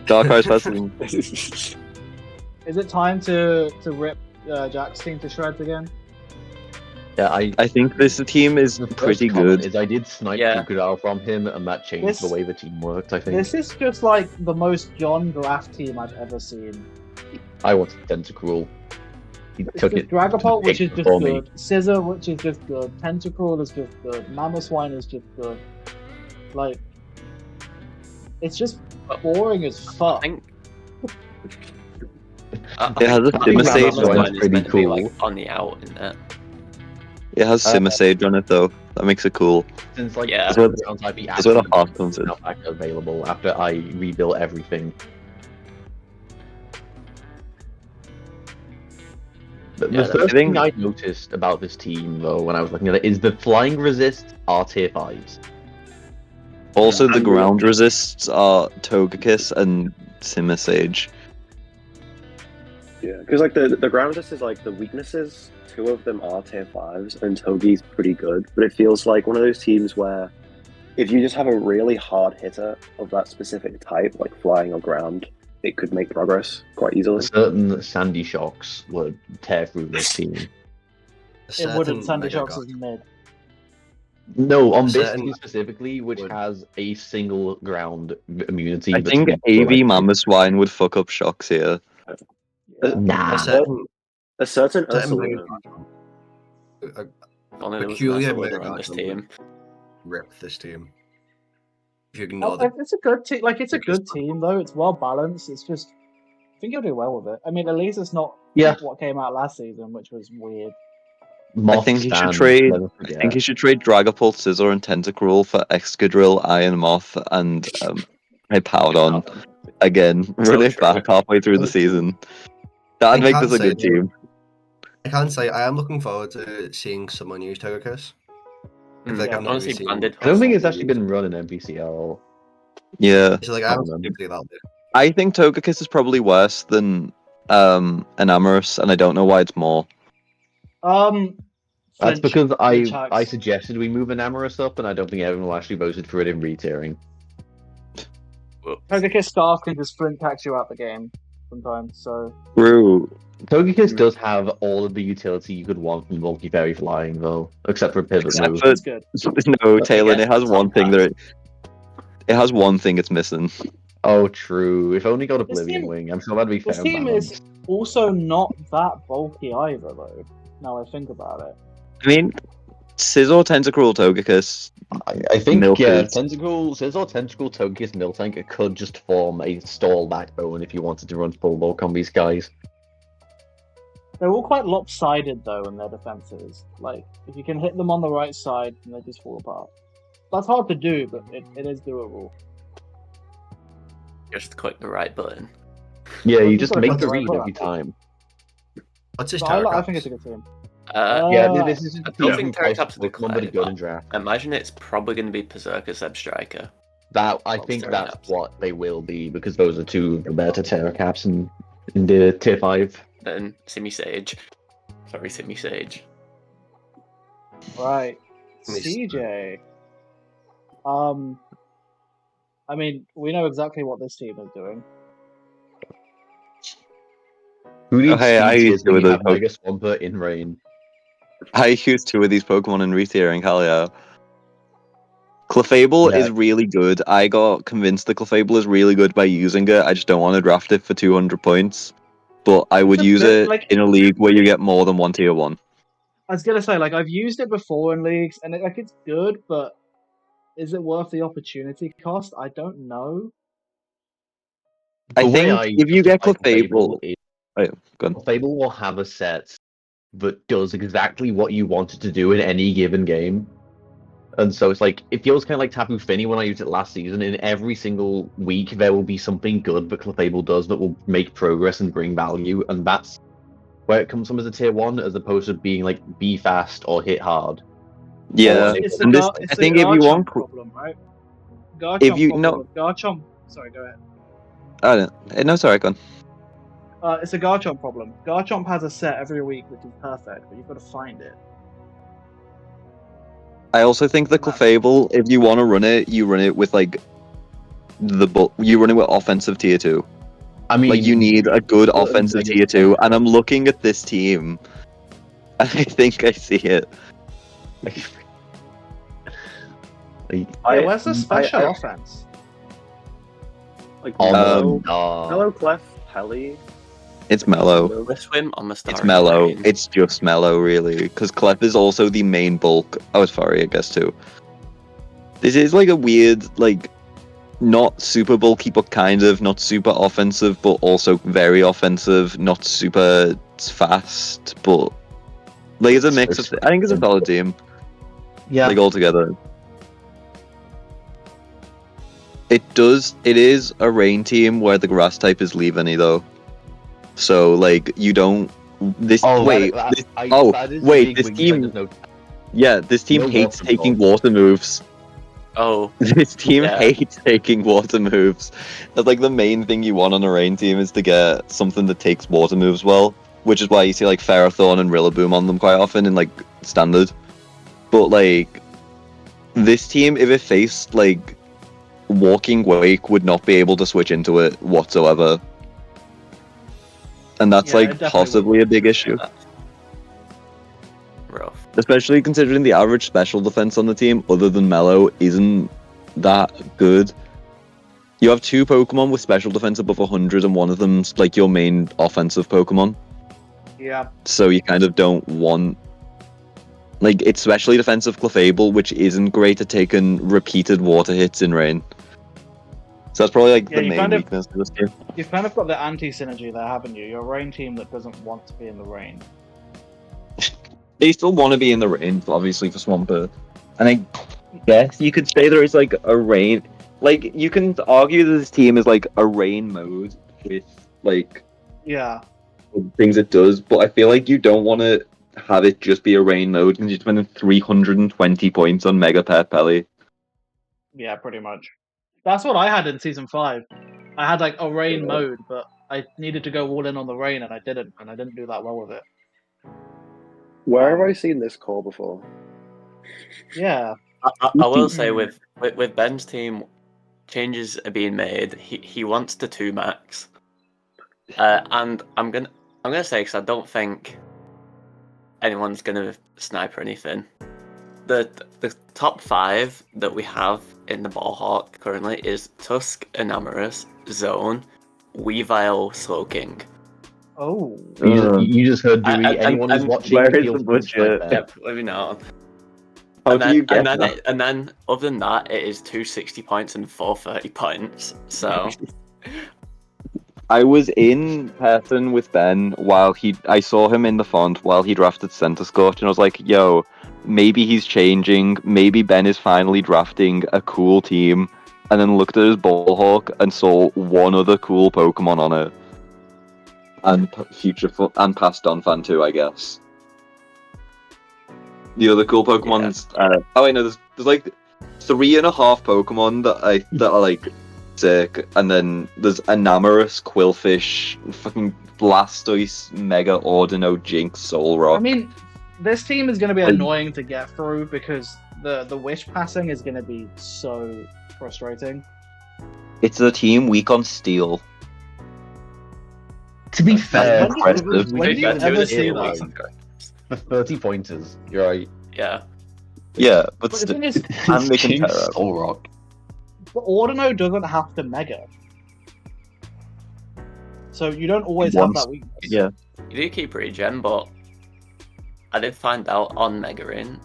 Darkrai's faster than... Is it time to rip Jack's team to shreds again? Yeah, I think this team is the first pretty comment good. Is I did snipe Yeah. Crocodile from him, and that changed This- the way the team worked. I think This is just like the most John Graff team I've ever seen. I wanted Tentacruel. He It's took just it. Dragapult, which is pick just for me. good. Scissor, which is just good. Tentacruel is just good. Mamoswine is just good. Like, it's just boring as I fuck. think. It has a Simisage Mamoswine on is it. pretty meant to be, cool. like, on the out, isn't it? It has Simisage on it though. That makes it cool. Since like Yeah. That's where- round type, he that's where the actually heart comes in. now back available after I rebuilt everything. The Yeah, first I think- thing I noticed about this team, though, when I was looking at it, is the flying resist are tier 5s. Also, the And- ground resists are Togekiss and Simisage. Yeah, because like the groundless is like the weaknesses. 2 of them are tier 5s, and Togi's pretty good. But it feels like one of those teams where if you just have a really hard hitter of that specific type, like flying or ground, it could make progress quite easily. Certain Sandy Shocks would tear through this team. It wouldn't. Sandy Shocks is mid. No, on this Certain- team specifically, which would. has a single ground immunity. I that's think weak to AV electric. Mammothswine would fuck up Shocks here. Nah. A certain Mega Ursaluna. Guard- Only there was Peculiar an Mega on this Guard team. rip this team. If you ignore the It's a good team. Like, it's a good team though. It's well balanced. It's just, I think you'll do well with it. I mean, at least it's not what came out last season, which was weird. I think he should trade. I think he should trade Dragapult, Scizor, and Tentacruel for Excadrill, Iron Moth, and Hippowdon again. Run it back halfway through the season. That'd make this a good team. I can say I am looking forward to seeing someone use Togekiss. Like, I've not Honestly, really seen- branded. I don't think it's actually been run in MPCL. Yeah. So like I haven't seen play that bit. I think Togekiss is probably worse than Enamorus, and I don't know why it's more. That's because Flinch I hacks. suggested we move Enamorus up, and I don't think everyone will actually voted for it in re-tiering. Togekiss Scarf can just Flint tax you out the game sometimes. So True. Togekiss does have all of the utility you could want from Bulky Fairy Flying, though, except for a pivot Except move. for- it's good. No, Taylor, it has it's one not thing bad. it has one thing it's missing. Oh, true. If only got This Oblivion team- Wing, I'm sure that'd be fair. This team is also not that bulky either, though. Now I think about it. I mean, Scizor, Tentacruel, Togekiss. I think Milkers. Scizor, Tentacle, Togekiss, Miltank could just form a stall backbone if you wanted to run full ball combis, guys. They're all quite lopsided though in their defenses. Like, if you can hit them on the right side, then they just fall apart. That's hard to do, but it is doable. Just click the right button. Yeah, you Well, just you've make got the to read go every back. time. What's his So Terra I think it's a good team. Yeah, this is I don't think Terracaps will one, but a play, good but in draft. I imagine it's probably going to be Berserker Zebstriker. That I Well, think Terracaps. that's what they will be, because those are two of the better Terracaps in the tier 5. Then Simisage. Sorry, Simisage. Right. Let me CJ. I mean, we know exactly what this team is doing. Who needs hey, I CJs used to when you with have those Mega Swampert in rain? I used 2 of these Pokemon in retiering, hell yeah. Clefable Yeah. is really good. I got convinced that Clefable is really good by using it. I just don't want to draft it for 200 points. But I would It's a use bit it like- in a league where you get more than 1 tier 1. I was gonna say, like, I've used it before in leagues, and it's good, but is it worth the opportunity cost? I don't know. I The way think if you get like Clefable... is Oh, yeah, go on. Clefable will have a set that does exactly what you want it to do in any given game. And so it's like, it feels kind of like Tapu Fini when I used it last season. In every single week, there will be something good that Clefable does that will make progress and bring value. And that's where it comes from as a tier 1, as opposed to being like, be fast or hit hard. Yeah, It's and this, it's I the think if you Garchomp want... problem, right? Garchomp If you- problem no. with Garchomp. Sorry, go ahead. I don't... No, sorry, go on. It's a Garchomp problem. Garchomp has a set every week, which is perfect, but you've got to find it. I also think the Clefable, if you want to run it, you run it with like you run it with offensive tier 2. I mean, Like you need a good well, offensive like- tier 2, and I'm looking at this team, and I think I see it. Yeah, where's the special I- offense? Like Oh, Mellow Clef, Pelly. It's mellow. Let's swim on the star. It's mellow. It's just mellow, really, because Clef is also the main bulk. Oh, sorry, I guess too. This is like a weird, like, not super bulky, but kind of not super offensive, but also very offensive. Not super fast, but like it's a mix of. I think it's a solid team. yeah. Like all together. It is a rain team where the grass type is Leavenny though. So like you don't this Oh, wait that- this, I- oh that is wait big this wing, team there's no- yeah this team no hates water taking ball. water moves. Oh, This team Yeah. hates taking water moves. That's like the main thing you want on a rain team is to get something that takes water moves well, which is why you see like Ferrothorn and Rillaboom on them quite often in like standard. But like this team, if it faced like Walking Wake, would not be able to switch into it whatsoever, and that's Yeah, it like definitely possibly a big issue. rough. Especially considering the average special defense on the team, other than Mellow, isn't that good. You have two Pokemon with special defense above 100, and one of them's like your main offensive Pokemon. Yeah. So you kind of don't want... Like, it's specially defensive Clefable, which isn't great at taking repeated water hits in rain. So that's probably like Yeah, the you main kind of- weakness of this game. You've kind of got the anti-synergy there, haven't you? You're a rain team that doesn't want to be in the rain. They still want to be in the rain, obviously, for Swampert. And I guess you could say there is like a rain... Like, you can argue that this team is like a rain mode with like Yeah. things it does, but I feel like you don't want to have it just be a rain mode because you're spending 320 points on Mega Pet Pelly. Yeah, pretty much. That's what I had in Season 5. I had like a rain Yeah. mode, but I needed to go all in on the rain, and I didn't do that well with it. Where have I seen this call before? Yeah. I will say with Ben's team, changes are being made. He wants the 2 max, and I'm gonna say, because I don't think anyone's gonna snipe or anything. The top 5 that we have in the Ballhawk currently is Tusk, Enamorous, Zone, Weavile, Slowking. Oh. You just heard Dewey. And- Anyone who's and watching, where is feel the free to type budget? there. Yep, let me know. How And do then, you get and then, that? and then, other than that, it is 260 points and 430 points. So I was in person with Ben while I saw him in the font while he drafted Center Scorch, and I was like, yo, maybe he's changing, maybe Ben is finally drafting a cool team, and then looked at his Ballhawk and saw one other cool Pokemon on it. And and passed on Fan 2, I guess. The other cool Pokemon's oh wait, no, there's like 3.5 Pokemon that are like sick, and then there's Enamorous, Quillfish, fucking Blastoise, Mega Ordino, Jinx, Solrock. I mean, this team is going to be annoying to get through because the wish passing is going to be so frustrating. It's a team weak on Steel. To be fair, That's impressive. When do you Two of ever the see team that? leads. for 30 pointers, you're right. Yeah, Yeah, but But the still, thing is, and they can Jinx, tear up. Solrock. the Ordino doesn't have to Mega. So you don't always have Once- that weakness. Yeah. you do keep regen, but I did find out on Megarin,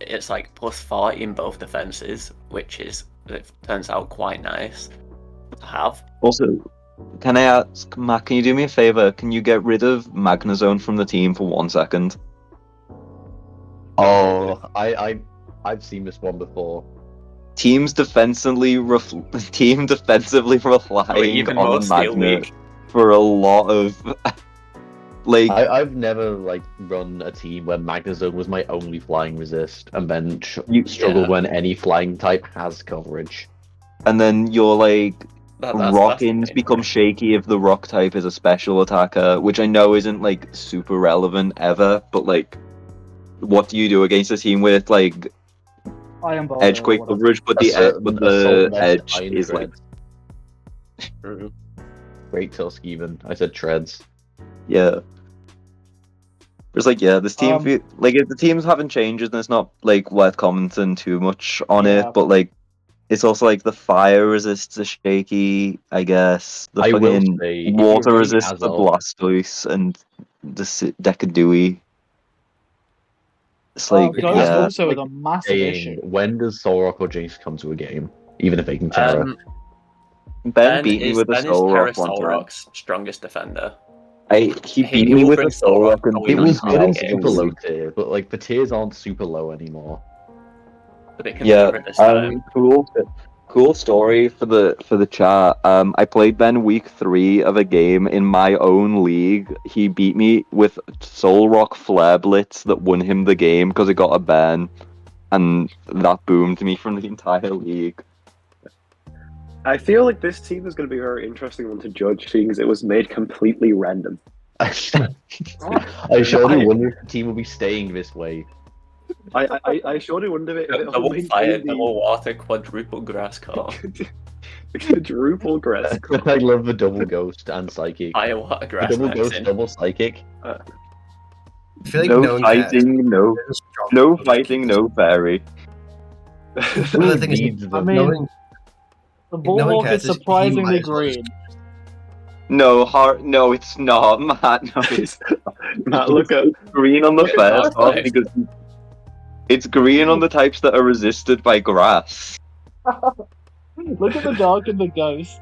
it's like plus 40 in both defenses, which is, it turns out, quite nice to have. Also, can I ask, Matt, can you do me a favor? Can you get rid of Magnezone from the team for 1 second? Oh, I've seen this one before. Team defensively relying Even on more the Steel Magnet League. for a lot of like I've never like run a team where Magnezone was my only flying resist, and then struggle Yeah. when any flying type has coverage. and then you're like That's the Rock-ins thing. become shaky if the rock type is a special attacker, which I know isn't like super relevant ever, but like what do you do against a team with like Iron Ball. edge quick coverage, but the edge is like Great Tusk even. I said treads. yeah. It's like yeah, this team like if the team's having changes and it's not like worth commenting too much on Yeah. it, but like it's also like the fire resists are shaky, I guess. The I will fucking say, if water you're running resists the Azov- Blastoise and the Decadui. It's like Ghost yeah, also is a massive issue. When does Solrock or Jinx come to a game? Even if they can Terra. Ben beat me with a Soul Rock one time. Solrock's strongest defender. He beat me will with a bring Soul Rock Solrock and It going was on good in top. super low tier, but like the tiers aren't super low anymore. But it can yeah. cover it this time. Cool story for the chat. I played Ben week 3 of a game in my own league. He beat me with Soul Rock Flare Blitz that won him the game because it got a ban. and that boomed me from the entire league. I feel like this team is going to be a very interesting one to judge, seeing as it was made completely random. I surely wonder if the team will be staying this way. I surely wonder if it will Double fire, maintain double water, quadruple grass car. the quadruple grass. I love the double ghost and psychic. Fire, water, The grass, double max ghost, in. double psychic. I feel like No one cares. fighting, no There's a strong ghost fighting, keep no fairy. this- Well, the thing is, Needs I them. mean, no one- the no one bulwark cares, is he surprisingly might as well green. No, it's not, Matt. No, it's Matt, look at green on the look at first that. one because it's green on the types that are resisted by grass. Look at the dog and the ghost.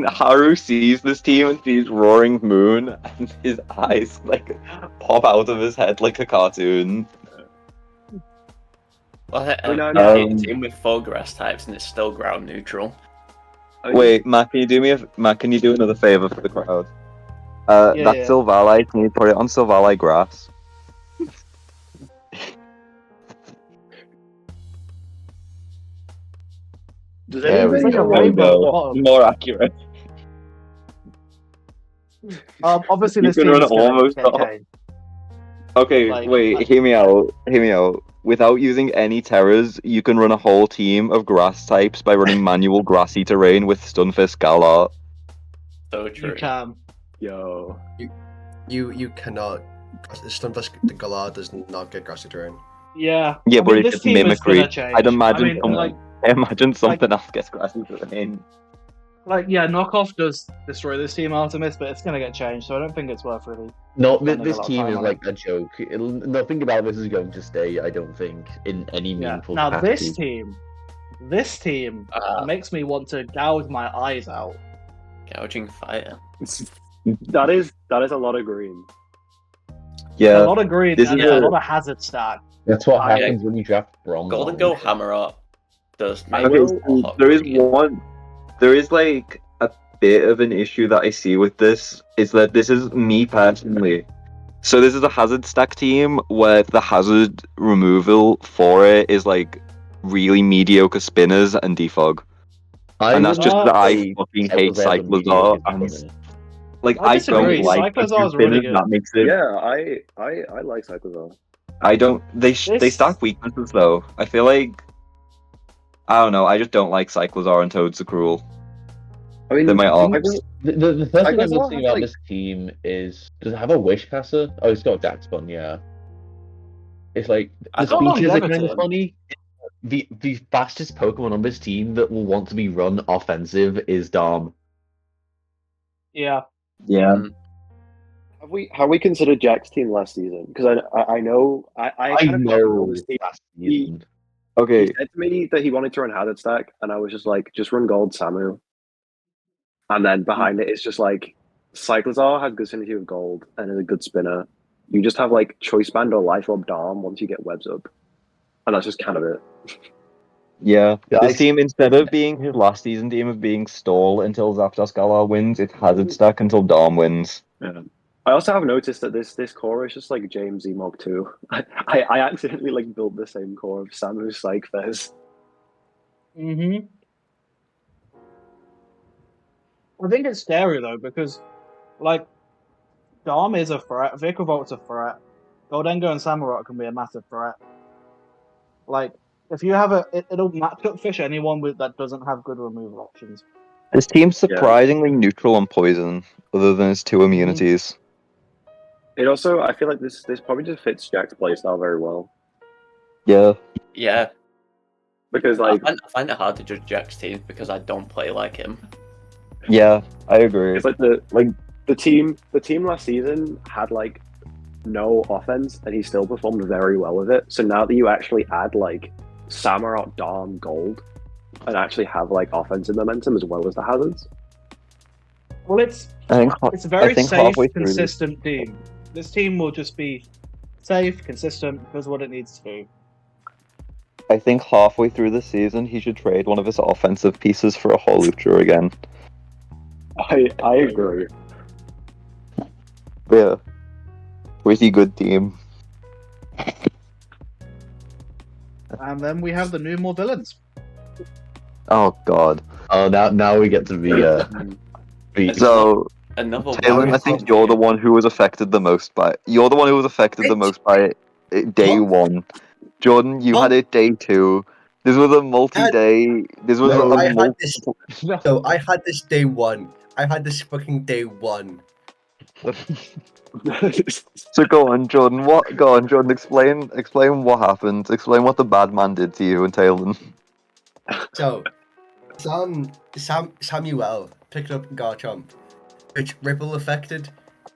Haru sees this team and sees Roaring Moon, and his eyes like pop out of his head like a cartoon. Well, no, a no. team with 4 grass types and it's still ground neutral. Wait, Matt, can you do another favor for the crowd? Yeah, That yeah. Sylvalite, can you put it on Sylvalite grass? Does Yeah, anybody It's like a know rainbow what- bottom. More accurate. Obviously, You this can team run is going almost to all- get changed. Okay, Like, wait, hear me out. Without using any terrors, you can run a whole team of grass types by running manual grassy terrain with Stunfisk Galar. So You true. can. Yo, You cannot. Stunfisk the Galar does not get grassy terrain. Yeah. Yeah, I but mean, it's this just team is mimicry. gonna change. I'd imagine I mean, something, something else gets grassy terrain. yeah, knockoff does destroy this team, Artemis, but it's gonna get changed, so I don't think it's worth really. No, spending this a lot of team time is on like a joke. Nothing about this is going to stay, I don't think, in any Yeah. meaningful Now capacity. this team makes me want to gouge my eyes out. Gouging fire. that is a lot of green. A Yeah, lot of green this and is a a- lot of hazard stack. That's what Yeah. happens when you draft bronze. Golden on Go it. Hammer Up does make okay, a so lot there is green. there is like a bit of an issue that I see with this, is that this is me personally. So this is a hazard stack team where the hazard removal for it is like really mediocre spinners and defog. And that's just would that I say fucking hate Cyclozar Cyclozar, and like I I disagree. don't like Cyclozar is the really spinners, good. that makes it. Yeah, I like Cyclozar. I don't. They This- stack weaknesses though. I feel like I don't know. I just don't like Cyclozar and Toads the Cruel. I mean, They're my I arms. really- The first thing I'm Cyclozar noticing has, about like- this team is, does it have a wish caster? Oh, it's got Daxpun, yeah. It's like I the don't know speeches are kind longevity. of funny. The fastest Pokemon on this team that will want to be run offensive is Dom. Yeah. Yeah. have we considered Jack's team last season? Because I know I kind of know this team. last season. Okay. He said to me that he wanted to run Hazard Stack, and I was just like, just run Gold Samu. And then behind it, it's just like Cyclozar has good synergy with Gold and is a good spinner. You just have like Choice Band or Life Orb Dom once you get webs up, and that's just kind of it. Yeah. Yeah, This team, instead of being his last season team of being stall until Zapdos Galar wins, it's hazard stack until Dom wins. Yeah. I also have noticed that this core is just like James Emog 2. I accidentally like built the same core of Samu, Psych, Fez. Mm-hmm. I think it's scary though because, like, Dom is a threat. Vikavolt a threat. Goldengo and Samurott can be a massive threat. Like, if you have it'll match up fish anyone with that doesn't have good removal options. This team's surprisingly neutral on poison, other than his two immunities. It also, I feel like this probably just fits Jack's playstyle very well. Yeah. Yeah, Because I like find it hard to judge Jack's team because I don't play like him. Yeah, I agree. it's like the team last season had like no offense and he still performed very well with it. So now that you actually add like Samurott, Dom, Gold, and actually have like offensive momentum as well as the hazards. Well, it's I a very think safe, halfway through consistent team. This team will just be safe, consistent, does what it needs to do. I think halfway through the season, he should trade one of his offensive pieces for a Holucha again. I agree. Yeah. Pretty good team. And then we have the new more villains. Oh God. Oh, now we get to be So Another Taylor, one. I think you're the one who was affected the most by. You're the one who was affected the most by it, day What? one. Jordan, you What? had it day two. This was a multi-day. This was No, a I had multi. this. No, I had this day one. I had this fucking day one. So go on, Jordan. Go on, Jordan. Explain what happened. Explain what the bad man did to you and Taylor. So, Samuel picked up Garchomp, which ripple affected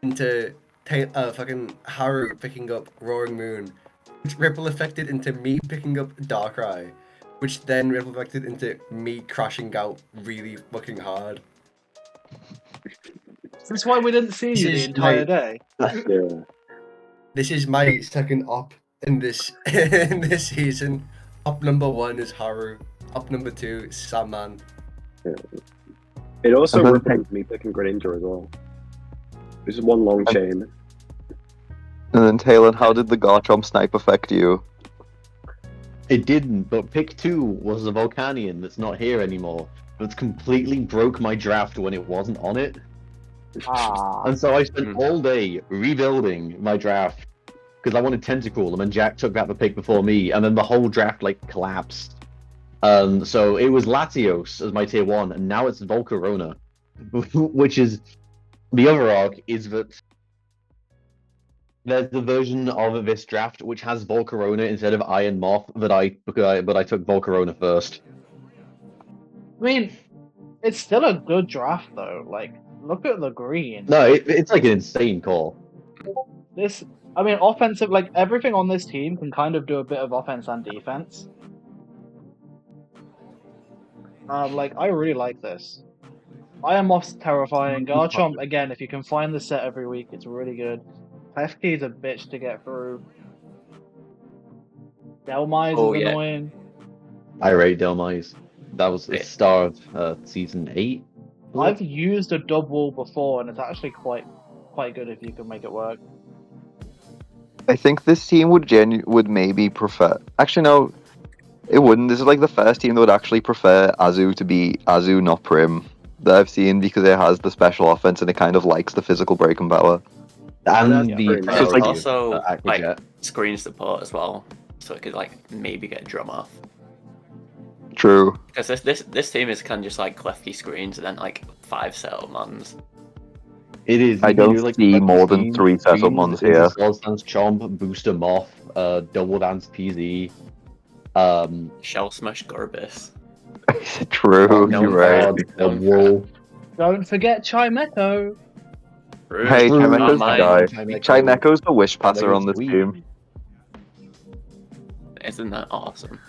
into fucking Haru picking up Roaring Moon, which ripple affected into me picking up Darkrai, which then ripple affected into me crashing out really fucking hard. That's why we didn't see This you the is entire my- day. Yeah. This is my second op in this in this season. Op number 1 is Haru. Op number 2 is Sandman. It also And then rippled me picking Greninja as well. This is one long chain. And then Taylor, how did the Garchomp snipe affect you? It didn't, but pick 2 was a Volcanion that's not here anymore. That's completely broke my draft when it wasn't on it. Ah. And so I spent all day rebuilding my draft because I wanted Tentacool, and then Jack took that the pick before me, and then the whole draft like collapsed. So it was Latios as my tier 1, and now it's Volcarona, which is the other arc is that there's the version of this draft which has Volcarona instead of Iron Moth but I took Volcarona first. I mean, it's still a good draft though. Like, look at the green. No, it's like an insane call. This, I mean, offensive. Like everything on this team can kind of do a bit of offense and defense. Like I really like this. Iron Moth's terrifying. Garchomp again. If you can find the set every week, it's really good. Klefki is a bitch to get through. Delmise is annoying. I rate Delmise. That was the star of season 8. I've used a dub wall before, and it's actually quite good if you can make it work. I think this team would maybe prefer. Actually, no, it wouldn't. This is like the first team that would actually prefer Azu to be Azu, not Prim, that I've seen, because it has the special offense and it kind of likes the physical breaking power. And Yeah, the pretty much. It's priority also of like Aquajet. screen support as well, so it could like maybe get drum off. True. Because this team is kind of just like Klefki screens and then like 5 setup mons. It is. I you can don't do, like, see Flexi more than Screens, 3 setup Screens, ones Into here. Sword Dance Chomp, Booster Moth, Double Dance PZ, Shell Smash Gorbis. True, no, you're right. God, Wool. Don't forget Chimecho. Hey, True, Chimecho's the mine. guy. Chimecho. Chimecho's the wish passer on this sweet. team. Isn't that awesome?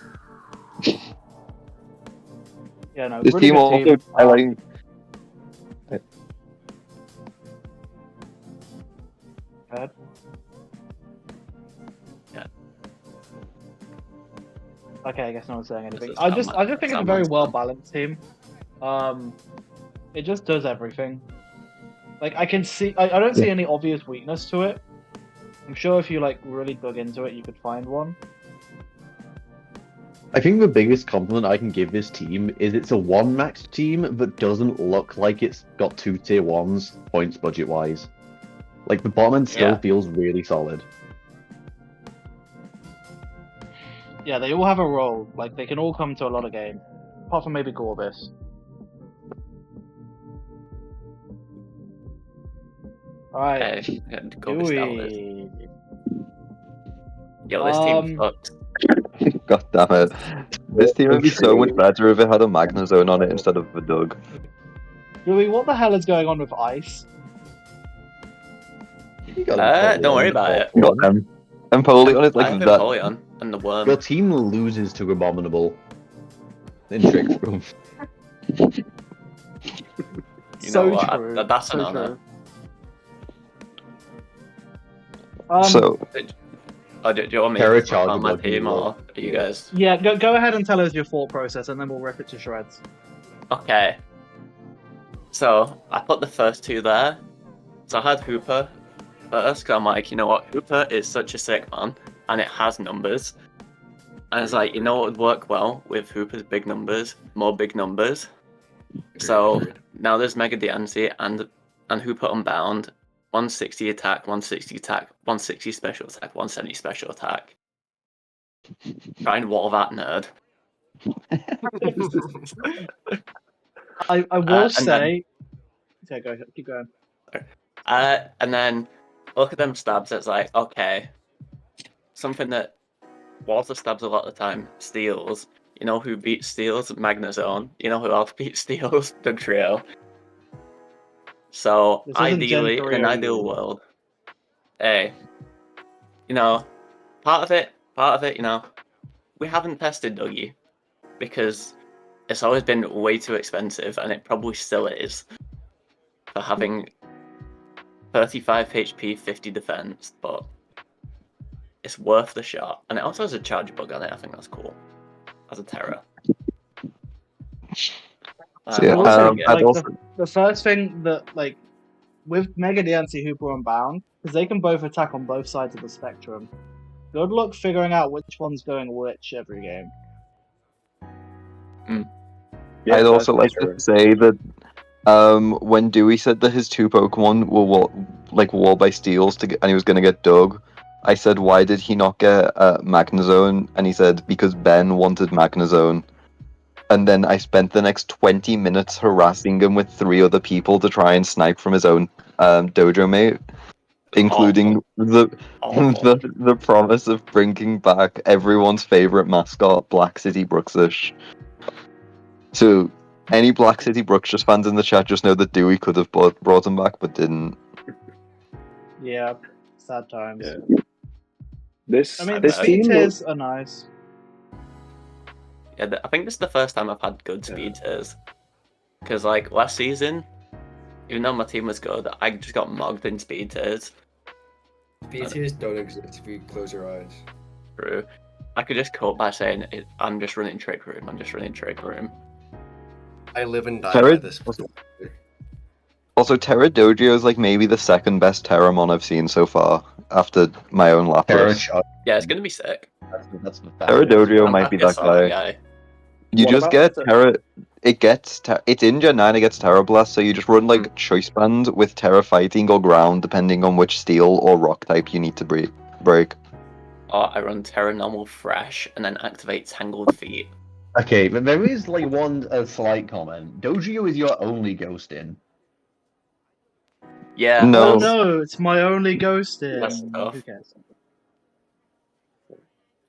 Yeah, no, This really team good also, team. I like. Good. Yeah. Okay, I guess no one's saying anything. is I just think it's a very Sandman's well fun. balanced team. It just does everything. Like I can see, I don't see any obvious weakness to it. I'm sure if you like really dug into it, you could find one. I think the biggest compliment I can give this team is it's a 1-maxed team that doesn't look like it's got 2 tier 1s points budget-wise. Like, the bottom end still Yeah. feels really solid. Yeah, they all have a role. Like they can all come to a lot of games, apart from maybe Gorbis. All right, Gorbis download. Dewey. Yo, this team fucked. God damn it. This team would be so much better if it had a Magnezone on it instead of a Doug. Dewey, what the hell is going on with Ice? You got Don't worry about it. Got them. Empoleon is I like have that. Empoleon and the worm. Your team loses to Abominable in Trick Room. You So know what? true. That's an so honor. true. So, Do you want me Terra to talk about my Charger team, or are you guys? Yeah, go ahead and tell us your thought process, and then we'll rip it to shreds. Okay. So, I put the first 2 there. So I had Hooper first, because I'm like, you know what, Hooper is such a sick man, and it has numbers. And it's like, you know what would work well with Hooper's big numbers? More big numbers. So Agreed. now there's Mega Diancie and Hooper Unbound. 160 attack, 160 attack, 160 special attack, 170 special attack. Try and wall that nerd. I will and say. Okay, go. Keep going. And then look at them stabs. It's like, okay, something that Walter stabs a lot of the time. Steals. You know who beats Steals? Magnazone. You know who else beats Steals? The trio. So This isn't Gen ideally, in 3 an or ideal you. world, hey, you know, part of it, you know, we haven't tested Dougie because it's always been way too expensive, and it probably still is for having 35 HP, 50 defense, but it's worth the shot. And it also has a charge bug on it. I think that's cool. As a terror. So, yeah, Also, I'd like also the first thing that like with Mega Diancie, Hooper, and Bound, because they can both attack on both sides of the spectrum. Good luck figuring out which one's going which every game. Yeah, I'd that's also like true. to say that when Dewey said that his two Pokemon were wall by steals and he was going to get Doug, I said, why did he not get Magnazone? And he said, because Ben wanted Magnazone. And then I spent the next 20 minutes harassing him with 3 other people to try and snipe from his own dojo mate, including the promise of bringing back everyone's favorite mascot, Black City Bruxish. So, any Black City Bruxish fans in the chat just know that Dewey could have brought him back, but didn't. Yeah, sad times. Yeah. This I mean, the this speed team tiers are nice. Yeah, I think this is the first time I've had good speed tiers. Because, like, last season, even though my team was good, I just got mugged in speed tiers. Speed tiers don't exist if you close your eyes. True. I could just cope by saying, I'm just running Trick Room, I'm just running Trick Room. I live and die Terra- by this. Also, Terra Dojo is like maybe the second best Terramon I've seen so far, after my own Lapras. Yeah, it's gonna be sick. That's the Terra Dojo I'm might be happy I that saw guy. You What just about get the- Terra. It's in Gen 9, it gets Terra Blast, so you just run like Choice Band with Terra Fighting or Ground, depending on which Steel or Rock type you need to break. Or I run Terra Normal Fresh and then activate Tangled Feet. Okay, but there is like a slight comment. Dojo is your only ghost in. Yeah. No. Oh no, it's my only ghost in. That's tough. Who cares?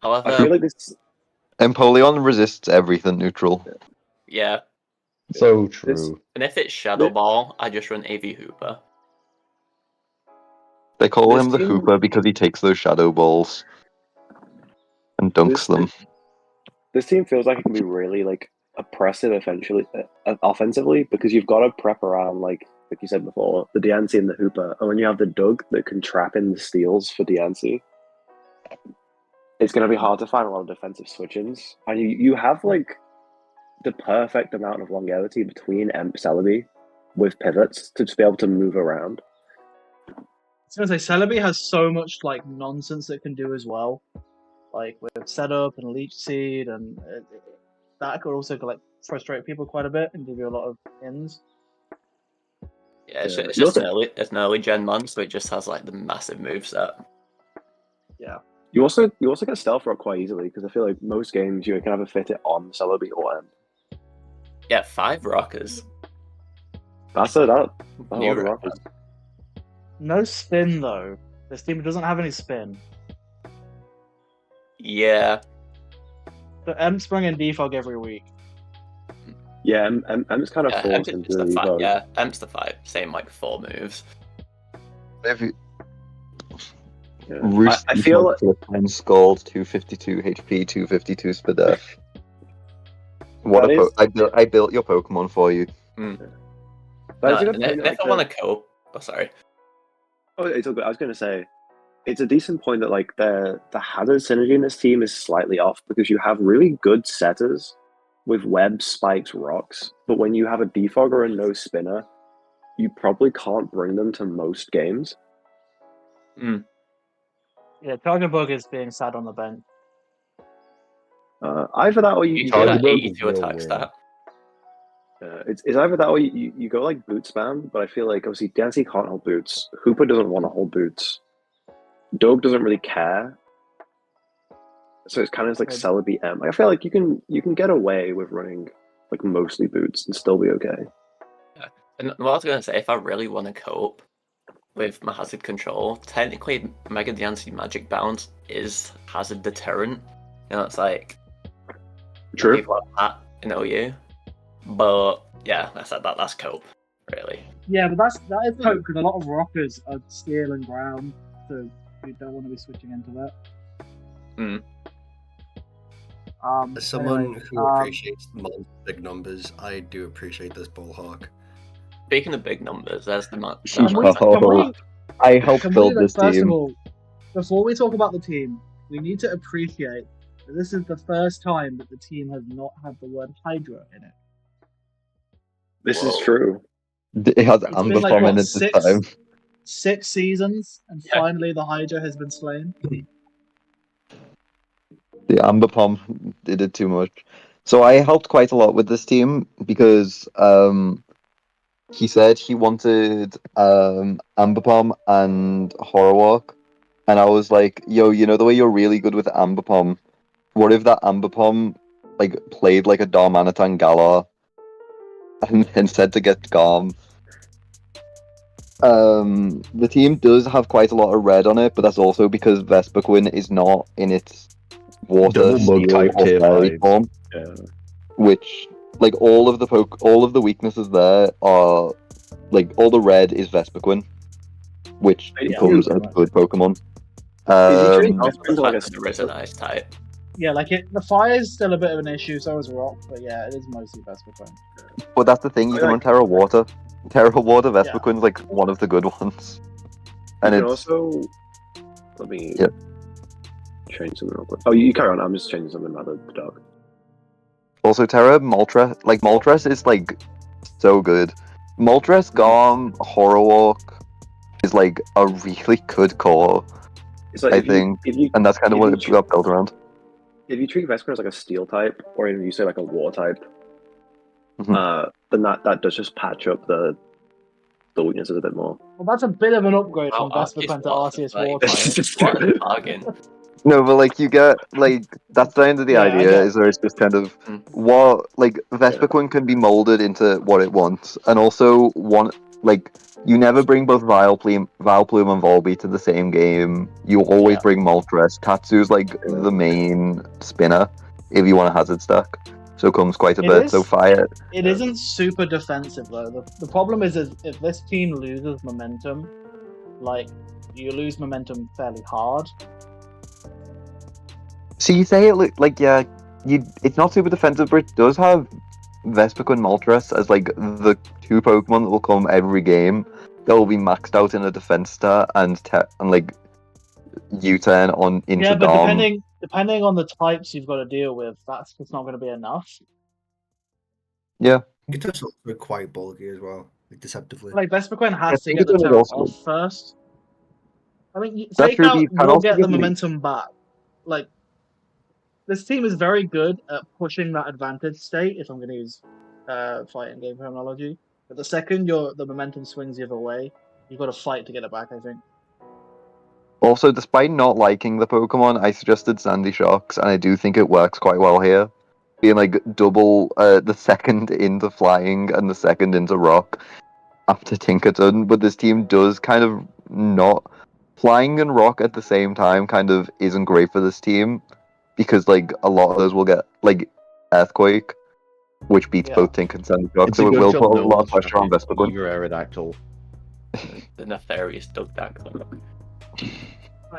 However, I feel like this Empoleon resists everything neutral. yeah. So true. And if it's Shadow Ball, I just run AV Hooper. They call This him the team- Hooper because he takes those shadow balls and dunks them. this team feels like it can be really like oppressive offensively because you've got to prep around like you said before, the Diancie and the Hooper, and when you have the Doug that can trap in the steals for Diancie, it's going to be hard to find a lot of defensive switch-ins, and you have like the perfect amount of longevity between Celebi with pivots to just be able to move around. I was gonna say Celebi has so much like nonsense it can do as well, like with setup and leech seed, and that could also like frustrate people quite a bit and give you a lot of ins. Yeah, it's Yeah. just it's an early gen mon, so it just has like the massive moveset. Yeah. You also get Stealth Rock quite easily because I feel like most games you can either fit it on Celebi or M. Yeah, 5 rockers. That's a lot New of record. rockers. No spin though. This team doesn't have any spin. Yeah. So M's bringing defog every week. Yeah, M's kind of Yeah, falls M's into the the 5. vote. Yeah, M's the 5. Same like 4 moves. Roost I feel like- Scald, 252 HP, 252 Spadef. What That is- I built your Pokemon for you. That is a good And point. if I want to cope, sorry. Oh, it's all good. I was going to say, it's a decent point that like the hazard synergy in this team is slightly off because you have really good setters with web, spikes, rocks, but when you have a defogger and no spinner, you probably can't bring them to most games. Yeah, Target Bug is being sad on the bench. Either that or you You go do Target that like, mode 82 was real attack weird. stat. it's either that or you go like boot spam, but I feel like obviously Dancy can't hold boots. Hooper doesn't want to hold boots. Doug doesn't really care. So it's kind of like Celebi M. I feel like you can get away with running like mostly boots and still be okay. Yeah. And what I was gonna say, if I really want to cope with my hazard control, technically Mega Diancie Magic Bounce is hazard deterrent. You know, it's like True. people have that in OU. But yeah, that's cope, really. Yeah, but that is cope because a lot of rockers are steel and ground, so you don't want to be switching into that. As someone Anyway, who appreciates big numbers, I do appreciate this Bullhawk. Speaking of big numbers, there's the match. Can we, I helped can we, build like, this first of team. all, before we talk about the team, we need to appreciate that this is the first time that the team has not had the word Hydra in it. This is true. It has It's Amber been like, Pom in what, it this time. 6 seasons, and Yeah. finally the Hydra has been slain. The Amber Pom did it too much. So I helped quite a lot with this team because he said he wanted Amber Pom and Horror Walk, and I was like, yo, you know the way you're really good with Amber Pom? What if that Amber Pom like played like a Darmanitan Galar and said to get Garm? The team does have quite a lot of red on it, but that's also because Vesperquin is not in its water, Double steel, type or tier fairy vibes. form. Yeah. Which, like, all of the weaknesses there are, like, all the red is Vesperquin, which Yeah. becomes a good Pokemon. Is he treating Also, Vesperquin the like fact a that there is an ice type. Yeah, like the fire is still a bit of an issue, so is rock, but yeah, it is mostly Vesperquin. But that's the thing, you I can run like- Terra Water. Terra Water Vesperquin's like one of the good ones. And You can it's also let me Yeah. change something real quick. Oh, you carry on. I'm just changing something about the dog. also Terra Moltres. Like, Moltres is like so good. Moltres, Garm, Horror Walk is like a really good core, It's like I if you- think, if you and that's kind of if what you it tr- got built around. if you treat Vesper as like a steel type, or if you say like a war type, Mhm. then that does just patch up the weaknesses a bit more. Well, that's a bit of an upgrade Wow, from Vesperquin to Arceus like, War type. what a bargain. No, but like you get like that's the end of the Yeah, I idea. get- Is there it's just kind of Mm. what like Vesperquin can be molded into what it wants, and also one like you never bring both Vileplume and Volbeat to the same game. You always Yeah. bring Moltres. Tatsu's like the main spinner if you want a hazard stack. So comes quite a It bit. is. So fire. It isn't super defensive though. The problem is if this team loses momentum, like you lose momentum fairly hard. So you say it like yeah, it's not super defensive, but it does have Vesperquin Moltres as like the two Pokemon that will come every game that will be maxed out in a defense stat and like U-turn on into Yeah, but Dom. depending on the types you've got to deal with, that's just not going to be enough. Yeah, It does look quite bulky as well, like deceptively. Like Vesperquin I has to think get the it would Terra also- off first. I mean, That's take true, but out, you can you'll also get get the the- momentum back. Like this team is very good at pushing that advantage state. If I'm going to use fighting game terminology, but the second the momentum swings the other way, you've got to fight to get it back. I think. Also, despite not liking the Pokemon, I suggested Sandy Shocks, and I do think it works quite well here. Being like double the second into flying and the second into rock after Tinkerton, but this team does kind of not flying and rock at the same time kind of isn't great for this team because like a lot of those will get like Earthquake, which beats Yeah. both Tink and Sandy Shock, It's so a it good will job put a no lot of one's pressure on fucking Vesperquin. Eager Aerodactyl. The nefarious Doug Dackler.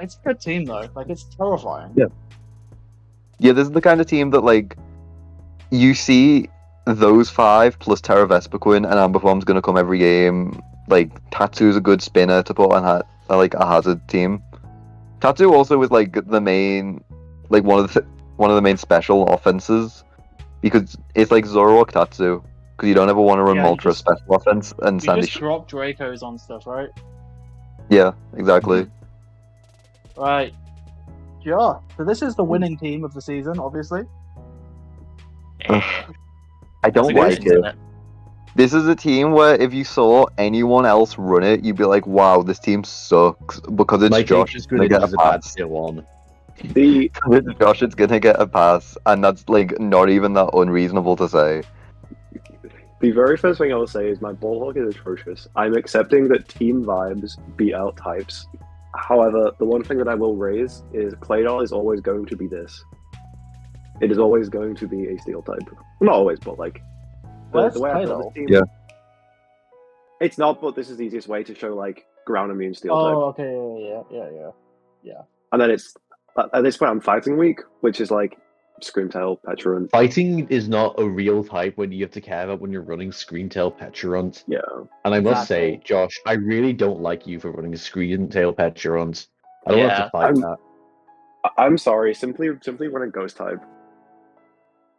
It's a good team though. Like it's terrifying. Yeah. Yeah, this is the kind of team that like you see those 5 plus Terra Vesperquin and Amber Bomb's gonna come every game. Like Tatsu's a good spinner to put on like a hazard team. Tatsu also with like the main like one of the main special offenses because it's like Zoroark Tatsu because you don't ever want to run Yeah, you Moltres just- special offense and You Sandy. just drop Dracos on stuff, right? Yeah, exactly. Right. Yeah. So this is the winning team of the season, obviously. Eh, I that's don't a good like thing, isn't it. This is a team where if you saw anyone else run it, you'd be like, "Wow, this team sucks." Because it's My Josh, take is gonna get a Greninja's a bad pass. tier 1. The It's Josh, it's gonna get a pass, and that's like not even that unreasonable to say. the very first thing I will say is my ball hawk is atrocious. I'm accepting that team vibes beat out types. However, the one thing that I will raise is Claydol is always going to be this. It is always going to be a steel type. Not always, but like Where's the way I build Claydol? this team. Yeah. It's not, but this is the easiest way to show like ground immune steel type. Oh, okay, yeah. And then it's at this point I'm fighting weak, which is like Screamtail, Petulant. Fighting is not a real type when you have to care about when you're running Screamtail Petulant. Yeah. And I must say, Exactly. Josh, I really don't like you for running Screamtail Petulant. I don't have Yeah. to fight that. I'm sorry, simply run a ghost type.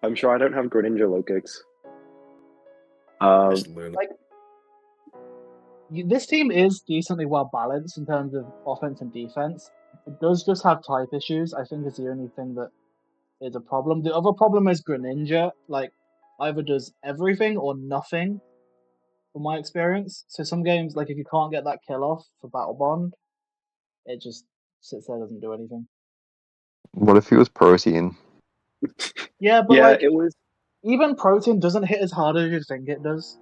I'm sure I don't have Greninja low kicks. It's Luna. This team is decently well balanced in terms of offense and defense. It does just have type issues. I think is the only thing that is a problem. The other problem is Greninja, like, either does everything or nothing, from my experience. So some games, like if you can't get that kill off for Battle Bond, it just sits there, doesn't do anything. What if he was Protein? Yeah, but Yeah, like it was. even Protein doesn't hit as hard as you think it does.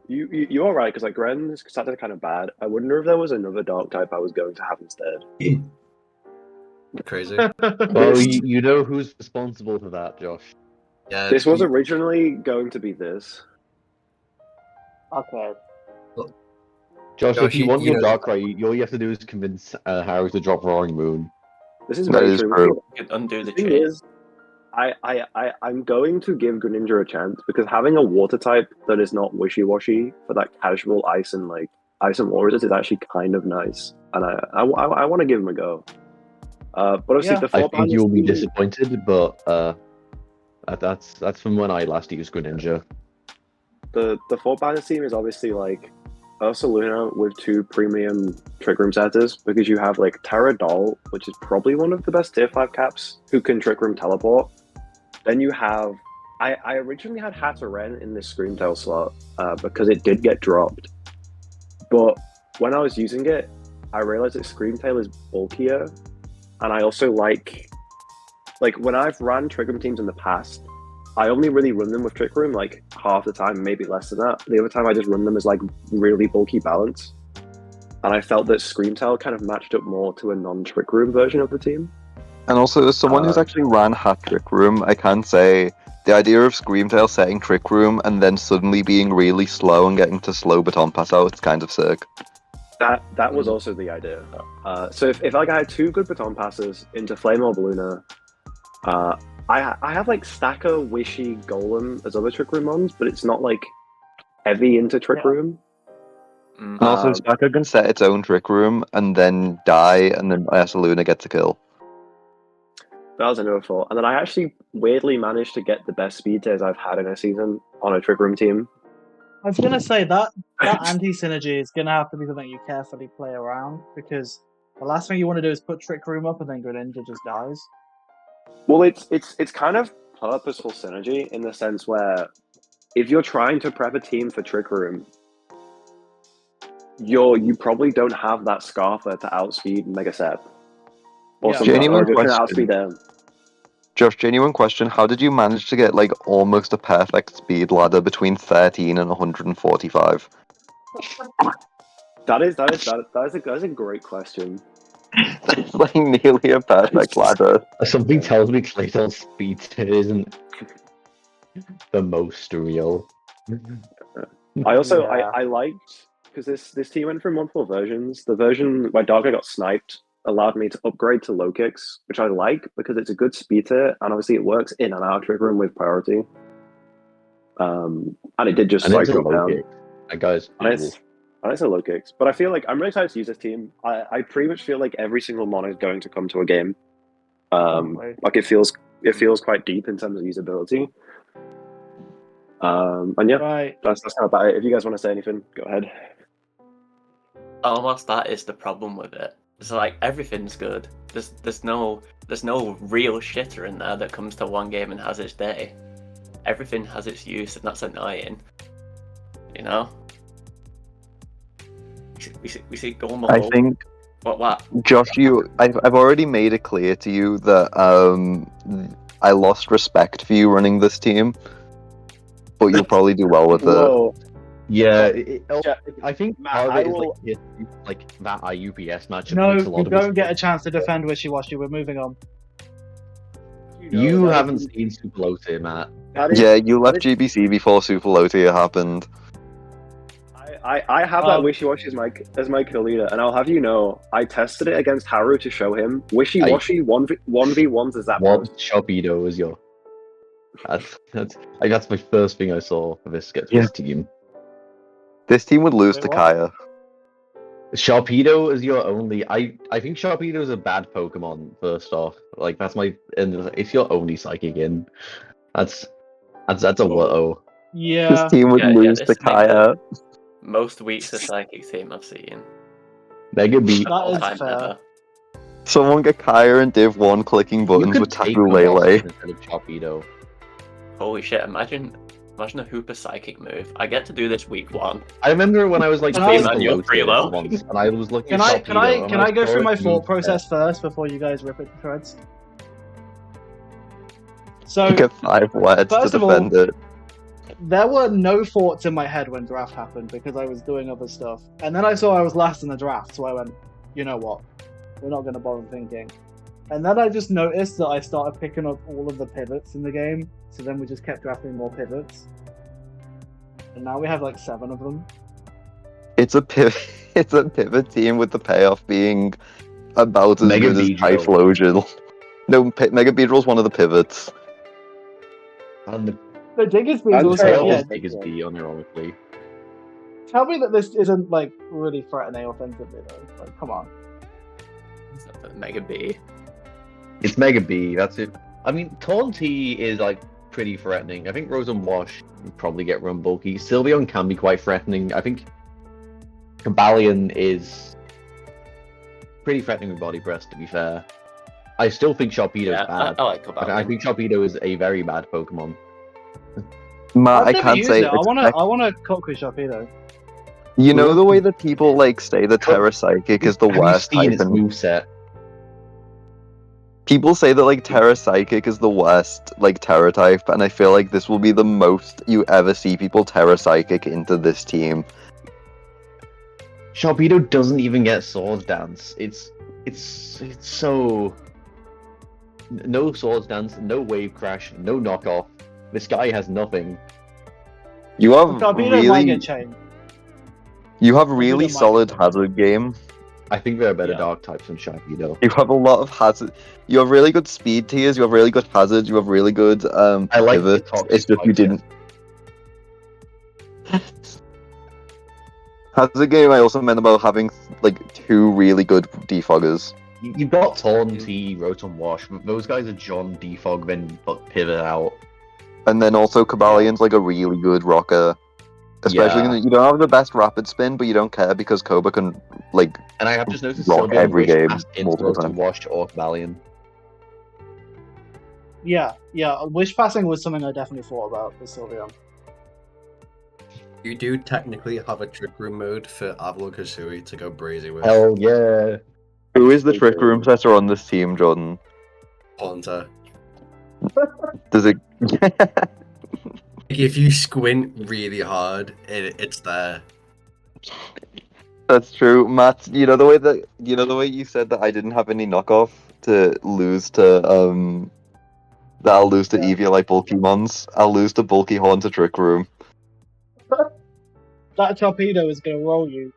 You are right, because like Gren's started kind of bad. I wonder if there was another dark type I was going to have instead. Crazy. Well, you know who's responsible for that, Josh. Yeah. This was originally going to be this. Okay. Josh, Josh, if you want you your know- Darkrai, all you have to do is convince Harry to drop Roaring Moon. This is That very is true. true. You could undo The the thing chain. is, I'm going to give Greninja a chance because having a water type that is not wishy-washy for that casual ice and water resist is actually kind of nice, and I want to give him a go. But obviously Yeah. the I thought think behind you'll this be team- disappointed, but that's from when I last used Greninja. the thought behind this team is obviously like Ursaluna with 2 premium Trick Room setters, because you have like Terra Doll, which is probably one of the best tier 5 caps, who can Trick Room teleport. Then you have I originally had Hatterene in this Screamtail slot because it did get dropped. But when I was using it, I realized that Screamtail is bulkier, and I also like when I've ran Trick Room teams in the past, I only really run them with Trick Room like half the time, maybe less than that. The other time I just run them as like really bulky balance. And I felt that Screamtail kind of matched up more to a non-Trick Room version of the team. And also, as someone who's actually ran Hat Trick Room, I can say the idea of Screamtail setting Trick Room and then suddenly being really slow and getting to slow baton pass out, it's kind of sick. That was also the idea. So if like I had 2 good baton passes into Flame or Luna, I have like Stacker, Wishy, Golem as other Trick Room ones, but it's not like heavy into Trick Room. And also, Stacker can set its own Trick Room and then die, and then Ursaluna gets a kill. That was another thought. And then I actually weirdly managed to get the best speed tiers I've had in a season on a Trick Room team. I was gonna say that anti-synergy is gonna have to be something you carefully play around, because the last thing you want to do is put Trick Room up and then Greninja just dies. Well, it's kind of purposeful synergy in the sense where if you're trying to prep a team for Trick Room, you probably don't have that Scarfer to outspeed Mega Sep. Or Yeah. something, or Genuine if you're going to question. outspeed them. Josh, genuine question. How did you manage to get like almost a perfect speed ladder between 13 and 145? That is a great question. It's like nearly a perfect ladder. Something tells me Clayton's speed tier isn't the most real. I also Yeah. I liked, because this team went through multiple versions. The version where Darker got sniped allowed me to upgrade to low kicks, which I like because it's a good speed tier, and obviously it works in and out of Trick Room with priority. And it did just And like it's a drop low down. kick. That guy's And cool. it's a low kicks. But I feel like I'm really excited to use this team. I pretty much feel like every single mon is going to come to a game. Probably. Like it feels quite deep in terms of usability. And yeah, Right. that's kind of about it. If you guys want to say anything, go ahead. Almost that is the problem with it. It's like everything's good. There's no real shitter in there that comes to one game and has its day. Everything has its use, and that's annoying. You know. We see Golmo. I think, What? Josh, I've already made it clear to you that I lost respect for you running this team, but you'll probably do well with it. Whoa. Yeah, Yeah, I think Matt, part of I it is will- like that IUPS matchup No, makes a lot you of don't us- get a chance to defend Wishy-Washy. We're moving on. You that haven't is- seen Super Lote, Matt. that is- Yeah, you left that is- GBC before Super Lotia happened. I have that Wishy-Washy as my kill leader, and I'll have you know, I tested it against Haru to show him. Wishy-Washy 1v1s is that What post. Sharpedo is your? That's my first thing I saw for this team. This team would lose Wait, to what? Kaya. Sharpedo is your only. I think Sharpedo is a bad Pokemon. First off, like and it's your only Psychic in. That's a whoa. Yeah. This team would lose this to may be the Kaya. most weak to Psychic team I've seen. Mega beat. That All is time fair. ever. Someone get Kaya and Div 1 clicking You buttons could with take Tapu the Lele. Boston instead of Sharpedo. Holy shit! Imagine a Hooper Psychic move. I get to do this week 1. I remember when I was like Can I- Super You're Lote pretty low. once, and I was looking Can at I Sharpedo, and go saw through it my move thought there. process first before you guys rip it to shreds? So You get 5 words to First of all- defend it. there were no thoughts in my head when draft happened because I was doing other stuff. And then I saw I was last in the draft, so I went, you know what? We're not going to bother thinking. And then I just noticed that I started picking up all of the pivots in the game, so then we just kept drafting more pivots. And now we have like 7 of them. It's a pivot. It's a pivot team with the payoff being about as Mega good as Beedrill. Typhlosion. No, Mega Beedrill's one of the pivots. And the The Diggersby's That's also, fair. payoff yeah. is big as B, unironically. Tell me that this isn't like really threatening offensively though. Like, come on. Mega B. It's Mega B, that's it. I mean, Taunty is like pretty threatening. I think Rose and Wash would probably get run bulky. Sylveon can be quite threatening. I think Cobalion is pretty threatening with Body Press, to be fair. I still think Sharpedo Yeah, is bad. I like Cobalion. I think Sharpedo is a very bad Pokemon. Matt, I've I never can't used say. it. I wanna cook with Sharpedo. You know the way that people like say the Terra Psychic is the Have you worst seen type its in moveset? People say that like Terra Psychic is the worst like Terra type, and I feel like this will be the most you ever see people Terra Psychic into this team. Sharpedo doesn't even get Swords Dance. It's so no Swords Dance, no Wave Crash, no knockoff. This guy has nothing. You have Sharpedo might get changed. you have Sharpedo really might solid get hazard game. I think there are better Yeah. dark types than Sharpedo. You have a lot of hazard. You have really good speed tiers. You have really good hazards. You have really good I like the pivots. toxic It's just you types, yeah. didn't. Hazard game. I also meant about having like 2 really good defoggers. You've got Taunty, Rotom Wash. Those guys are John Defog, then pivot out. And then also Cobalion's like a really good rocker. Especially Yeah. you don't have the best rapid spin, but you don't care because Koba can like And I have just noticed Rock Sylveon every Wish game, passed into multiple Rotom times. Wash or Cobalion. Yeah. Wish passing was something I definitely thought about with Sylveon. You do technically have a trick room mode for Avalon Kasui to go brazy with. Hell yeah. who is the trick room setter on this team, Jordan? Haunter. Does it If you squint really hard, it's there. That's true, Matt. You know the way you said that I didn't have any knockoff to lose to that I'll lose to Eevee like Bulkymons. I'll lose to Bulky Horn to Trick Room. That Torpedo is gonna roll you.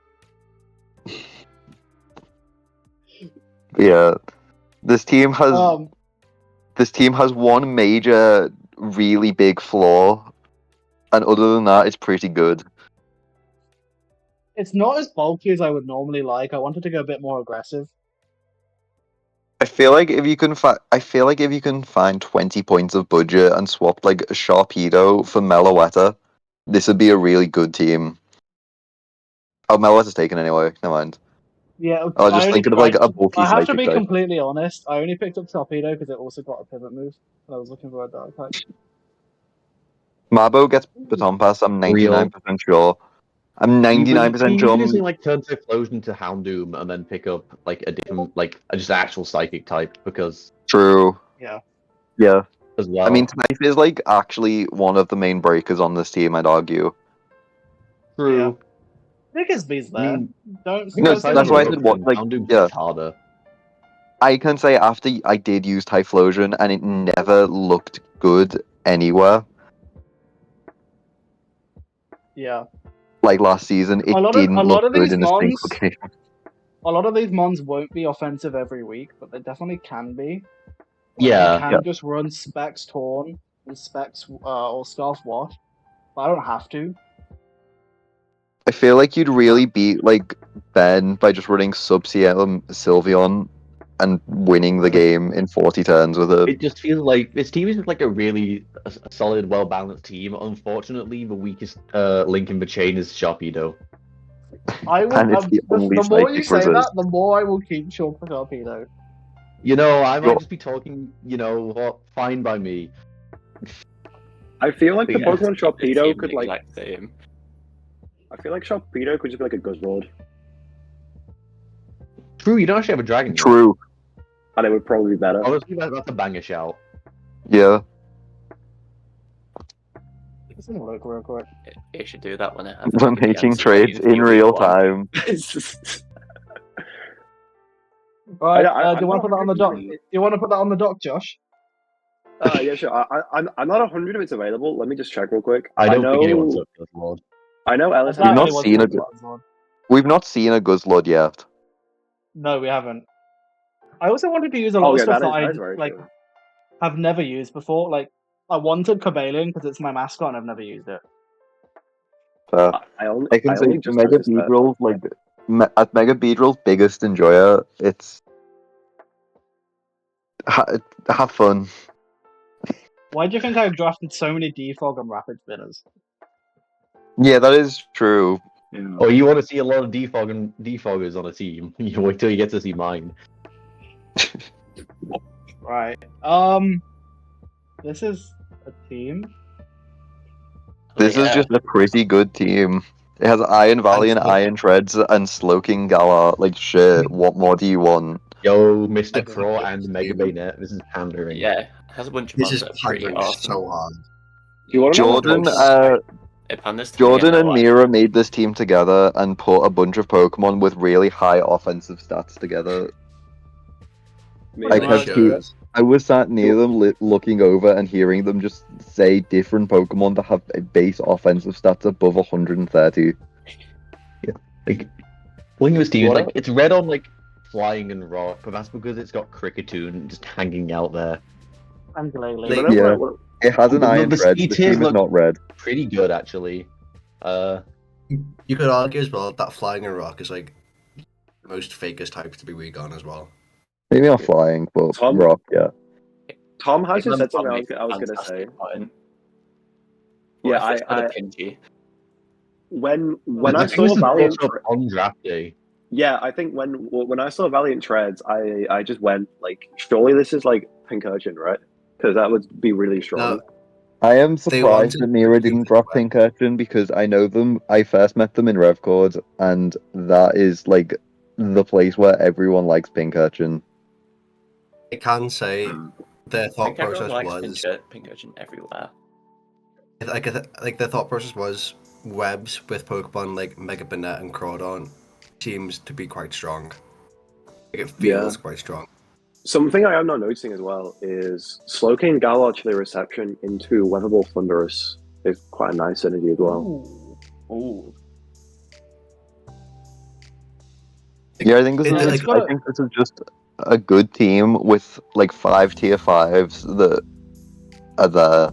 Yeah. This team has Um, one major really big flaw, and other than that it's pretty good. it's not as bulky as I would normally like. I wanted to go a bit more aggressive. I feel like if you can find 20 points of budget and swap like a Sharpedo for Meloetta, this would be a really good team. Oh, Meloetta's taken anyway. Never mind. Yeah, I was just thinking of like a bulky I have to psychic be type. completely honest. I only picked up Torpedo because it also got a pivot move. And I was looking for a dark type. Mabo gets Baton Pass, I'm 99% sure. I'm You 99% can sure. usually like turn Typhlosion to Houndoom and then pick up like a different, like just actual psychic type because True. Yeah. Yeah. as well. I mean, Snipe is like actually one of the main breakers on this team, I'd argue. True. Biggest there. I mean, Don't I think don't that's say why I nothing. said what, like, Houndoom yeah. gets harder. I can say after I did use Typhlosion and it never looked good anywhere. Yeah. Like last season, it A lot didn't of look good these in a single mons, game. a lot of these mons won't be offensive every week, but they definitely can be. Like, Yeah. I can just run Specs Torn and Specs or Scarf Wash, but I don't have to. I feel like you'd really beat like Ben by just running Sub-CM Sylveon and winning the game in 40 turns with it. It just feels like this team is like a solid, well balanced team. Unfortunately, the weakest link in the chain is Sharpedo. I will. And it's the only The more you psychic say resist. that, the more I will keep short for Torpedo. You know, I might You're- just be talking. You know what? Fine by me. I feel like the Yeah, Pokemon Sharpedo Team could like. exact same. I feel like Sharpedo could just be like a Guzzlord, True, you don't actually have a dragon. yet. True. and it would probably be better. Honestly, that's a banger shout. Yeah. Just gonna look real quick. You should do that when I have. We're making trades in real time. Right, I- do you want to I'm put that on the not dock? really- Do you want to put that on the dock, Josh? Yeah, sure. I'm not 100 if it's available. Let me just check real quick. I don't know, think anyone's up to this Lord. I know Ellis. We've That not only was seen one it. Guzzlord. We've not seen a Guzzlord yet. No, we haven't. I also wanted to use a lot of stuff that I very like true. have never used before. Like, I wanted Cobalion because it's my mascot and I've never used it. I only, I can I say only just Mega noticed that. Beedrill's like at Mega Beedrill's biggest enjoyer. It's have fun. Why do you think I've drafted so many Defog and Rapid Spinners? Yeah, that is true. Or you want to see a lot of defoggers on a team? You wait till you get to see mine. Right. This is a team. This is just a pretty good team. It has Iron Valiant, Iron Treads, and Slowking Galar. Like shit, what more do you want? Yo, Mr. I Crow think and it's Mega even- Baynet. This is pandering. Yeah, it has a bunch of This mons is that are pretty pandering awesome. so hard. Do you want to know what Jordan, Jordan- It panders to me Jordan and like, Mira made this team together and put a bunch of Pokemon with really high offensive stats together. Maybe Like, Right. I was sat near them looking over and hearing them just say different Pokemon that have base offensive stats above 130. Like, looking at this team, What like it's red on like flying and rock, but that's because it's got Cricketune just hanging out there. And Glalie. Like, You know Yeah. what- It has an The- Iron the Tread, speed the tiers team is look- not red. Pretty good actually. You could argue as well that flying and rock is like the most fakest type to be weak on as well. Maybe not flying, but Tom- rock, yeah. Tom has just said Tom something makes I was a going to fantastic say. point. Yeah, But if it's kinda pinchy. when I I think saw this is Valiant, brought up on draft day. yeah, I think when I saw Valiant Treads, I just went like, surely this is like Pincurchin, right? Because that would be really strong. No, I am They surprised wanted that Mira to do didn't this drop way. Pincurchin because I know them. I first met them in Revcord, and that is like the place where everyone likes Pincurchin. I can say their I thought think everyone process likes was Pincurchin everywhere. like their thought process was webs with Pokemon like Mega Banette and Crawdon seems to be quite strong. Like, it feels quite strong. Something I am not noticing as well is Slowking Galar Chili Reception into Weatherball Thunderous is quite a nice synergy as well. Ooh. Yeah, I think this It's is. like- I think this is just a good team with like 5 tier 5s that are there.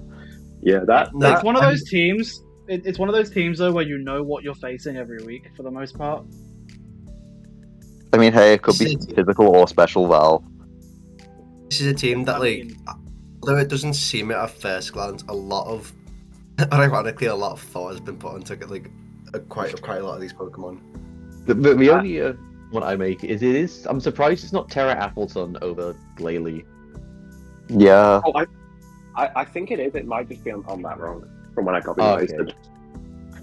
Yeah, It's one of those teams. It's one of those teams though where you know what you're facing every week for the most part. I mean, hey, it could be physical or special Val. This is a team that, I like, mean- although it doesn't seem it at first glance, a lot of, ironically, a lot of thought has been put into like quite a lot of these Pokemon. The what I make is I'm surprised it's not Terra Appleton over Glalie. Yeah. Oh, I think it is. It might just be on that wrong from when I copied and Okay. pasted.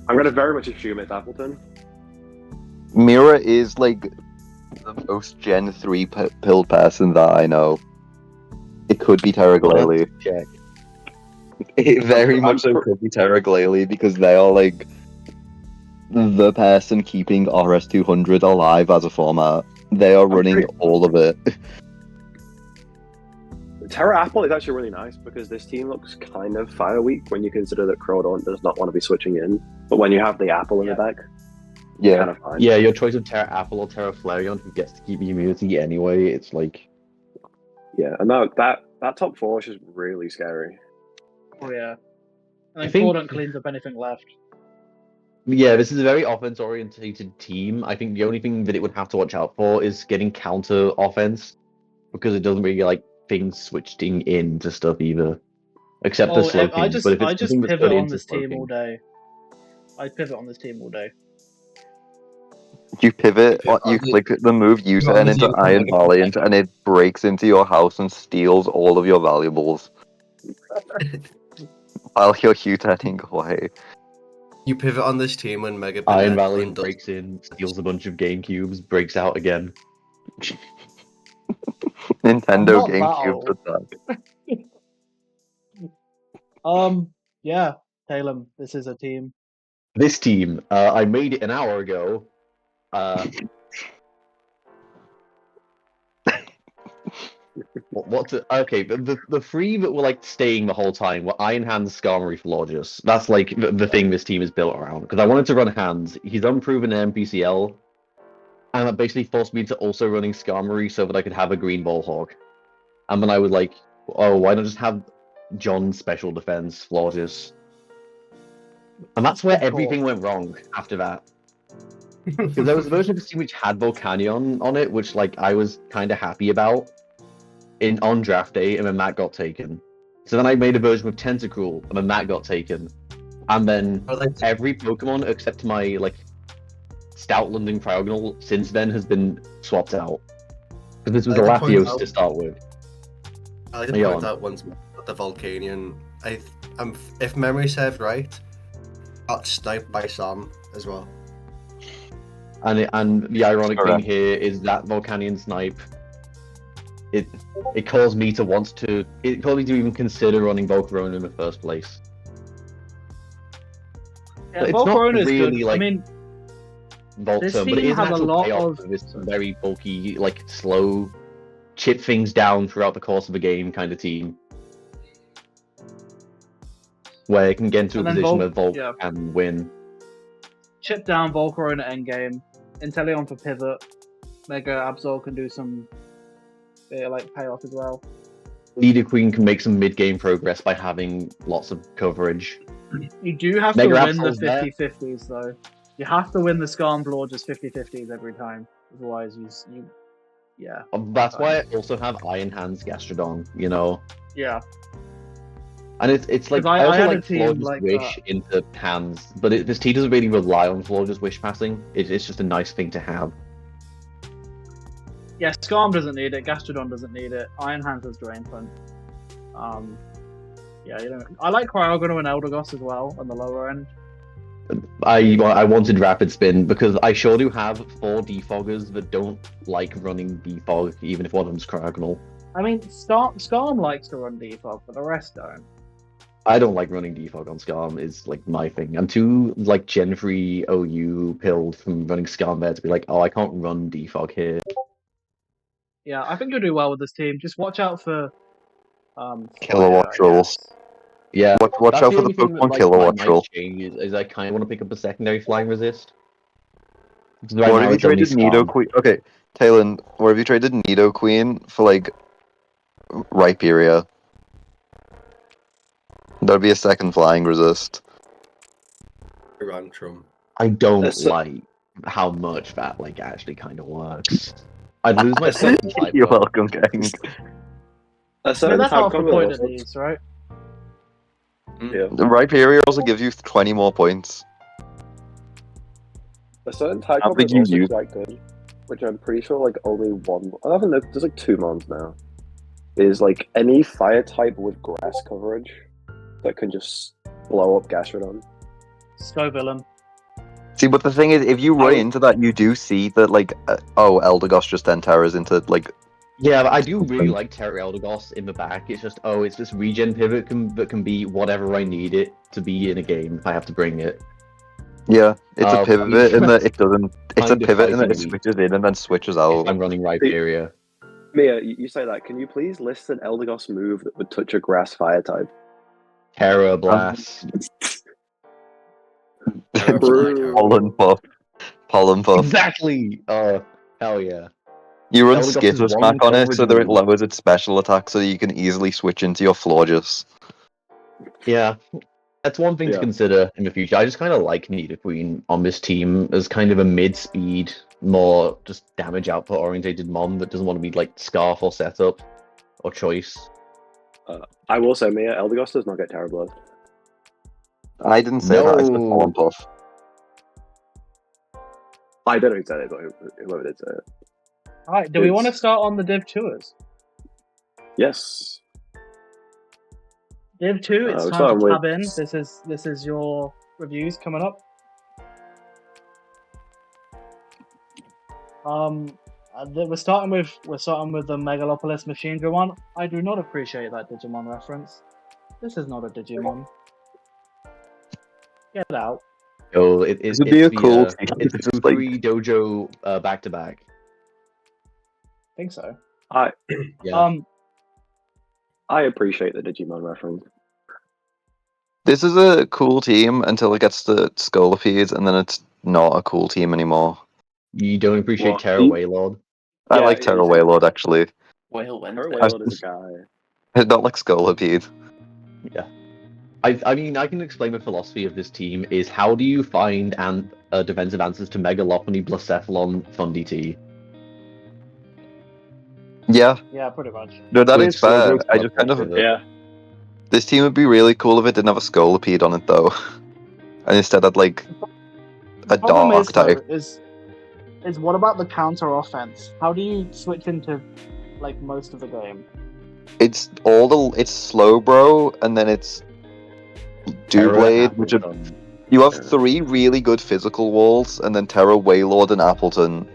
I'm going to very much assume it's Appleton. Mira is like the most Gen 3 pill person that I know. It could be Terra Glalie. Check. It very I'm much so pr- could be Terra Glalie because they are like the person keeping RS200 alive as a format. They are running all of it. Terra Apple is actually really nice because this team looks kind of fire weak when you consider that Crodon does not want to be switching in. But when you have the Apple in the deck, Yeah. kind of fine. Yeah, your choice of Terra Apple or Terra Flareon, who gets to keep immunity anyway, it's like... Yeah, and that top four is just really scary. Oh yeah. I And think- Cordon cleans up anything left. Yeah, this is a very offense-orientated team. I think the only thing that it would have to watch out for is getting counter offense, because it doesn't really like things switching into stuff either, except for slow I kings. just But if it's I just something that's pivot put on into this slow team all king, day. I pivot on this team all day. You pivot, You pivot you on click the move you pivot on turn the into team Iron like a Valiant, protector. and it breaks into your house and steals all of your valuables while you're turning away. You pivot on this team when Mega Iron Bennett Valiant undoes- breaks in, steals a bunch of game cubes, breaks out again. Nintendo not that GameCube old. did that. Yeah, Talem, this is a team. This team, I made it an hour ago. Okay, the three that were like staying the whole time were Iron Hands, Skarmory, Florges. That's like the thing this team is built around. Because I wanted to run Hands. He's unproven in MPCL, and that basically forced me to also running Skarmory so that I could have a green ball hog. And then I was like, oh, why not just have John's special defense, Florges? And that's where Of course. everything went wrong after that. Because there was a version of the team which had Volcanion on it, which like I was kind of happy about on draft day, and then that got taken. So then I made a version with Tentacruel, and then that got taken. And then Or like- every Pokemon except my like Stoutland and Cryogonal since then has been swapped out. Because this was I the like to point Latios out- to start with. I like to Yeah, point on. out once more that the Volcanion, if memory serves right, got sniped by Sam as well. And the ironic thing Correct. here is that Volcanion snipe. It caused me to even consider running Volcarona in the first place. Yeah, It's not Volcarona is really good. like I mean, Volta, but it team is an has a actual lot payoff of- for this very bulky, like slow, chip things down throughout the course of a game kind of team. Where it can get into a And then position Vol- where Volk yeah. can win. chip down Volcarona endgame. Inteleon for pivot. Mega Absol can do some like payoff as well. Leader Queen can make some mid-game progress by having lots of coverage. You do have Mega to win the Absol's there. 50-50s though. You have to win the Skarn Bloor just 50-50s every time. Otherwise you yeah. That's why I also have Iron Hands Gastrodon, you know? Yeah. And it's like 'Cause I I also had a like team Florges like Wish into hands, but this team doesn't really rely on Florges Wish passing. It's just a nice thing to have. Yeah, Skarm doesn't need it, Gastrodon doesn't need it, Iron Hands has Drain Punch. Yeah, you know, I like Cryogonal and Eldegoss as well on the lower end. I wanted Rapid Spin because I sure do have 4 defoggers that don't like running defog, even if one of them's Cryogonal. I mean, Skarm likes to run defog, but the rest don't. I don't like running defog on Skarm is like my thing. I'm too like Gen 3 OU pilled from running Skarm there to be like, oh, I can't run defog here. Yeah, I think you'll do well with this team. Just watch out for Kilowatt Fire, I Trolls. guess. Yeah, Watch that's out the for the only thing that, Pokemon like, Kilowatt might Troll. change is I kind of want to pick up a secondary flying resist. Because right What now if you it's only traded Nido Skarm. Queen? Okay, Talon, what if you traded Nido Queen for like Rhyperior? That'd be a second flying resist. Rantrum. I don't That's- like how much that like actually kind of works. I'd lose my second type. You're though. welcome, gang. A I mean, certain that's type half the combo point of also- these, right? Yeah. Rhyperior also gives you 20 more points. A certain type How combo big is you also use? quite good. which I'm pretty sure like only one. I don't know. There's like 2 mons now. Is like any fire type with grass coverage that can just blow up Gastrodon. Scovillain. See, but the thing is, if you run into that, you do see that, like, Eldegoss just then terrors into, like... Yeah, but I do really like Terra Eldegoss in the back. It's just, it's this regen pivot that can be whatever I need it to be in a game if I have to bring it. Yeah, it's a pivot in that it doesn't... It's a kind of pivot in that it fighting switches in and then switches out. I'm running Rhyperior. Mia, you say that. Can you please list an Eldegoss move that would touch a grass fire type? Terra Blast. Pollen Puff. Pollen Puff. Exactly! Oh, hell yeah. You run Eldegoss Skitter is one Smack on it coverage so that it move. lowers its special attack so you can easily switch into your Florges. Yeah. That's one thing to Yeah. consider in the future. I just kind of like Nidoqueen on this team as kind of a mid-speed, more just damage output-orientated mom that doesn't want to be like Scarf or Setup or Choice. I will say, Mia, Eldegoss does not get Terra Blast. I didn't say that, I said No. Pollen Puff. I don't know who said it, but whoever did say it. Alright, do we want to It's- start on the Div tours? Yes. Div 2, it's we're time starting to with- tab in. This is your reviews coming up. We're starting with the Megalopolis Machinedra one. I do not appreciate that Digimon reference. This is not a Digimon. Get out. Oh, This would be a cool team. It's Just the like- three dojo back-to-back. I think so. Yeah. I appreciate the Digimon reference. This is a cool team until it gets to Scolipede, and then it's not a cool team anymore. You don't appreciate What? Terra Waylord? I Yeah, like Terra it's- Waylord, actually. Whale Terra Wednesday. Waylord is a guy. Not like Scolipede. Yeah. I mean, I can explain the philosophy of this team is how do you find defensive answers to Megalopony, Blacephalon, Fundy T? Yeah, Yeah, pretty much. no, that With is fair. Slowbro I just kind of... Pivot. Yeah. This team would be really cool if it didn't have a Scolipede on it, though. And instead had, like, a Problem Dark is, though, type. is what about the counter offense? How do you switch into like most of the game? It's Slowbro, and then it's Doublade, which are... You have 3 really good physical walls, and then Terra, Waylord, and Appleton.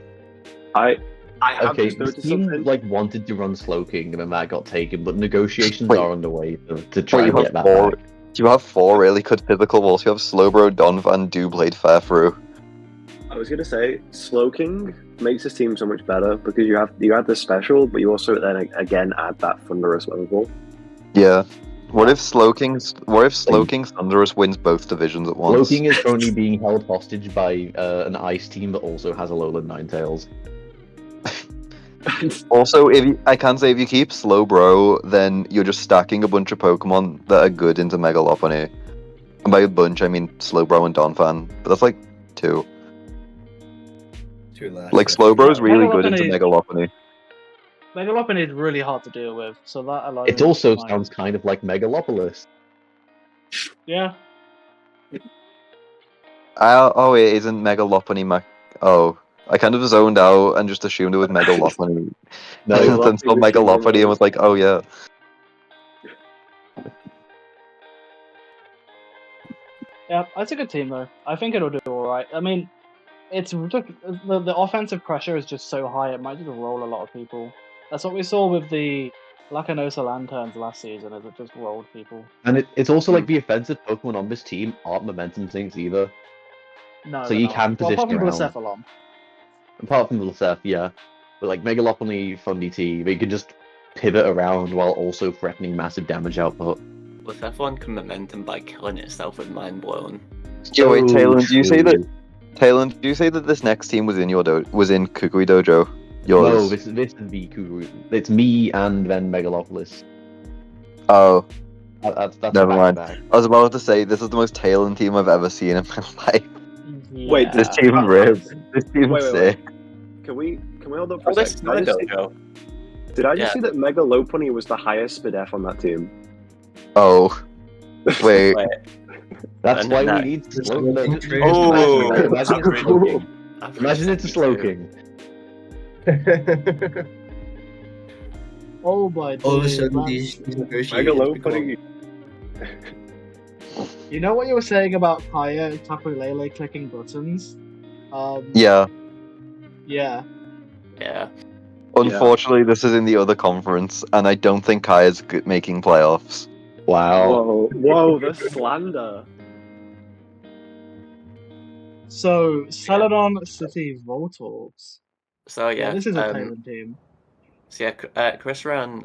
I have Okay, just the noticed team something. wanted to run Slowking, and then that got taken, but negotiations Wait. are underway to try Wait, and you get have that 4... back. You have 4 really good physical walls. You have Slowbro, Donphan, Doublade, Fairthrough. I was gonna say Slowking makes this team so much better because you have the special, but you also then again add that Thunderous level ball. Yeah. What if Slowking Thunderous wins both divisions at once? Slowking is currently being held hostage by an ice team that also has Alolan Ninetales. Also, I can say if you keep Slowbro, then you're just stacking a bunch of Pokemon that are good into Megalopony. And by a bunch, I mean Slowbro and Donphan. But that's like 2. Too left. Like, Slowbro's really good into Megalopony- Megalopony. Megalopony is really hard to deal with, so that alone. It also might- sounds kind of like Megalopolis. Yeah. Oh, it isn't Megalopony Oh, I kind of zoned out and just assumed it was Megalopony. No, And then saw Megalopony and was like, oh yeah. Yeah, that's a good team though. I think it'll do all right. I mean, it's the offensive pressure is just so high; it might just roll a lot of people. That's what we saw with the Lacanosa Lanterns last season, is it just rolled people. And it's also like the offensive Pokemon on this team aren't momentum sinks either. No, So they're you not. can Well, apart position from around. Blacephalon. Apart from Lucef, yeah. But like Megalopony, Fundy T, they can just pivot around while also threatening massive damage output. Blacephalon can momentum by killing itself with Mind Blown. Yo, wait, Talon, do you say that? true. Talon, do you say that this next team was in Kukui Dojo? Yours. No, this is the Kuru. It's me and then Megalopolis. Oh, That's Never mind. back-to-back. I was about to say this is the most Talon team I've ever seen in my life. Wait, This Yeah. team rips. This team's Wait. sick. Can we hold up for Oh, a this sec? is my dojo. Did I just Yeah. see that Megalopony was the highest SPDF on that team? Oh, wait. Wait, That's And why that- we need This slow. is no, really just true. imagine Oh, it, imagine it's that's Slowking. I've Imagine got it's a second too. Slowking. Oh my All of a days, sudden, that's- these negotiations Mega low become... putting. You know what you were saying about Kaya and Tapu Lele clicking buttons? Yeah. Yeah. Yeah. Unfortunately, this is in the other conference, and I don't think Kaya's making playoffs. Wow. Whoa, the slander. So, Celadon City Voltorps. So Yeah, yeah, this is a Talon team. so yeah, Chris ran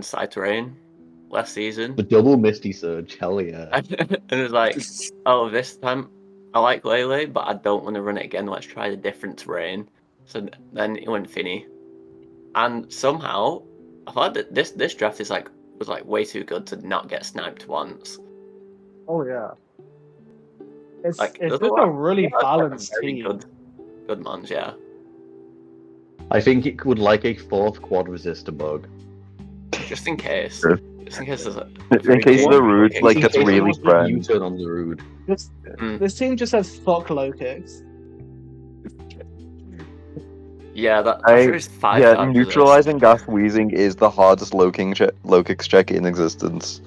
Side Terrain last season, The double Misty Surge, hell yeah. and it was like, oh, this time I like Lele, but I don't want to run it again. Let's try a different terrain. So then he went Finny, and somehow I thought that this draft was like way too good to not get sniped once. Oh yeah. It's Like it's there's just a really lot of balanced very team. good mons, yeah. I think it would like a fourth quad resistor bug. Just in case. Sure. Just in case there's a In case the root like In gets case really someone's doing friend. U-turn on the road. This team just says fuck low kicks. Yeah, that I- sure is 5 Yeah, times neutralizing gas wheezing is the hardest low kicks check in existence.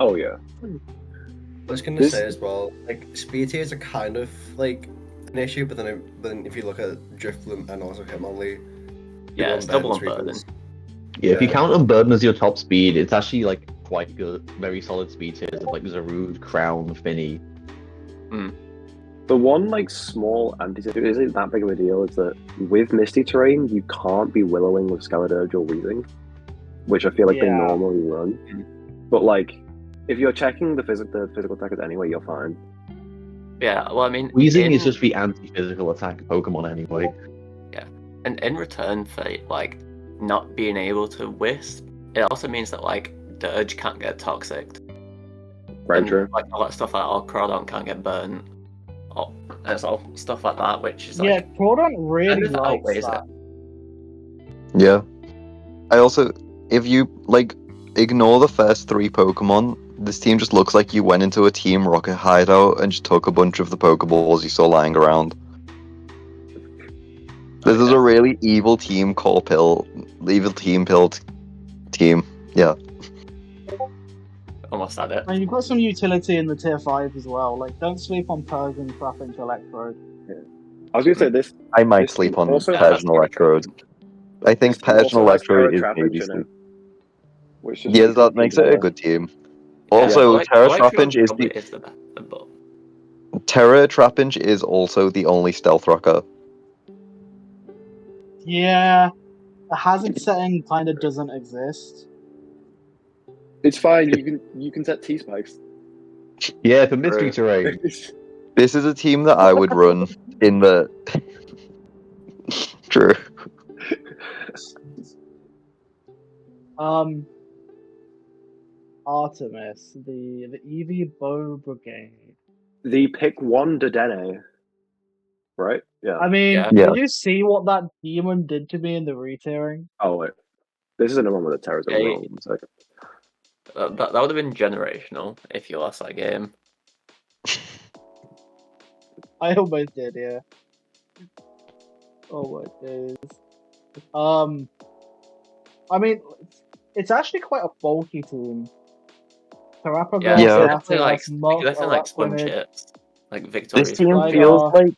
Oh yeah. I was gonna This- say as well, like speed tiers are kind of like an issue, but then if you look at Driftbloom and also Hitmonlee, Yeah, it's double on burden. Yeah, if you Yeah. count Unburden as your top speed, it's actually like quite good, very solid speed tiers of like Zarude, Crown, Finny. The one like small anti-system isn't that big of a deal is that with Misty Terrain you can't be willowing with Skeledirge or Weezing, which I feel like they Yeah. normally run. But like, if you're checking the physical attackers anyway, you're fine. Yeah, well, I mean, Weezing in, is just the anti-physical attack Pokemon anyway. and in return for like not being able to wisp, it also means that like Dirge can't get toxic. Very And, true. like all that stuff like Crawdon can't get burnt. There's all stuff like that, which is like Yeah, Crawdon really kind of likes outweighs that. Yeah. I also, if you like ignore the first 3 Pokemon, this team just looks like you went into a Team Rocket hideout and just took a bunch of the Pokeballs you saw lying around. This is a really evil team pilled team. Yeah. almost had it. And you've got some utility in the tier 5 as well. Like, don't sleep on Persian, Traffic, Electrode. I was gonna say this. I might This sleep team on also Yeah, has Persian Electrode. I think this team Persian also has Electrode Terra is Trapinch maybe in it, sleep. which just Yeah, makes that it makes even it a better. good team. Yeah, Also, Terra Electrode Trapinch is probably the is the best, but Terra Trapinch is also the only stealth rocker. Yeah, the hazard setting kind of doesn't exist. It's fine. You can set T spikes. Yeah, for mystery terrain. This is a team that I would run in the. True. Artemis, the Eevee Bow Brigade. The pick 1 Dedenne. Right? Yeah. I mean, Yeah. Yeah. did you see what that demon did to me in the retiering? Oh wait. This is another one with the Terras Yeah, are wrong. So. that would have been generational if you lost that game. I almost did, yeah. Oh my days. I mean, it's actually quite a bulky team. Terrapagas, Yeah, Yeah. you definitely like Muck, you definitely like slim Araquanid. chips, like Victoria's. This team Gligar. feels like.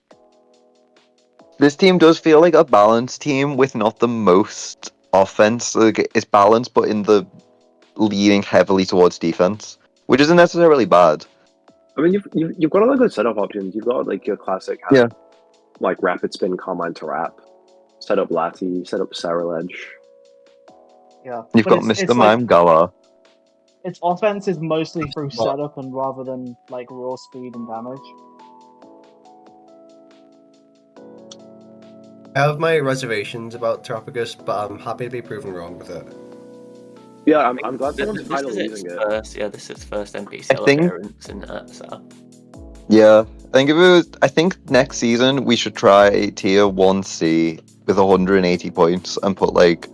This team does feel like a balanced team with not the most offense. Like, it's balanced, but in the leaning heavily towards defense, which isn't necessarily bad. I mean, you've got a lot of good setup options. You've got like your classic kind of, like Rapid Spin, Carmine Tarap, set up Lati, set up Saraledge. Yeah. You've But got it's Mr. like- Mime Galar. Its offense is mostly through Well- setup and rather than like raw speed and damage. I have my reservations about Terrapagus, but I'm happy to be proven wrong with it. Yeah, I'm glad This someone's is finally its using it. first, yeah, this is its first MPCL I think- appearance in that. So Yeah, I think next season we should try tier 1C with 180 points and put like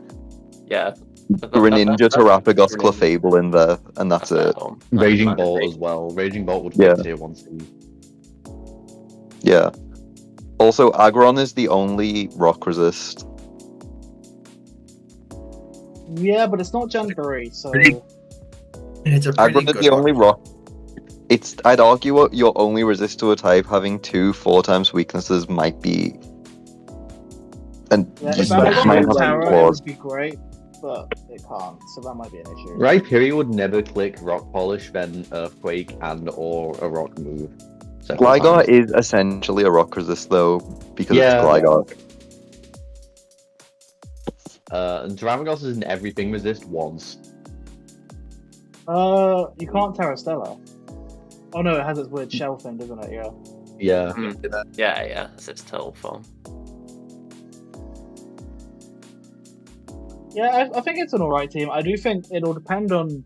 yeah, Greninja, Terrapagos, Greninja. Clefable in there, and that's their it. home. Raging That's Bolt great. as well. Raging Bolt would Yeah. fit tier 1C. Yeah. Also, Aggron is the only rock resist. Yeah, but it's not Gen 3, so. It's a pretty Aggron is good the only rock. rock. I'd argue your only resist to a type having 2 4x weaknesses might be. And Yeah, Just if Aggron especially might had have when- Terra, it flaws. would be great, but it can't, so that might be an issue. Rhyperior would never click Rock Polish, then Earthquake, and or a Rock move. several Gligar times. is essentially a rock resist though, because Yeah. it's Gligar. And Tyrannosaurus is an everything resist once. You can't Terra Stella. Oh no, it has its weird shell thing, doesn't it? Yeah. Yeah. Yeah, it's its turtle form. Yeah, I think it's an alright team. I do think it'll depend on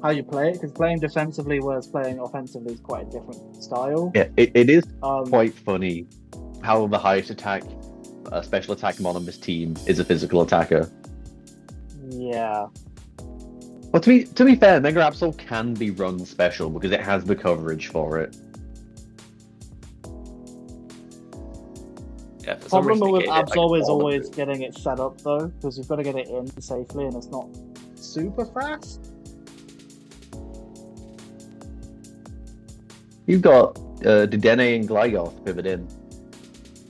how you play it, because playing defensively whereas playing offensively is quite a different style. Yeah, it is Um, quite funny how the highest attack, special attack mon on this team is a physical attacker. Yeah. But to be fair, Mega Absol can be run special because it has the coverage for it. Yeah, for some Problem reason with it gave it, like, Absol is all of always it. getting it set up though, because you've got to get it in safely, and it's not super fast. You've got Dedenne and Gligar to pivot in.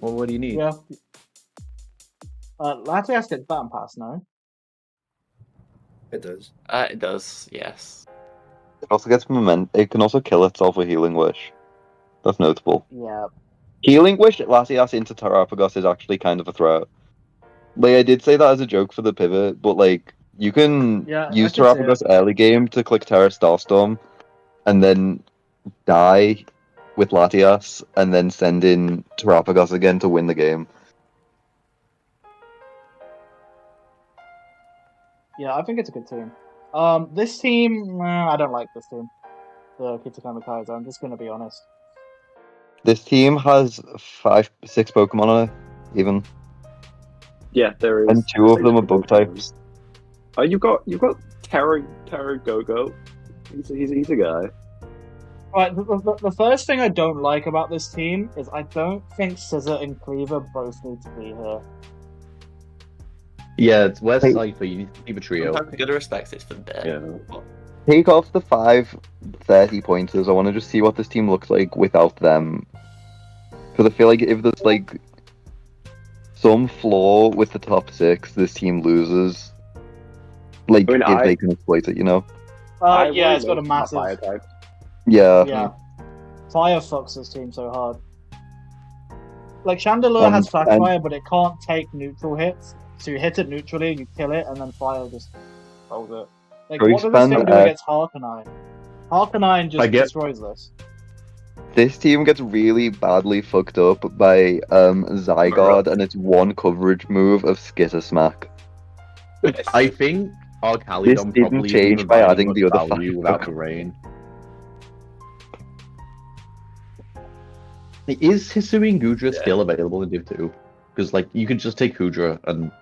Well, what do you need? Yeah. Latias gets Baton Pass now. It does. It does, yes. It also gets It can also kill itself with Healing Wish. That's notable. Yeah. Healing Wish Latias into Terrapagos is actually kind of a threat. Like, I did say that as a joke for the pivot, but like, you can Yeah, use I can see Terrapagos early game to click Terra Starstorm, and then die with Latias, and then send in Terrapagos again to win the game. Yeah, I think it's a good team. This team, I don't like this team. The Kitakami Kaiser, I'm just going to be honest. This team has 6 Pokemon on it, even. Yeah, there is. And 2 of them are six bug Pokemon. types. Oh, you've got Terra Go-Go. He's a guy. Right, the first thing I don't like about this team is I don't think Scissor and Cleaver both need to be here. Yeah, it's West Hey. Cypher. You need to keep a trio. Sometimes you gotta respect it's for bit. Yeah. Take off the 5 30 pointers. I want to just see what this team looks like without them. Because I feel like if there's like some flaw with the top 6, this team loses. Like, I mean, if they can exploit it, you know? Yeah, it's got a massive. Fire type. Yeah. Yeah. Fire fucks this team so hard. Like, Chandelure has Flash and- Fire, but it can't take neutral hits. So you hit it neutrally, you kill it, and then Fire just holds it. Like, Choice what does this Band, thing do against Harkonine? Harkonine just destroys this. This team gets really badly fucked up by Zygarde and its one coverage move of Skitter Smack. I think our This Calydon didn't probably change isn't by providing adding much the other value 5 without the Pokemon. rain. Is Hisui and Gudra still available in Div 2? Because like you could just take Gudra and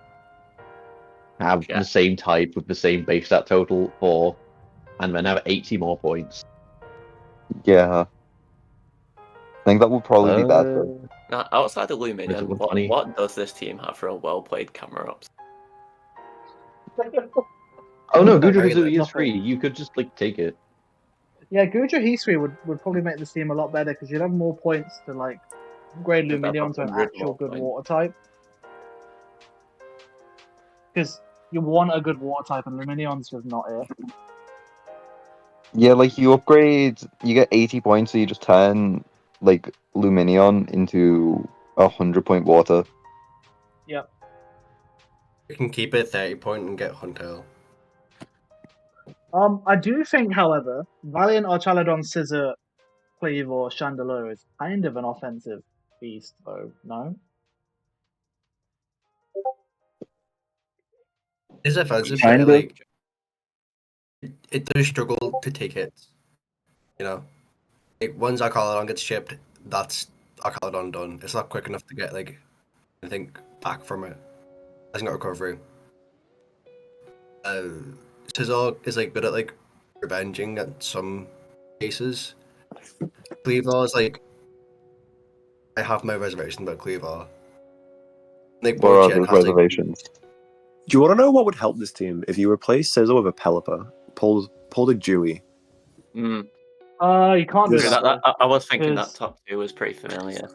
have Yeah. the same type with the same base stat total and then have 80 more points. Yeah. I think that would probably be bad though. Now, outside of Is it Luminion, with money? what does this team have for a well-played camera ups? Oh no, Nothing. Gudra Hisui is Nothing. free. You could just like take it. Yeah, Gudra Hisui would probably make this team a lot better because you'd have more points to like upgrade You'd have Luminion to an 100 actual more good points. water type. Because you want a good water type, and Luminion's just not it. Yeah, like you upgrade, you get 80 points, so you just turn like Luminion into 100-point water. Yep. You can keep it 30 point and get Huntail. I do think, however, Valiant, Archaludon, Scissor, Cleave, or Chandelure is kind of an offensive beast, though. No. It's offensive, Kind but of. like it does struggle to take hits. You know, like once Archaludon gets shipped, that's Archaludon done. It's not quick enough to get like anything back from it. It's not recovery. Scizor is like good at like revenging at some cases. Cleaver is like I have my reservations about Cleaver. Nick What are Boychen those has a reservations? Do you want to know what would help this team if you replace Scissor with a Pelipper, pulled a Dewey? Mm. You can't do Because that. I was thinking that Because top 2 was pretty familiar.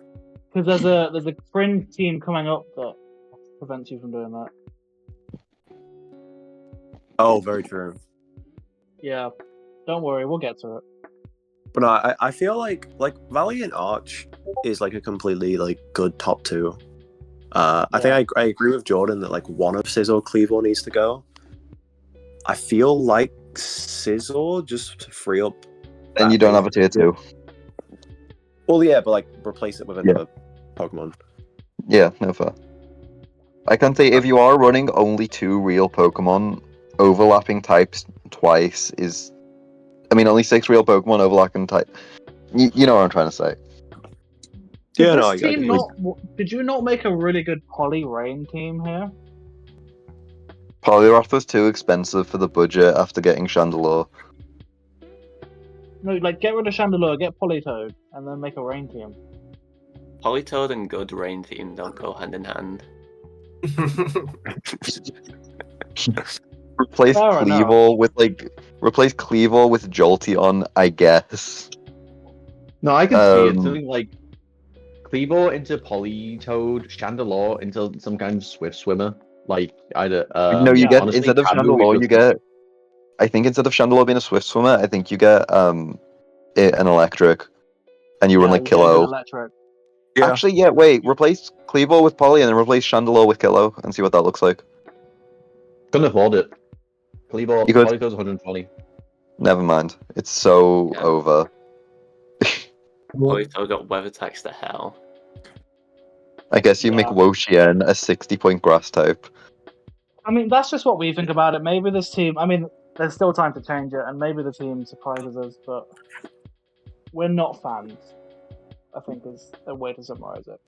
there's a fringe team coming up that prevents you from doing that. Oh, very true. Yeah, don't worry, we'll get to it. But no, I feel like Valiant Arch is like a completely like good top 2. I think I agree with Jordan that like one of Scissor or Cleaver needs to go. I feel like Scissor just to free up. And that you don't have a basic- tier 2. Well, yeah, but like replace it with another Pokemon. Yeah, no fair. I can say if you are running only 2 real Pokemon, overlapping types twice is... I mean, only 6 real Pokemon overlapping type. You know what I'm trying to say. Did Yeah, this no, I team can not? Did you not make a really good Poly Rain team here? Poliwrath was too expensive for the budget after getting Chandelure. No, like get rid of Chandelure, get Politoed, and then make a Rain team. Politoed and good rain team don't go hand in hand. Replace Fair enough. replace Cleavor with Jolteon, I guess. No, I can see it. Um, Something like Cleavor into Politoed, Chandelure into some kind of Swift Swimmer. Like either no, you yeah, get honestly, instead of Taboo Chandelure, is you just- get. I think instead of Chandelure being a Swift Swimmer, I think you get an Electric, and you run like you get a good Kilo. Electric. Yeah. Actually, yeah. Wait, replace Cleavor with Poly, and then replace Chandelure with Kilo, and see what that looks like. couldn't afford it. Cleavor, You could- Politoed's 120. Never mind. It's so Yeah. over. Politoed got weather attacks to hell. I guess you make Yeah. Wo-Chien a 60-point grass type. I mean, that's just what we think about it. Maybe this team. I mean, there's still time to change it, and maybe the team surprises us, but we're not fans. I think is a way to summarize it.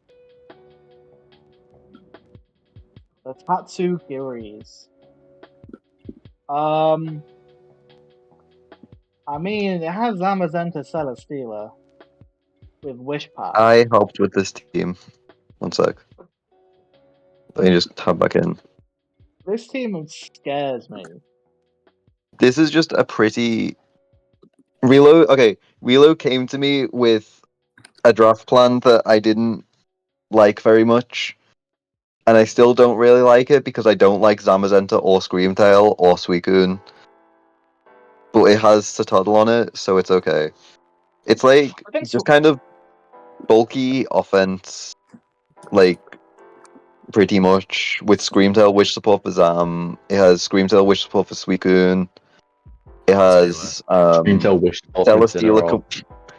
The Tatsugiris. I mean, it has Zamazenta Celesteela with Wish Pass. I helped with this team. One sec. Let me just tab back in. This team scares me. This is just a pretty... Relo came to me with a draft plan that I didn't like very much. And I still don't really like it because I don't like Zamazenta or Screamtail or Suicune. But it has Citadel on it, so it's okay. It's like I think just kind of bulky offense, like pretty much with Screamtail Wish support for Zam. It has Screamtail Wish support for Suicune. It has Intel Wish Celesteela.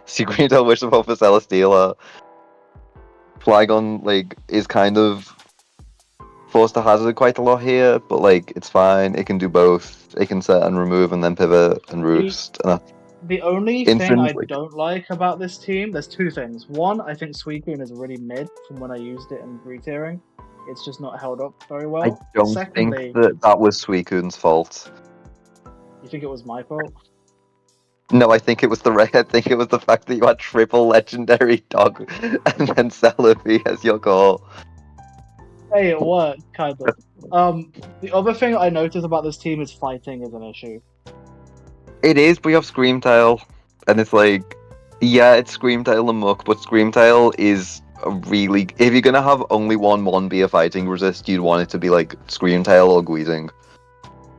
Screamtail Wish support for Celesteela. Flygon is kind of forced to hazard quite a lot here, but it's fine. It can do both. It can set and remove and then pivot and roost. The only thing I Intrinsically. don't like about this team, there's 2 things. One, I think Suicune is really mid from when I used it in re-tiering. It's just not held up very well. I don't Secondly, think that was Suicune's fault. you think it was my fault? No, I think it was I think it was the fact that you had triple legendary dog and then Celebi as your goal. Hey, it worked, kind of. The other thing I noticed about this team is fighting is an issue. It is, but you have Screamtail, and it's it's Screamtail and Muck, but Screamtail is a really... If you're gonna have only one be a fighting resist, you'd want it to be Screamtail or Guizing.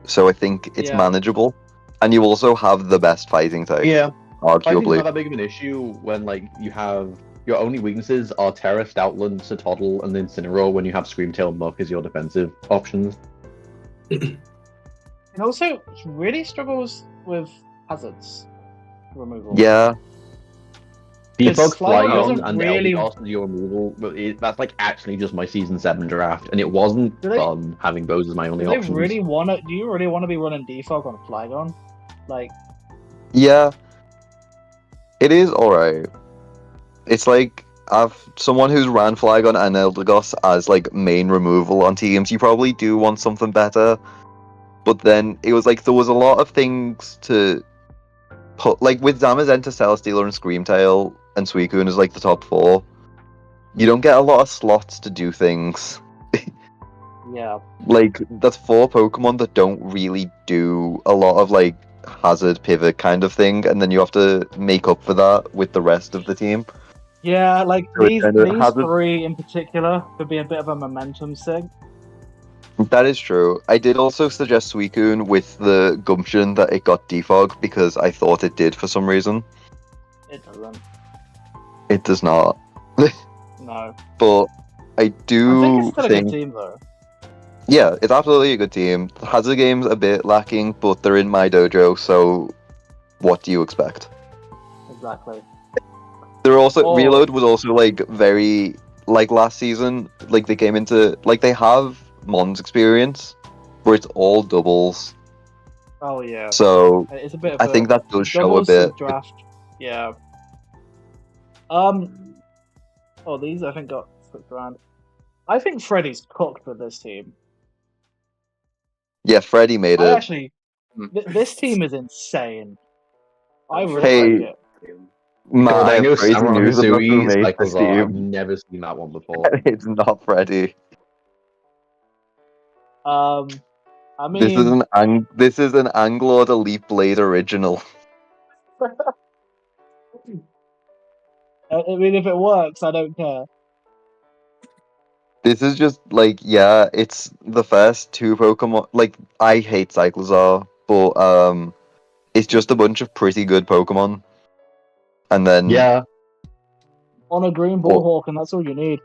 So I think it's manageable. And you also have the best fighting type. Yeah. I think it's Arguably. not that big of an issue when you have your only weaknesses are Terra, Stoutland, Citadel, and Incineroar when you have Screamtail and Muck as your defensive options. And also, it really struggles with hazards removal. Yeah. Defog Flygon Flygon doesn't and really- Eldegoss as your removal, but that's actually just my Season 7 draft, and it wasn't Do they- fun having those as my only Do you options. really want to be running defog on Flygon? Yeah. It is alright. It's I've someone who's ran Flygon and Eldegoss as main removal on teams, you probably do want something better. But then it was there was a lot of things to put with Zamazenta, Celesteela, and Screamtail and Suicune is the top 4. you don't get a lot of slots to do things. Yeah. Like, that's 4 Pokemon that don't really do a lot of, like, hazard pivot kind of thing, and then you have to make up for that with the rest of the team. Yeah, like So it these kinda these hazard- 3 in particular could be a bit of a momentum sink. That is true. I did also suggest Suicune with the gumption that it got defogged because I thought it did for some reason. It doesn't. It does not. No. But I I think do it's still a good team though. Yeah, it's absolutely a good team. The hazard game's a bit lacking, but they're in my dojo, so what do you expect? Exactly. They're also Oh. Reload was also like very like last season. Like they came into like they have Mons experience, where it's all doubles. Oh yeah. So It's a bit of I think that does show a doubles bit. draft. Yeah. Oh, these I think got flipped around. I think Freddy's cooked with this team. Yeah, Freddy made I it. actually, this team is insane. I really Hey, like it. Matt, I have Dino crazy Samurai news about who Hisui, made this Cyclozar. I've team. never seen that one before. It's not Freddy. I This is mean, this is an Anglord Elite Blade original. I mean, if it works, I don't care. This is just like, yeah, it's the first 2 Pokemon. Like, I hate Cyclozar, but it's just a bunch of pretty good Pokemon. And then Yeah, On a green Oh. Bullhawk, and that's all you need.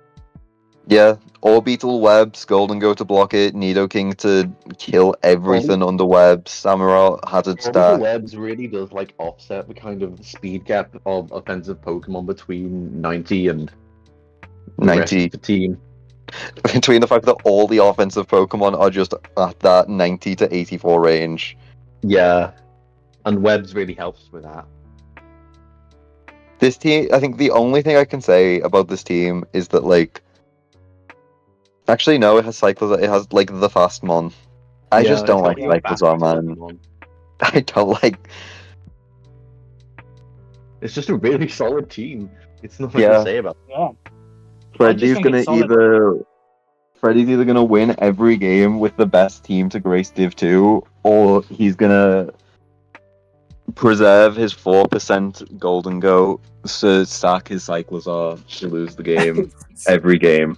yeah, Orbital Webs, Golden Go to block it, Nidoking to kill everything under webs, Samurott Hazard Orbital stack. Webs really does like offset the kind of speed gap of offensive Pokemon between 90 and the rest 90 of the team. between the fact that all the offensive Pokemon are just at that 90 to 84 range. Yeah, and Webs really helps with that. This team, I think the only thing I can say about this team is that, like, actually, no, it has Cyclozar, it has, like, the Fastmon. I Yeah, just don't it's like got the Cyclozar, fastest man. Pokemon. I don't like. It's just a really solid team. It's not much Yeah. to say about it. Yeah. Freddy's think gonna it's solid. Freddy's either gonna win every game with the best team to grace Div 2, or he's gonna preserve his 4% Golden Go to stack his Cyclozar to lose the game every game.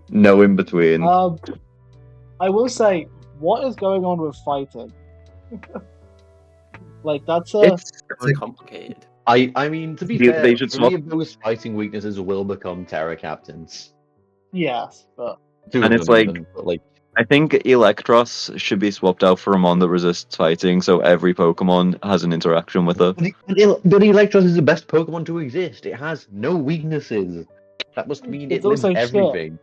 No in between. I will say, what is going on with fighting? Like that's a It's So complicated. I mean, to be They fair, should 3 of those fighting weaknesses will become Terra captains. yes, but 2 And of it's them like- even, but like I think Electros should be swapped out for a mon that resists fighting, so every Pokemon has an interaction with it. But Electros is the best Pokemon to exist. It has no weaknesses. That must mean It's it lives also shit. everything.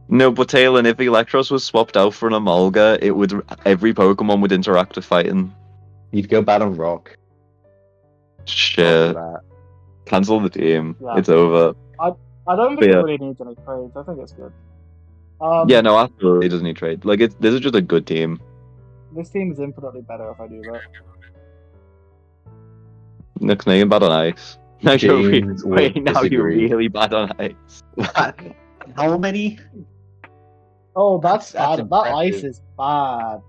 No, but Talon, if Electros was swapped out for an Emolga, every Pokemon would interact with fighting. You'd go bad on Rock. Shit. After that. Cancel the team. Yeah. It's over. I don't think But it yeah. really needs any trades. I think it's good. Yeah, no, absolutely doesn't need trade. Like, this is just a good team. This team is infinitely better if I do that. Nick's not even bad on ice. Now you're James would wait, now you're disagree. really bad on ice. How many? Oh, that's That's bad. That ice impressive. is bad.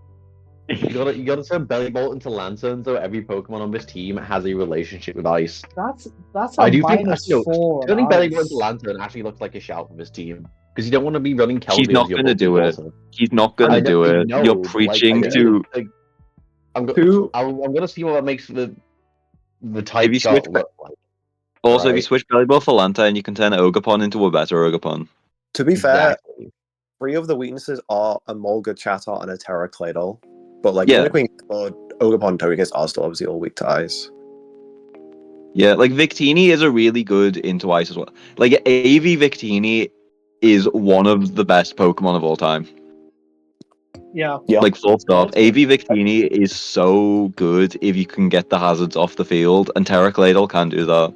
You gotta turn Bellybolt into Lantern, so every Pokemon on this team has a relationship with ice. That's a I do think minus actually, 4 on turning Bellybolt ice. into Lantern actually looks like a shout from this team. Because you don't want to be running Keldeo He's not as your gonna do it. Bulbasaur. He's not gonna do it. know, You're but, preaching like, to I'm who? gonna see what that makes the type If you shot switch look like. Also, if you Right. switch Bellybolt for Lantern, you can turn Ogapon into a better Ogapon. To be fair, Exactly. 3 of the weaknesses are a Molga Chatot and a Terra Claydol. But like Yeah. Queen or Ogapon Togekiss are still obviously all weak to ice. Yeah, like Victini is a really good into ice as well. Like AV Victini is one of the best Pokemon of all time. Yeah. Yeah. Like full stop. That's good. AV Victini is so good if you can get the hazards off the field, and Terra Claydol can do that.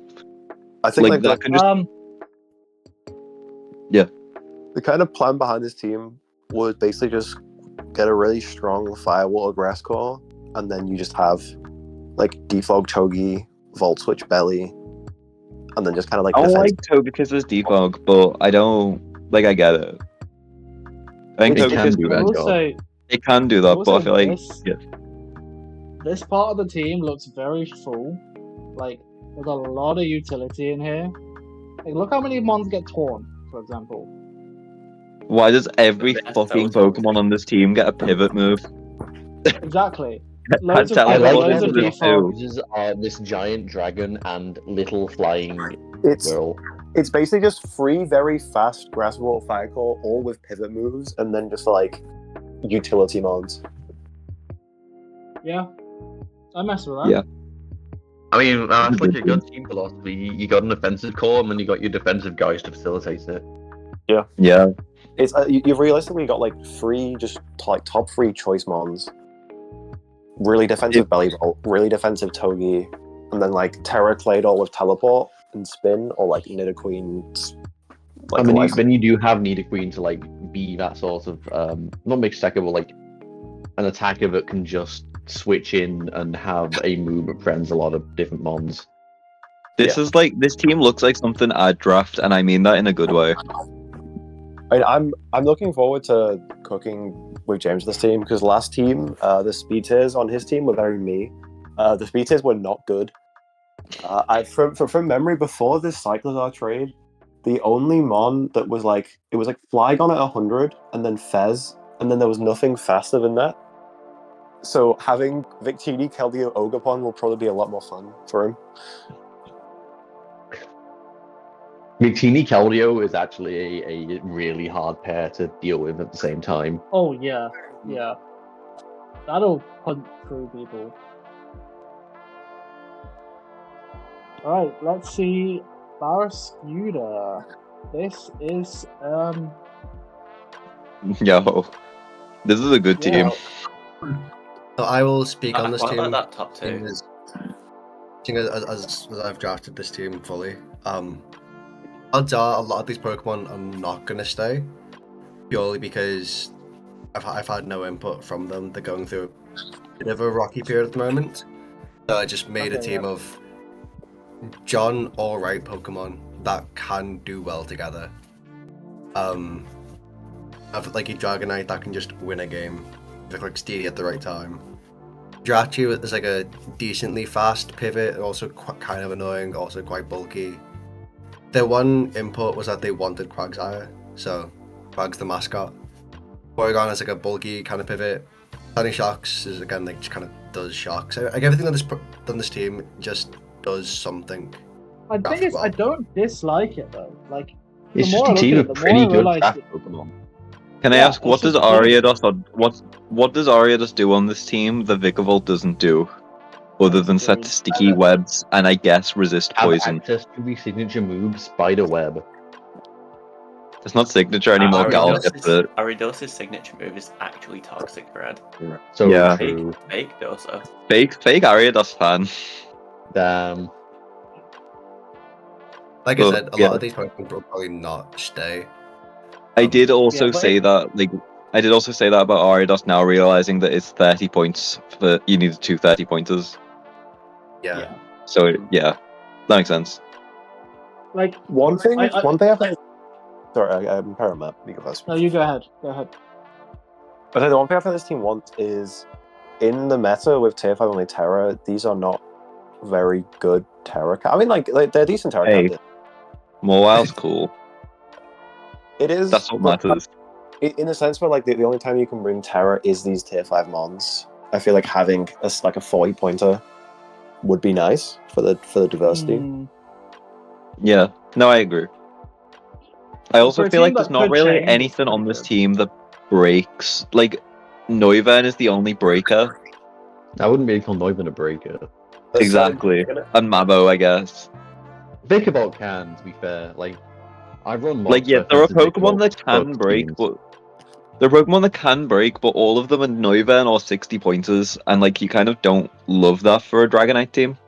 I think Like that can just the kind of plan behind this team was basically just get a really strong Firewater Grass Core, and then you just have like Defog Togi, Volt Switch Belly, and then just kind of like I don't defend. like Togekiss' defog, but I don't I get it. I think It can Togekiss do I will Vanguard. say, it can do I that, will but I say feel like this. yeah. This part of the team looks very full. Like, there's a lot of utility in here. Like, look how many mons get torn, for example. Why does every They're fucking so Pokemon on this team get a pivot move? Exactly. Can't Loads of tell I us pivot, like what loads that of the this defog. do. uses are this giant dragon and little flying It's girl. it's basically just 3 very fast Grass Water Fire Core, all with pivot moves, and then just like utility mods. Yeah. I mess with that. Yeah. I mean, that's like Good a good team philosophy. You got an offensive core, and then you got your defensive guys to facilitate it. Yeah. It's you've realistically got like 3 just like top 3 choice mons. Really defensive Bellybolt, really defensive Togi, and then like Terra Claydol with teleport and spin, or like Nidoqueen. Like And then life. you do have Nidoqueen to like be that sort of not mixed attacker, but like an attacker that can just switch in and have a move that friends a lot of different mons. This is like this team looks like something I'd draft, and I mean that in a good way. I mean, I'm looking forward to cooking with James this team, because last team, the speed tiers on his team were very me. The speed tiers were not good. From memory, before this Cyclizar trade, the only mon that was like, it was like Flygon at 100, and then Fez, and then there was nothing faster than that. So having Victini, Keldeo, Ogerpon will probably be a lot more fun for him. Victini Keldeo is actually a really hard pair to deal with at the same time. Oh, yeah. Yeah. That'll hunt through people. Alright, let's see. Barrascuda. This is, Yo. This is a good team. So I will speak on I this quite team. like that top 2. As I've drafted this team fully, odds are a lot of these Pokemon are not gonna stay, purely because I've had no input from them. They're going through a bit of a rocky period at the moment. So I just made a team of John alright Pokemon that can do well together. I've like a Dragonite that can just win a game with like Steely at the right time. Drachu is like a decently fast pivot, also kind of annoying, also quite bulky. Their one input was that they wanted Quagsire, so Quag's the mascot. Porygon is like a bulky kind of pivot. Sunny Shocks is again like just kind of does shocks. Like everything on this team just does something. I think it's, I don't dislike it though. Like, It's the just more I a look team at of it, the more pretty I good realize draft that- Pokemon. Can I Yeah, ask, what it's does just good. Ariados what does do on this team that Vikavolt doesn't do? Other than set Agreed. sticky webs and I guess resist Have poison. access to the signature move Spiderweb. It's not signature anymore, Gal gets it. Ariados' signature move is actually Toxic Red. So Yeah. true. Fake Dosa. Fake Ariados fan. Damn. Like But, I said, a yeah. lot of these Pokemon will probably not stay. I did also Yeah, but say that about Ariados now realizing that it's 30 points for you need 2 30 pointers. Yeah. So yeah, that makes sense. Like, One thing I I think. Sorry, I'm Paramount. You go first. no, you go ahead. Go ahead. I think the one thing I think this team wants is, in the meta with Tier 5 only Terra, these are not very good Terra. I mean, like they're decent Terra Hey. candidates. Mowile's cool. It is. That's what but matters. in the sense where like the only time you can bring Terra is these Tier 5 mons. I feel like having a 40 pointer would be nice for the diversity. Yeah, no, I agree. I also For a feel team like there's that not could really change, it's anything on pretty this good. team that breaks. Like, Noivern is the only breaker. I wouldn't really call Noivern a breaker. Exactly. And Mabo, I guess. Vikavolt can, to be fair. Like, I've run mobs Like, yeah, where there are Fantasy Pokemon Vikavolt that can cooks break, teams. but there are Pokemon that can break, but all of them are Noivern or 60 pointers, and like you kind of don't love that for a Dragonite team.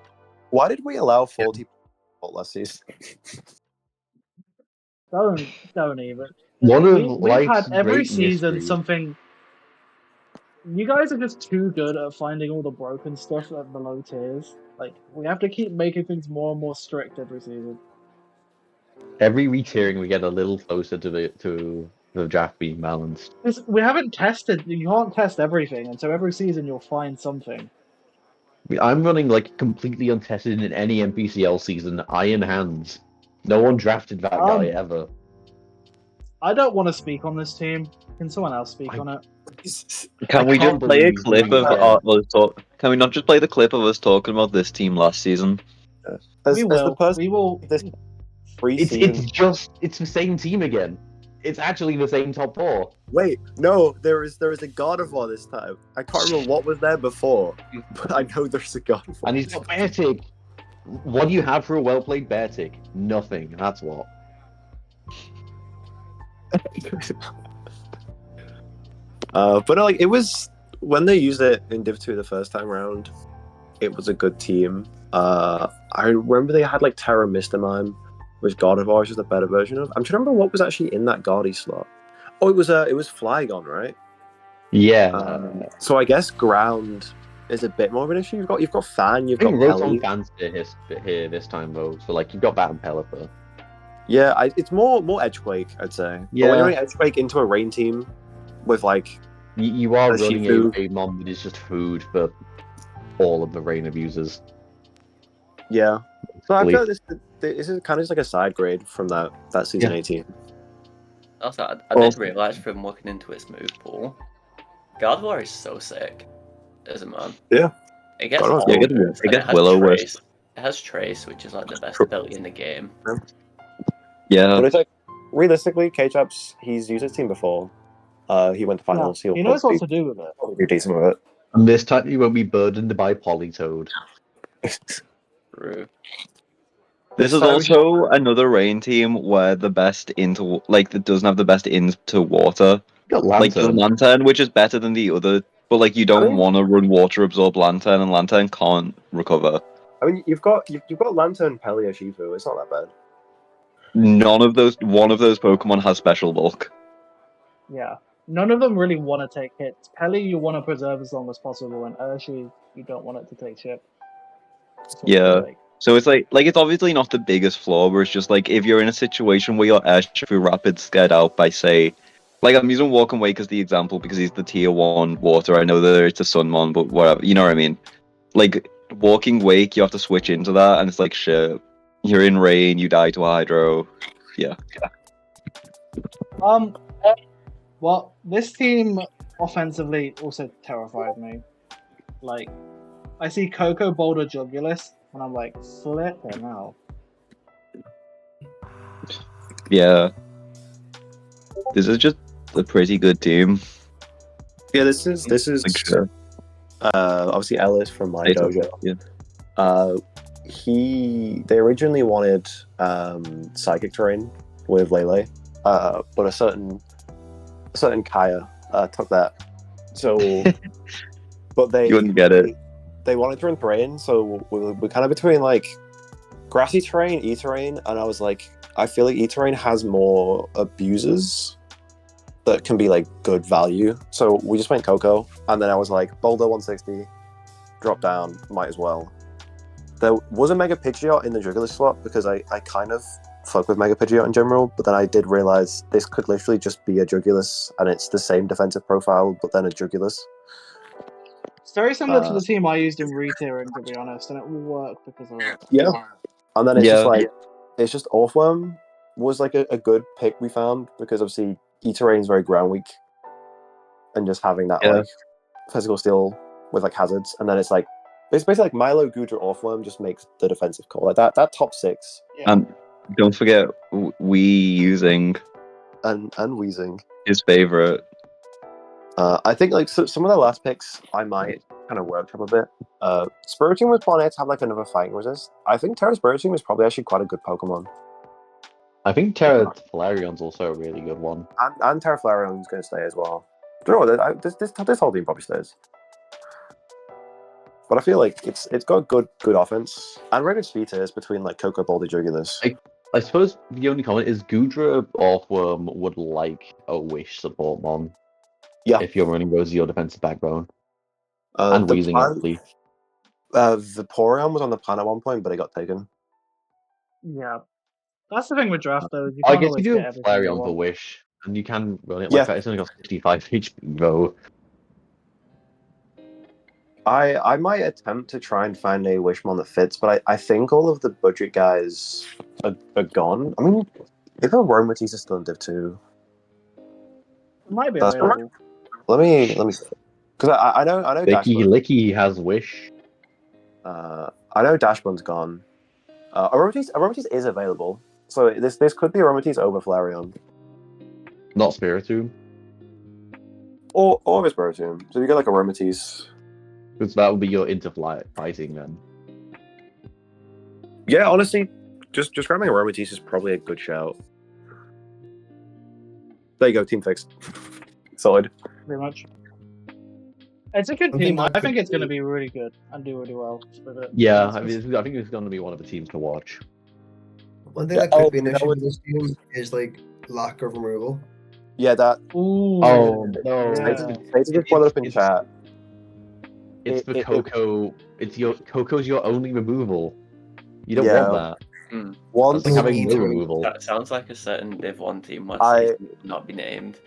Why did we allow 40 last season? Don't even. One of We've had life's every great season mysteries. something. You guys are just too good at finding all the broken stuff at the low tiers. Like, we have to keep making things more and more strict every season. Every retiering, we get a little closer to the draft being balanced. We haven't tested. You can't test everything, and so every season you'll find something. I'm running like completely untested in any MPCL season. Iron hands. No one drafted that guy ever. I don't want to speak on this team. Can someone else speak on it? Can we just can't play a believe clip we- of us talk? Can we not just play the clip of us talking about this team last season? We will. We will. This It's preseason. it's the same team again. It's actually the same top four. Wait, no, there is a God of War this time. I can't remember what was there before, but I know there's a God of War. And he's got bear tick. What do you have for a well played bear tick? Nothing. That's what. But no, like it was when they used it in Div 2 the first time around, it was a good team. I remember they had like Terra Mistamime, which God of War is just a better version of. I'm trying to remember what was actually in that Guardy slot. Oh, it was Flygon, right? Yeah. So I guess ground is a bit more of an issue. You've got Fan, you've I think got Rotom Pelly. fans here this time though. So like you've got that and Pelipper. Yeah, it's more Edgequake, I'd say. Yeah. But when you're running Edgequake into a rain team with like You are a running Shifu. a mom that is just food for all of the rain abusers. Yeah. So I Basically. feel like this is kind of just like a side grade from that season 18. Also, I did realise from looking into its move pool, God of War is so sick as a man. Yeah. It gets God of War's all good. moves, It and gets has Will-O-Wisp. Trace. It has Trace, which is like the best ability in the game. Yeah. But it's like realistically, K-Chaps, he's used his team before. He went to finals. He knows what to do with it. He'll do decent with it. And this time you won't be burdened by Polytoad. True. This is also another rain team where the best into that doesn't have the best into water. You got Like the Lantern. Lantern, which is better than the other, but like you don't want to run water absorb Lantern, and Lantern can't recover. I mean, you've got Lantern, Pelly, or Shifu. It's not that bad. One of those Pokemon has special bulk. Yeah. None of them really want to take hits. Pelly, you want to preserve as long as possible, and Urshi, you don't want it to take shit. Yeah. So it's like it's obviously not the biggest flaw, where it's just like if you're in a situation where your Urshifu Rapid's scared out by, say, like I'm using Walk and Wake as the example because he's the tier 1 water. I know that it's a Sunmon, but whatever, you know what I mean? Like Walking Wake, you have to switch into that, and it's like shit. You're in rain, you die to a Hydro. Yeah. Well, this team offensively also terrified me. Like, I see Coco Boulder Jugulus, and I'm like, flip him out. Yeah. This is just a pretty good team. Yeah, this is obviously Ellis from my dojo. Yeah. They originally wanted Psychic Terrain with Lele, but a certain Kaya took that. So, but they You wouldn't get it. They wanted to run terrain, so we're kind of between like grassy terrain, E-terrain, and I was like, I feel like E-terrain has more abusers that can be like good value. So we just went Coco, and then I was like, Boulder 160, drop down, might as well. There was a Mega Pidgeot in the Jugulus slot because I kind of fuck with Mega Pidgeot in general, but then I did realize this could literally just be a Jugulus, and it's the same defensive profile, but then a Jugulus. It's very similar to the team I used in retiering, to be honest, and it will work because of it. Yeah. And then it's just like, it's just Orthworm was like a good pick we found because obviously E-terrain is very ground weak, and just having that like physical steel with like hazards, and then it's basically like Milo, Gudra, Orthworm just makes the defensive call. Like that top 6. Yeah. And don't forget using and Wheezing. His favorite. I think like some of the last picks I might kind of workshop a bit. Spiritomb with Bonnet have like another fighting resist. I think Terra Spiritomb is probably actually quite a good Pokemon. I think Terra Flareon's also a really good one. And Terra Flareon's going to stay as well. I don't know, this whole team probably stays. But I feel like it's got good offense and very good speed tiers between like Coco, Boulder, Jugulus. I suppose the only comment is Gudra Orthworm would like a Wish support mon. Yeah. If you're running Rosie or defensive backbone. And Wheezing, actually. Vaporeon was on the plan at one point, but it got taken. Yeah. That's the thing with draft, though. You I can't guess you always do get have everything you Flareon for want. Wish, and you can run it Yeah. like that. It's only got 65 HP though. I might attempt to try and find a Wishmon that fits, but I think all of the budget guys are gone. I mean, if Aromatisse is still in Div 2, It might be that's available. let me because I know Licky Dashbun. Licky has Wish. I know Dashbun's gone. Aromatisse is available, so this could be Aromatisse over Flareon Not Spiritomb. or Spiritomb. So you get like Aromatisse. Because that would be your interflight fighting then. Yeah, honestly, just grabbing Aromatisse is probably a good shout. There you go, team fix. Solid. Pretty much. It's a good I think team. that I think could it's going to be- be really good and do really well with it. Yeah, I think it's going to be one of the teams to watch. One thing Yeah, that could oh, be an that issue was- with this team is like lack of removal. Yeah, that. Ooh. Oh no! Yeah. Stacy just brought it up in chat. It's the It- Coco. Coco's your only removal. You don't Yeah. want that. Once That's like having no Eating. removal. That sounds like a certain Div 1 team where I- season would not be named.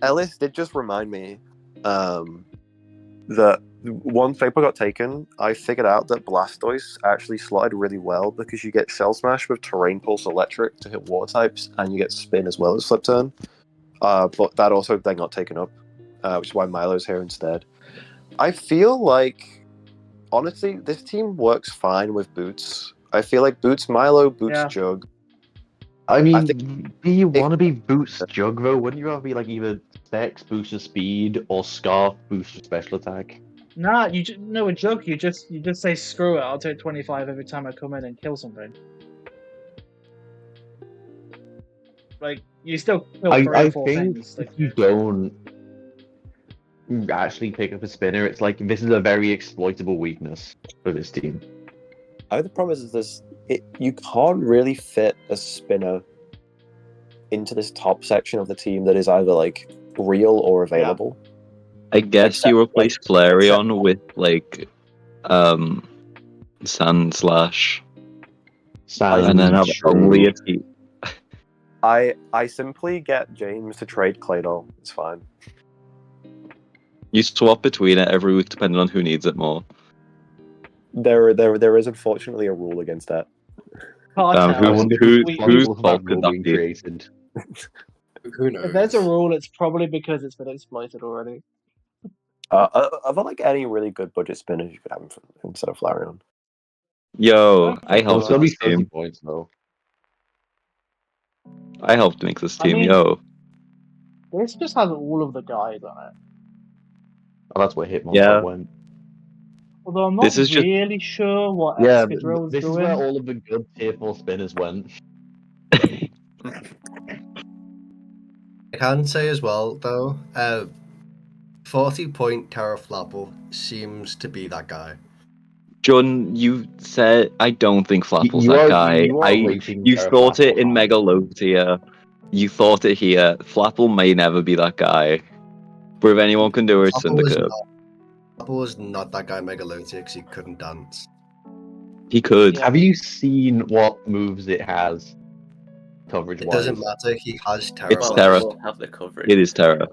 Ellis did just remind me that once Vapor got taken, I figured out that Blastoise actually slotted really well because you get Shell Smash with Terrain Pulse Electric to hit water types, and you get Spin as well as Slip Turn. But that also then got taken up, which is why Milo's here instead. I feel like, honestly, this team works fine with Boots. I feel like Boots Milo, Boots Yeah. Jug. I mean, I do you want to be Boost Jug though? Wouldn't you rather be like either Specs boost your speed or Scarf boost your special attack? Nah, no, a joke. You just say screw it. I'll take 25 every time I come in and kill something. Like you still kill three I or four think things. if Like you don't actually pick up a spinner, it's like this is a very exploitable weakness for this team. I think the problem is this: you can't really fit a spinner into this top section of the team that is either like real or available. I guess Except- you replace like, Flareon with like Sand Slash, and then have only a team. I simply get James to trade Claydol. It's fine. You swap between it every week depending on who needs it more. There is unfortunately a rule against that. cartel. I wonder if whose it's possible for fault that could rule that being be? created. Who knows? If there's a rule, it's probably because it's been exploited already. Are there like any really good budget spinners you could have instead of Flareon? Yo, I There's helped gonna make be this 30 team. points though. I helped make this I team, mean- yo. This just has all of the guys on it. Oh, that's where Hitmonchan Yeah. went. Although I'm not This is just- really sure what Yeah, Excadrill's this is doing. where all of the good tier 4 spinners went. I can say as well though, 40-point Terra Flapple seems to be that guy. John, you said I don't think Flapple's You that are- guy. you are rating You Terra thought it Flapple in high. Megalotia. You thought it here. Flapple may never be that guy. But if anyone can do it, it's Syndicate. Flapple was not that guy Megalotia because he couldn't dance. He could. Yeah. Have you seen what moves it has? Coverage It wise. doesn't matter. He has Terra It's Well, Blast. Terra. it will have the coverage. It is Terra.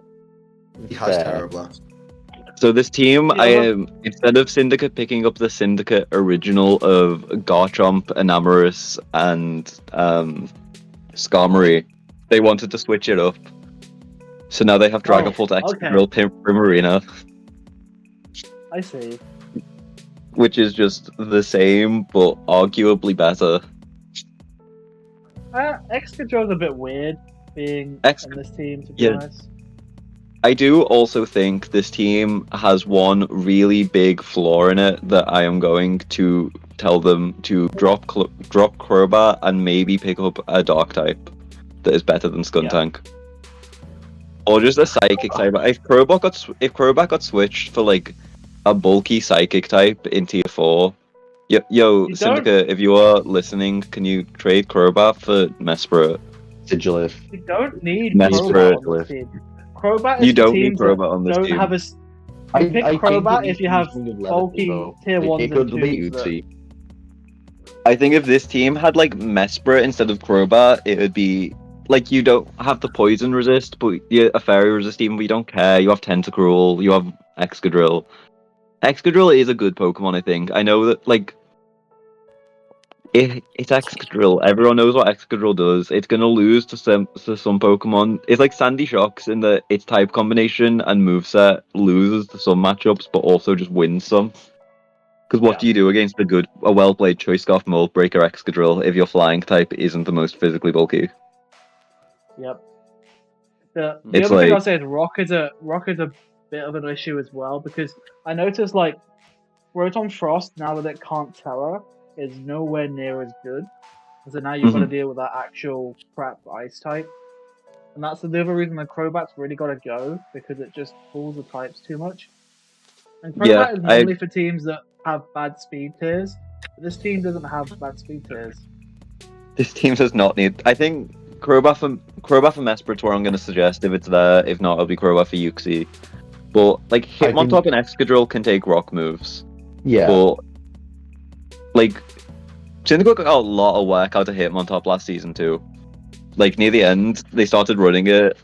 He has Fair. Terra Blast. So this team, Yeah, I am instead of Syndicate picking up the Syndicate original of Garchomp, Enamorus, and Skarmory, they wanted to switch it up. So now they have Dragapult, Excadrill, Primarina, I see. which is just the same but arguably better. Excadrill's a bit weird being Ex- in this team, to be yeah. honest. I do also think this team has one really big flaw in it that I am going to tell them to drop Crobat and maybe pick up a Dark type that is better than Skuntank. Or just a Psychic type. If Crobat got switched for like a bulky Psychic type in tier 4, yo You Syndicate, if you are listening, can you trade Crobat for Mesprit? Sigilif. You don't need Mesprit. Crobat on this team. Crobat You is for don't need teams Crobat that on this don't team. have a. You pick Crobat if you have bulky tier 1s and 2s. I think if this team had like Mesprit instead of Crobat, it would be like you don't have the poison resist, but you're a fairy resist even, but you don't care. You have Tentacruel, you have Excadrill. Excadrill is a good Pokemon, I think. I know that like it's Excadrill. Everyone knows what Excadrill does. It's gonna lose to some Pokemon. It's like Sandy Shocks in that its type combination and moveset loses to some matchups, but also just wins some. Because what do you do against a well-played Choice Scarf, Mold Breaker, Excadrill if your flying type isn't the most physically bulky? Yep. The It's other thing like- I'll say is Rock is a bit of an issue as well, because I noticed like Rotom Frost, now that it can't Terra, is nowhere near as good. So now you've got to deal with that actual crap Ice type. And that's the other reason the Crobat's really got to go, because it just pulls the types too much. And Crobat is normally for teams that have bad speed tiers, but this team doesn't have bad speed tiers. This team does not need. I think Crobat and Mesprit's where I'm going to suggest if it's there. If not, it'll be Crobat for Uxie. But like Hitmontop and Excadrill can take rock moves. Yeah. But like Cyndaquil got a lot of work out of Hitmontop last season too. Like near the end, they started running it.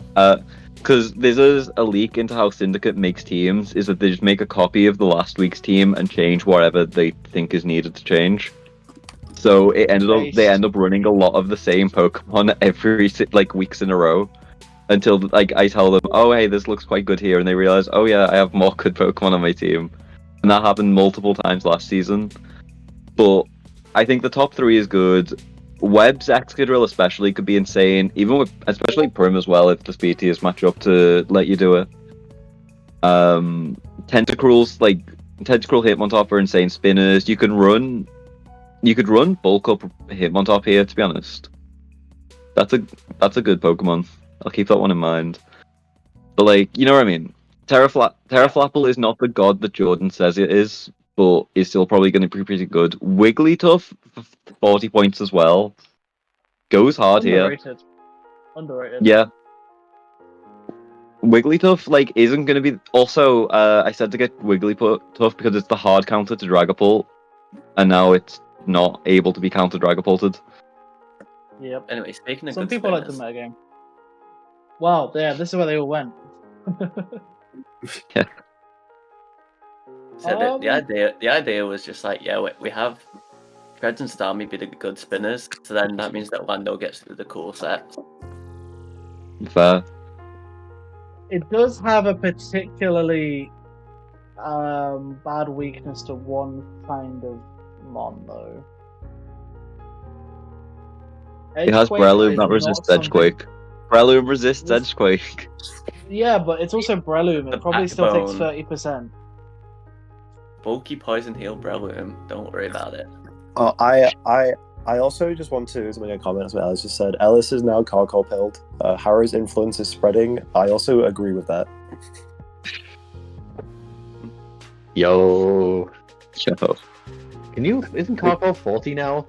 Because there's a leak into how Syndicate makes teams, is that they just make a copy of the last week's team and change whatever they think is needed to change. So they end up running a lot of the same Pokemon every like weeks in a row, until like I tell them, oh hey, this looks quite good here, and they realize, oh yeah, I have more good Pokemon on my team, and that happened multiple times last season. But I think the top 3 is good. Webb's Excadrill especially could be insane, even with especially Prim as well if the speed tiers match up to let you do it. Tentacruel Hitmontop are insane spinners. You could run bulk up Hitmontop here, to be honest. That's a good Pokemon. I'll keep that one in mind. But like, you know what I mean? Terraflapple is not the god that Jordan says it is, but is still probably going to be pretty good. Wigglytuff, 40 points as well. Goes hard Underrated. here. Underrated. Yeah. Wigglytuff like isn't going to be. Also, I said to get Wigglytuff because it's the hard counter to Dragapult, and now it's not able to be counter Dragapulted. Yep. Anyway, speaking of some good people like the metagame. Well, yeah, this is where they all went. Yeah. So the idea was just like, yeah, we have Shreds and Starmie be the good spinners, so then that means that Lando gets the cool sets. Fair. It does have a particularly bad weakness to one kind of mon, though. It has Breloom that resists Edgequake. Breloom resists Edgequake. Yeah, but it's also Breloom. It probably still takes 30%. Bulky Poison Heal Breloom. Don't worry about it. I also just want to make a comment as what Ellis just said. Ellis is now Carcopilled. Harrow's influence is spreading. I also agree with that. Yo. Isn't Carco 40 now?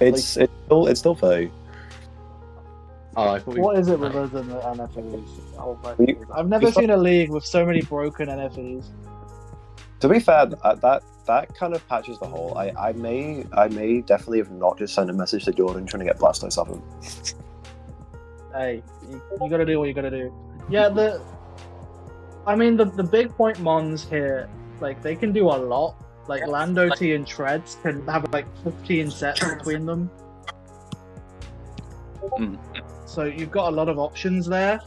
It's still 30. Oh, what is it with us in the NFEs? I've never seen a league with so many broken NFEs. To be fair, that kind of patches the hole. I may definitely have not just sent a message to Jordan trying to get Blastoise off him. Hey, you gotta do what you gotta do. Yeah, the big point mons here, like they can do a lot. Like Lando T and Treads can have like 15 sets between them. So you've got a lot of options there.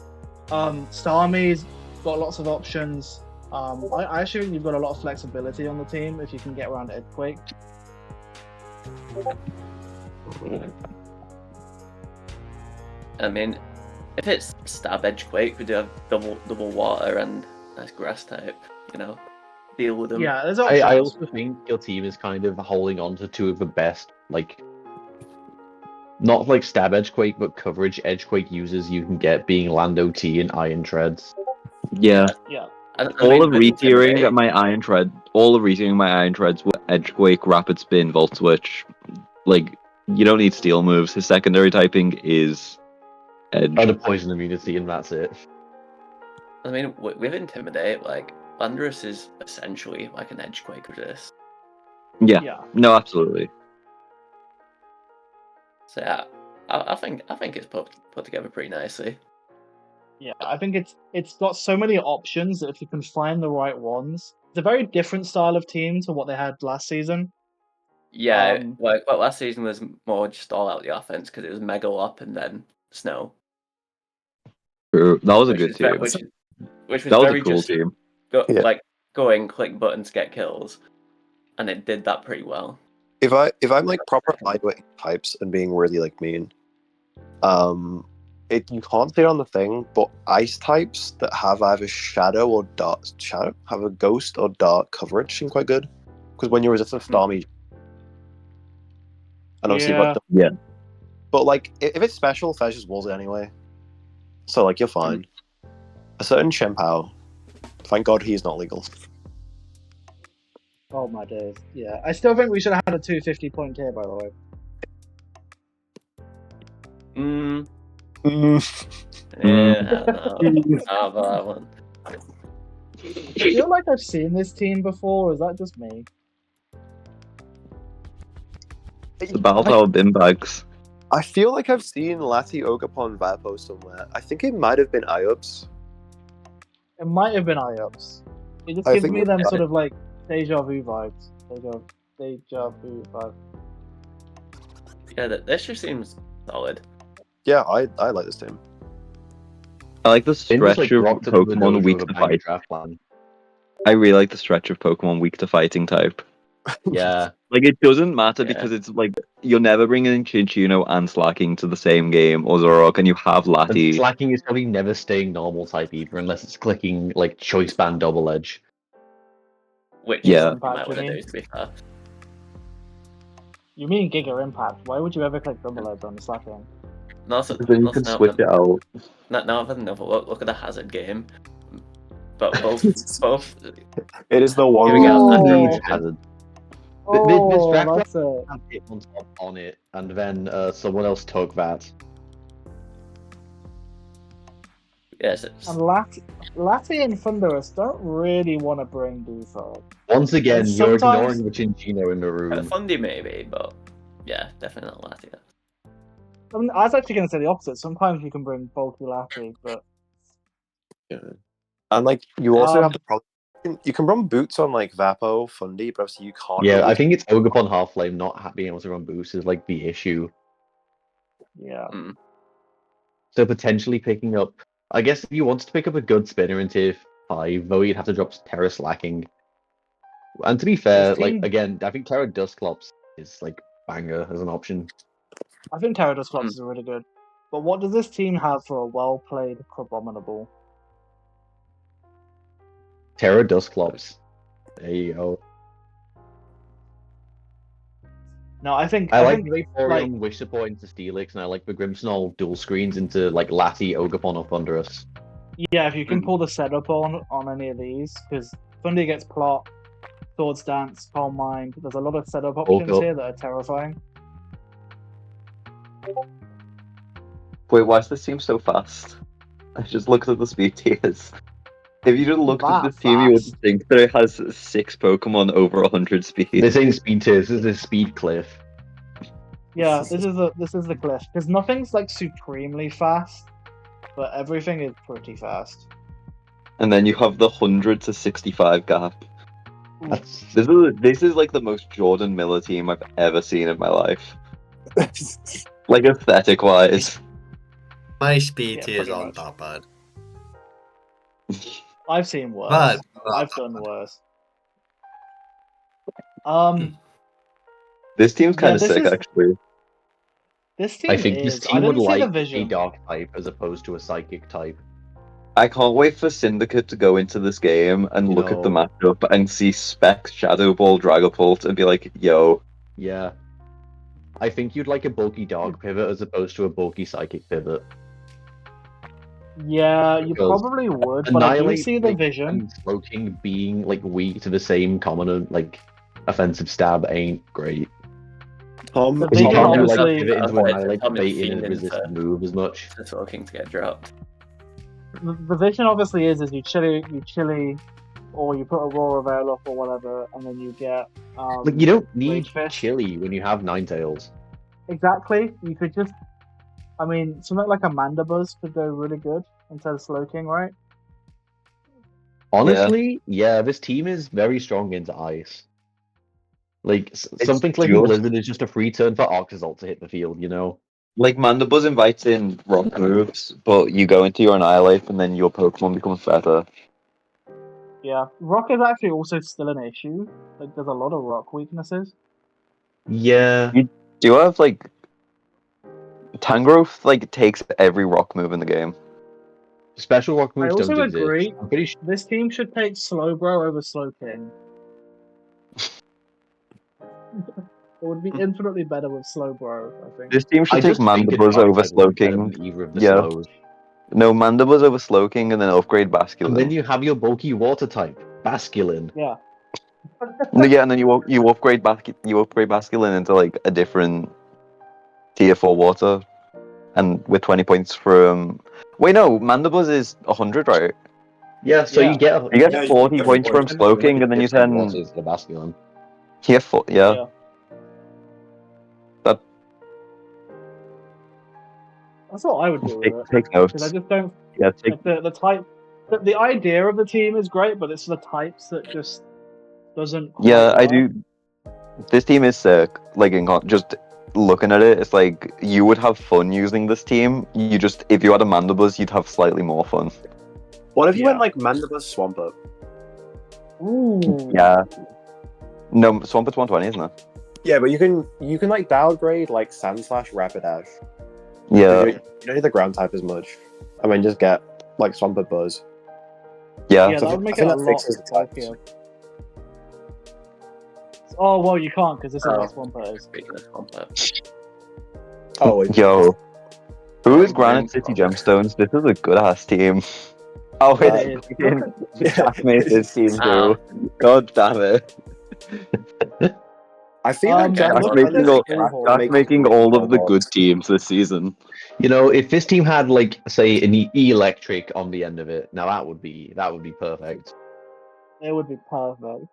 Starmie's got lots of options. I actually think you've got a lot of flexibility on the team if you can get around Earthquake. I mean, if it's Stab Edgequake, we do have double water and nice grass type, you know? Deal with them. Yeah, there's options. I also think your team is kind of holding on to 2 of the best, like, not like Stab Edgequake, but coverage Edgequake users you can get, being Lando T and Iron Treads. Yeah. Yeah. All of retiering my Iron Treads were Edgequake, Rapid Spin, Volt Switch. Like, you don't need steel moves. His secondary typing is Edge. And a poison immunity, and that's it. I mean, with Intimidate, like, Landorus is essentially like an Edgequake resist. Yeah. No, absolutely. So yeah, I think it's put together pretty nicely. Yeah, I think it's got so many options that if you can find the right ones, it's a very different style of team to what they had last season. Yeah, like last season was more just all out the offense because it was Megalop and then Snow. True. That was a Which good is ve- team. which was That was very a cool just team. Yeah. like go in, click buttons, get kills, and it did that pretty well. If I'm like proper evaluating types and being really like mean, you can't say it on the thing, but ice types that have either shadow or dark shadow have a ghost or dark coverage seem quite good. Because when you're resistant to Stormy, and obviously Yeah. Yeah. But like if it's special, Fez just walls it anyway. So like you're fine. A certain Chempao, thank God he's not legal. Oh my days. Yeah, I still think we should have had a 250-point tier, by the way. Yeah, I don't know. I'll have that one. I feel like I've seen this team before. Is that just me? It's the Battle Tower bin bags. I feel like I've seen Lati Ogapon Vapo somewhere. I think it might have been IOPS. It might have been IOPS. It just I gives think me it- them I- sort of like deja vu vibes. Deja vu vibes. Yeah, this just seems solid. Yeah, I like this team. I like the Finn just, stretch like, of rocked into the Pokemon dojo weak with a to bang fight. draft plan. I really like the stretch of Pokemon weak to fighting type. Yeah. Like, it doesn't matter Yeah. because it's like you're never bringing Chinchino and Slacking to the same game or Zorok, and you have And Lati. Slacking is probably never staying normal type either, unless it's clicking like choice band double edge. Which Yeah. you might Impact, want you to do, mean? to be fair. You mean Giga Impact? Why would you ever click double edge on the Slacking? No, so, Then you no, can so now- switch it out. Now I've had another look. Look at the Hazard game. But both. It is the one. Here we go. Oh. Huge hazard. Oh, this draft that's a... had it on top on it, and then someone else took that. Yes, it's, And Lati and Thunderous don't really want to bring Buford. Once again, And you're sometimes- ignoring the Chinchino in the room. Fundy maybe, but yeah, definitely not Latia. I mean, I was actually going to say the opposite. Sometimes you can bring bulky Lati, but Yeah. And like you also Um, have the problem. You can run boots on like Vapo, Fundy, but obviously you can't. Yeah, really- I think it's Ogapon Half Flame not being able to run boost is like the issue. yeah. So potentially picking up, I guess if you wanted to pick up a good spinner in tier 5, though, you'd have to drop Terra Slacking. And to be fair, This like team- again, I think Terra Dustclops is like banger as an option. I think Gyarados is really good. But what does this team have for a well-played Crabominable? Terra Dustclops. There you go. No, I think I like think, the Vaporeon Wish Support into Steelix, and I like the Grimmsnarl dual screens into like Lati, Ogapon, or Thunderous. yeah, if you can pull the setup on any of these, because Fundy gets Plot, Swords Dance, Calm Mind. There's a lot of setup options Bulk up. here that are terrifying. Wait, why does this seem so fast? I just looked at the speed tiers. If you just looked at That this team, you would fast. think that it has 6 Pokemon over 100 speed. This ain't speed tier, this is a speed cliff. Yeah, this is the cliff because nothing's like supremely fast, but everything is pretty fast. And then you have the 100 to 65 gap. That's This is like the most Jordan Miller team I've ever seen in my life. Like aesthetic wise. My speed Yeah, tiers pretty aren't much. that bad. I've seen worse. Bad. I've done worse. This team's kind of this sick is- actually. This team I think is. this I team would didn't see the like a vision. dark type as opposed to a psychic type. I can't wait for Syndicate to go into this game and look at the No. matchup and see Specs, Shadow Ball, Dragapult and be like, yo. Yeah. I think you'd like a bulky dark pivot as opposed to a bulky psychic pivot. Yeah, you Because probably would, but I do see the vision. and Slowking being like weak to the same common like offensive stab ain't great. Tom, The Because you vision can't do like obviously- pivot into I'd Annihilate Tom is bait in a fiending resistant for- move as much. Just looking to get dropped. The vision obviously is you chili, or you put Aurora Veil up or whatever, and then you get. Like you don't need Rage Fist. chili when you have Ninetales. exactly. You could just, I mean, something like a Mandibuzz could go really good instead of Slowking, right? Honestly, yeah, this team is very strong into ice. Like something like just- Blizzard is just a free turn for Arctozolt to hit the field, you know? Like Mandibuzz invites in rock moves, but you go into your Annihilate and then your Pokemon becomes better. Yeah. Rock is actually also still an issue. Like, there's a lot of rock weaknesses. Yeah. Do you have like Tangrowth like takes every rock move in the game? Special rock I moves also don't exist. agree. I'm pretty sure. This team should take Slowbro over Slowking. It would be infinitely better with Slowbro, I think. This team should I take just think a Mandibuzz dark over type would be better Slowking. than either of the Yeah. slows. No, Mandibuzz over Slowking and then upgrade Basculin. And then you have your bulky water type, Basculin. Yeah. Yeah, and then you upgrade Basculin into like a different tier 4 water, and with 20 points from. Wait, no, Mandibuzz is 100, right? Yeah, so Yeah. you get You get 40 points from Slowking, and then you turn. waters to Basculin. Yeah, yeah. Yeah. That That's what I would do with it. take notes. Because I just don't. Yeah, take. Like the type. The idea of the team is great, but it's the types that just doesn't. Quite Yeah, I work. do. This team is sick. Like, just looking at it, it's like you would have fun using this team. You just, if you had a Mandibuzz, you'd have slightly more fun. What if you Yeah. went like Mandibuzz Swampert? Ooh. Yeah. No, Swamput's 120, isn't it? Yeah, but you can like downgrade like Sandslash Rapidash. Yeah. You don't need the ground type as much. I mean, just get like Swampert Buzz. Yeah. Yeah, So that would I make think it a that lot fixes the types. bulkier. Oh well, you can't because this is Oh. what Swampert is. Speaking of Swampert. Oh, Yo. Who is I'm Granite City Gemstones? This is a good ass team. Oh, It it's is. fucking Jack made this team Ah. too. God damn it. I feel like Jack Jack's look Jack at making this all, cool Jack's hole. making all of the good teams this season. You know, if this team had like, say, an electric on the end of it, now that would be perfect. It would be perfect.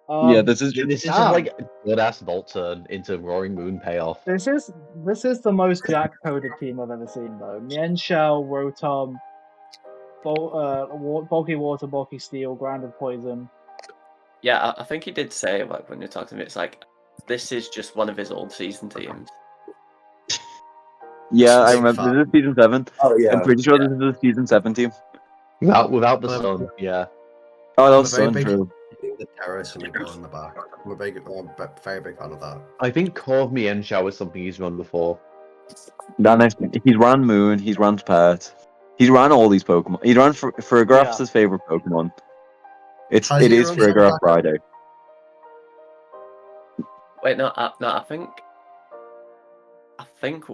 Yeah, this is This is damn. just like a good ass Volt turn into Roaring Moon payoff. This is the most Jack coded team I've ever seen though. Mienshao, Rotom, bulky water, bulky steel, grounded poison. Yeah, I think he did say, like, when you're talking to me, it's like, this is just one of his old season teams. Yeah, I Big remember. fan. This is season 7. Oh yeah. I'm pretty sure this is the season 7 team. Without the sun, yeah. Oh, that I'm a was very so big true. the terrace and the girl in the back. I'm a very big fan of that. I think Corv Mienshao is something he's run before. He's ran Moon, he's ran Pet. He's ran all these Pokemon. He ran Farigiraf's his favorite Pokemon. It Has he is run Farigiraf Sunblack? Friday. Wait, no, I think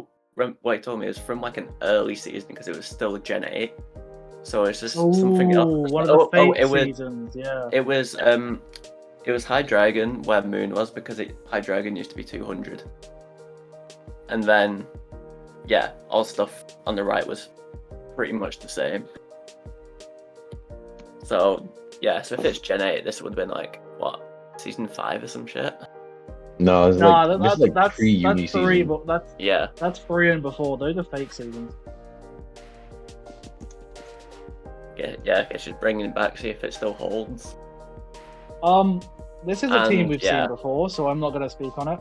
what he told me is from like an early season because it was still Gen 8. So it's just something else. One of the fake seasons, yeah. It was Hydreigon where Moon was because Hydreigon used to be 200. And then yeah, all stuff on the right was pretty much the same. So yeah, so if it's Gen 8, this would have been like what, season 5 or some shit? No, it's Nah, this is like that's pre-uni 3, season. but that's 3 and before. Those are fake seasons. Yeah, I guess just bringing it back, see if it still holds. This is a team And, we've yeah. seen before, so I'm not going to speak on it.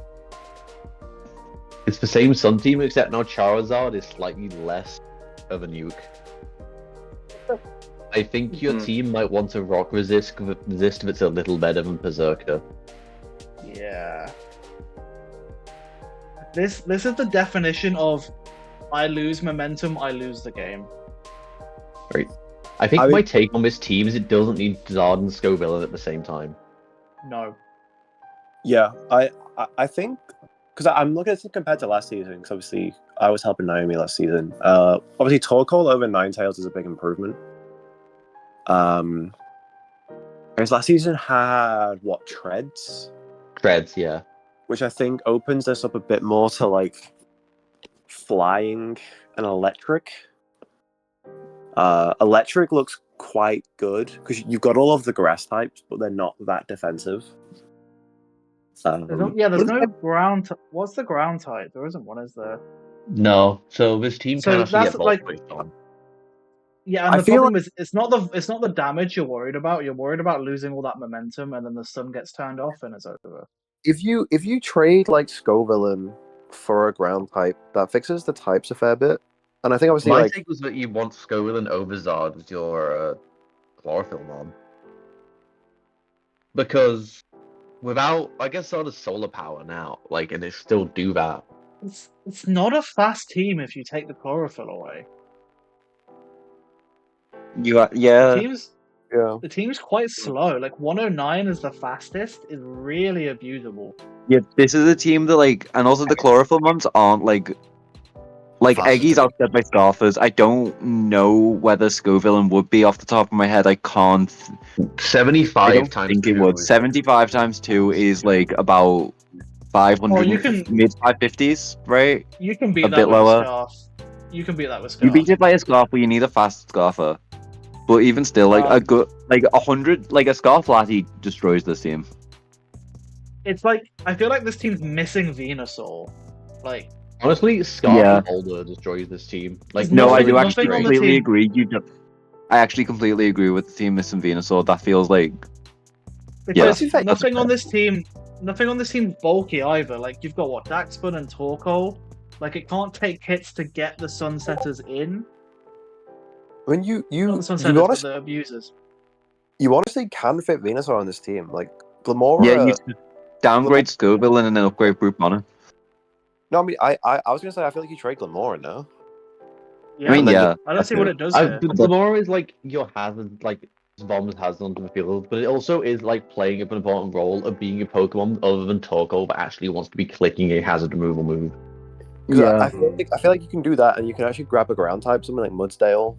It's the same Sun team, except now Charizard is slightly less of a nuke. I think your team might want to rock resist if it's a little better than Berserker. Yeah. This is the definition of I lose momentum, I lose the game. I think I mean- my take on this team is it doesn't need Zard and Scovillain at the same time. No. Yeah, I think because I'm looking at it compared to last season. Because obviously I was helping Naomi last season. Obviously Torkoal over Ninetales is a big improvement. Whereas last season had what, Treads, Yeah. which I think opens this up a bit more to like flying and electric. Electric looks quite good because you've got all of the grass types, but they're not that defensive. There's no ground. What's the ground type? There isn't one, is there? No. So this team So can actually that's get ball like- switched on. Yeah, and I the feel problem is it's not the damage you're worried about. You're worried about losing all that momentum, and then the sun gets turned off and it's over. If you trade like Scovillain for a ground type, that fixes the types a fair bit. And I think obviously My like take was that you want Scovillain over Zard with your chlorophyll on. Because without, I guess Zard has solar power now, like, and it still do that. It's not a fast team if you take the chlorophyll away. Yeah. The team's quite slow. Like 109 is the fastest is really abusable. Yeah, this is a team that like, and also the chlorophyll ones aren't like Fast. Eggy's outset by Scarfers. I don't know whether Scovillain would be off the top of my head. I can't. 75 I don't times think it 2 would. is- 75 times 2 is like about 500, Oh, you can- mid 550s, right? You can beat A that bit with lower. a scarf. You can beat that with You scarf. beat it by a scarf, but you need a fast scarfer. But even still, like a good, like 100, like a scarf laddie destroys this team. It's like I feel like this team's missing Venusaur. Like Honestly, Scarf Yeah. and Boulder destroys this team. Like, No, I nothing- do actually nothing on the completely team- agree. I actually completely agree with the team missing Venusaur. That feels like because Yeah. nothing on this team's bulky either. Like you've got what Daxpun and Torkoal. Like it can't take hits to get the Sunsetters in. I mean you Not the Sunsetters, but honestly, the abusers. you honestly can fit Venusaur on this team. Like Glamora. yeah, you just downgrade Scovillain and then upgrade Brute Bonner. No, I mean I was gonna say I feel like you trade Glamora now. Yeah, I mean, yeah. I don't see what it does I, here. Glamora is like your hazard, like Bombs has onto the field, but it also is like playing an important role of being a Pokemon other than Torkoal, but actually wants to be clicking a hazard removal move. 'Cause I feel like you can do that, and you can actually grab a ground type, something like Mudsdale,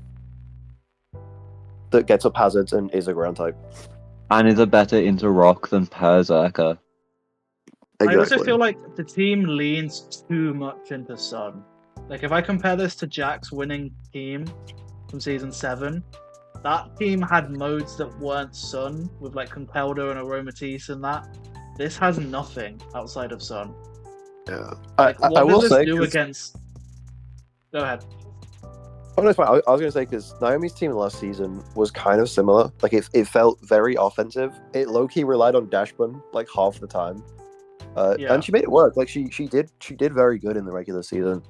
that gets up hazards and is a ground type. And is a better into rock than Berserker. I also feel like the team leans too much into Sun. Like if I compare this to Jack's winning team from season 7, that team had modes that weren't Sun with like Conkeldo and Aromatisse and that. This has nothing outside of Sun. Yeah, Like, I what will does this say. do 'Cause- against? Go ahead. Oh, no, it's fine. I was going to say because Naomi's team last season was kind of similar. Like it felt very offensive. It low key relied on Dashbun like half the time, Yeah. and she made it work. Like she did very good in the regular season.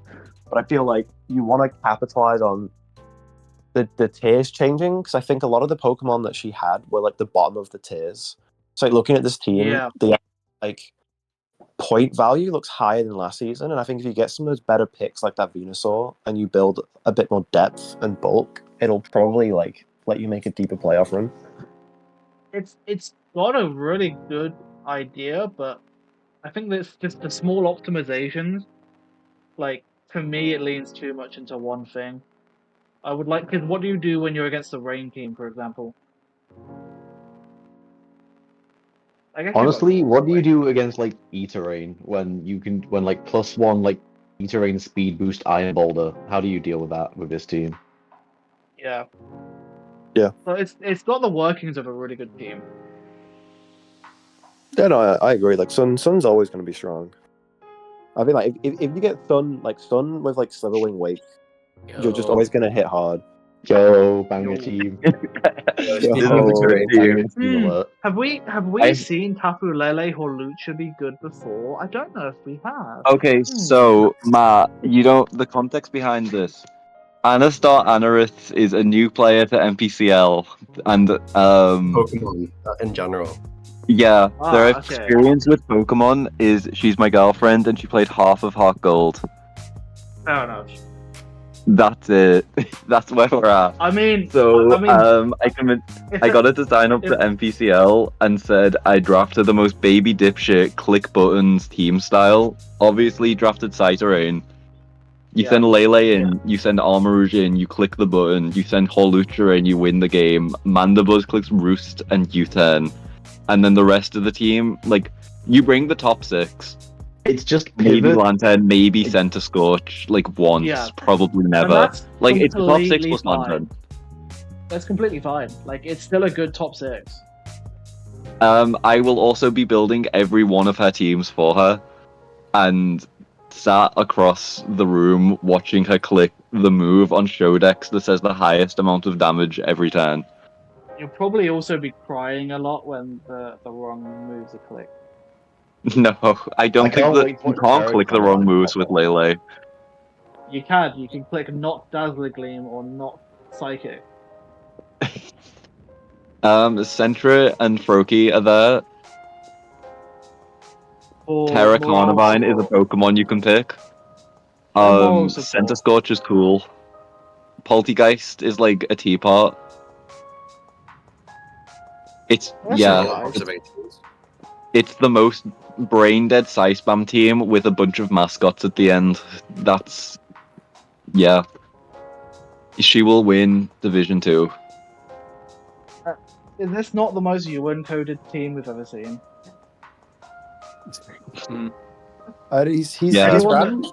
But I feel like you want to capitalize on the tiers changing because I think a lot of the Pokemon that she had were like the bottom of the tiers. So like, looking at this team, Yeah. the like point value looks higher than last season, and I think if you get some of those better picks like that Venusaur and you build a bit more depth and bulk, it'll probably like let you make a deeper playoff run. It's got a really good idea, but I think that's just the small optimizations. Like for me, it leans too much into one thing. I would like because what do you do when you're against the rain team, for example? I guess you've got Honestly, Grass what do you Away. do against like E-Terrain when like +1 like E-Terrain speed boost Iron Boulder? How do you deal with that with this team? Yeah. Yeah. So it's got the workings of a really good team. Yeah, no, I agree. Like Sun's always going to be strong. I mean, like if you get Sun with like Sliverwing Wake, you're just always going to hit hard. Yo, banger Yo. team. This is a great Banger team. team alert. Have we I- seen Tapu Lele or Lucha be good before? I don't know if we have. Okay, so Matt, you don't. The context behind this. Anastar Anarith is a new player to MPCL, and Pokemon in general. yeah, Ah, their okay. experience with Pokemon is she's my girlfriend and she played half of Heart Gold. Fair enough. That's it. That's where we're at. I mean, So I mean, I got her to sign up to MPCL and said I drafted the most baby dipshit click buttons team style. Obviously drafted Cyterain. You Yeah. send Lele in, you send Armarouge in, you click the button, you send Holucha in, you win the game. Mandibuzz clicks Roost and U-turn. And then the rest of the team, like, you bring the top 6. It's just Maybe pivot. Lantern, maybe Center Scorch, like once, Yeah. probably and never. that's Like, it's the top 6 completely plus fine. Lantern. That's completely fine. Like, it's still a good top 6. I will also be building every one of her teams for her, and sat across the room watching her click the move on Shodex that says the highest amount of damage every turn. You'll probably also be crying a lot when the wrong moves are clicked. No, I don't think can't that wait to you watch can't Terran click the wrong Combine moves pop with up. Lele. You can click not Dazzler Gleam or not Psychic. Sentra and Froakie are there. Or Terra moral Carnivine is a support. Pokemon you can pick. Or moral Center support. Scorch is cool. Poltegeist is like a teapot. It's That's yeah, nice. it's the most brain dead Psy spam team with a bunch of mascots at the end. That's yeah. She will win Division 2. Is this not the most UN-coded team we've ever seen? He's Yeah. Anyone ran-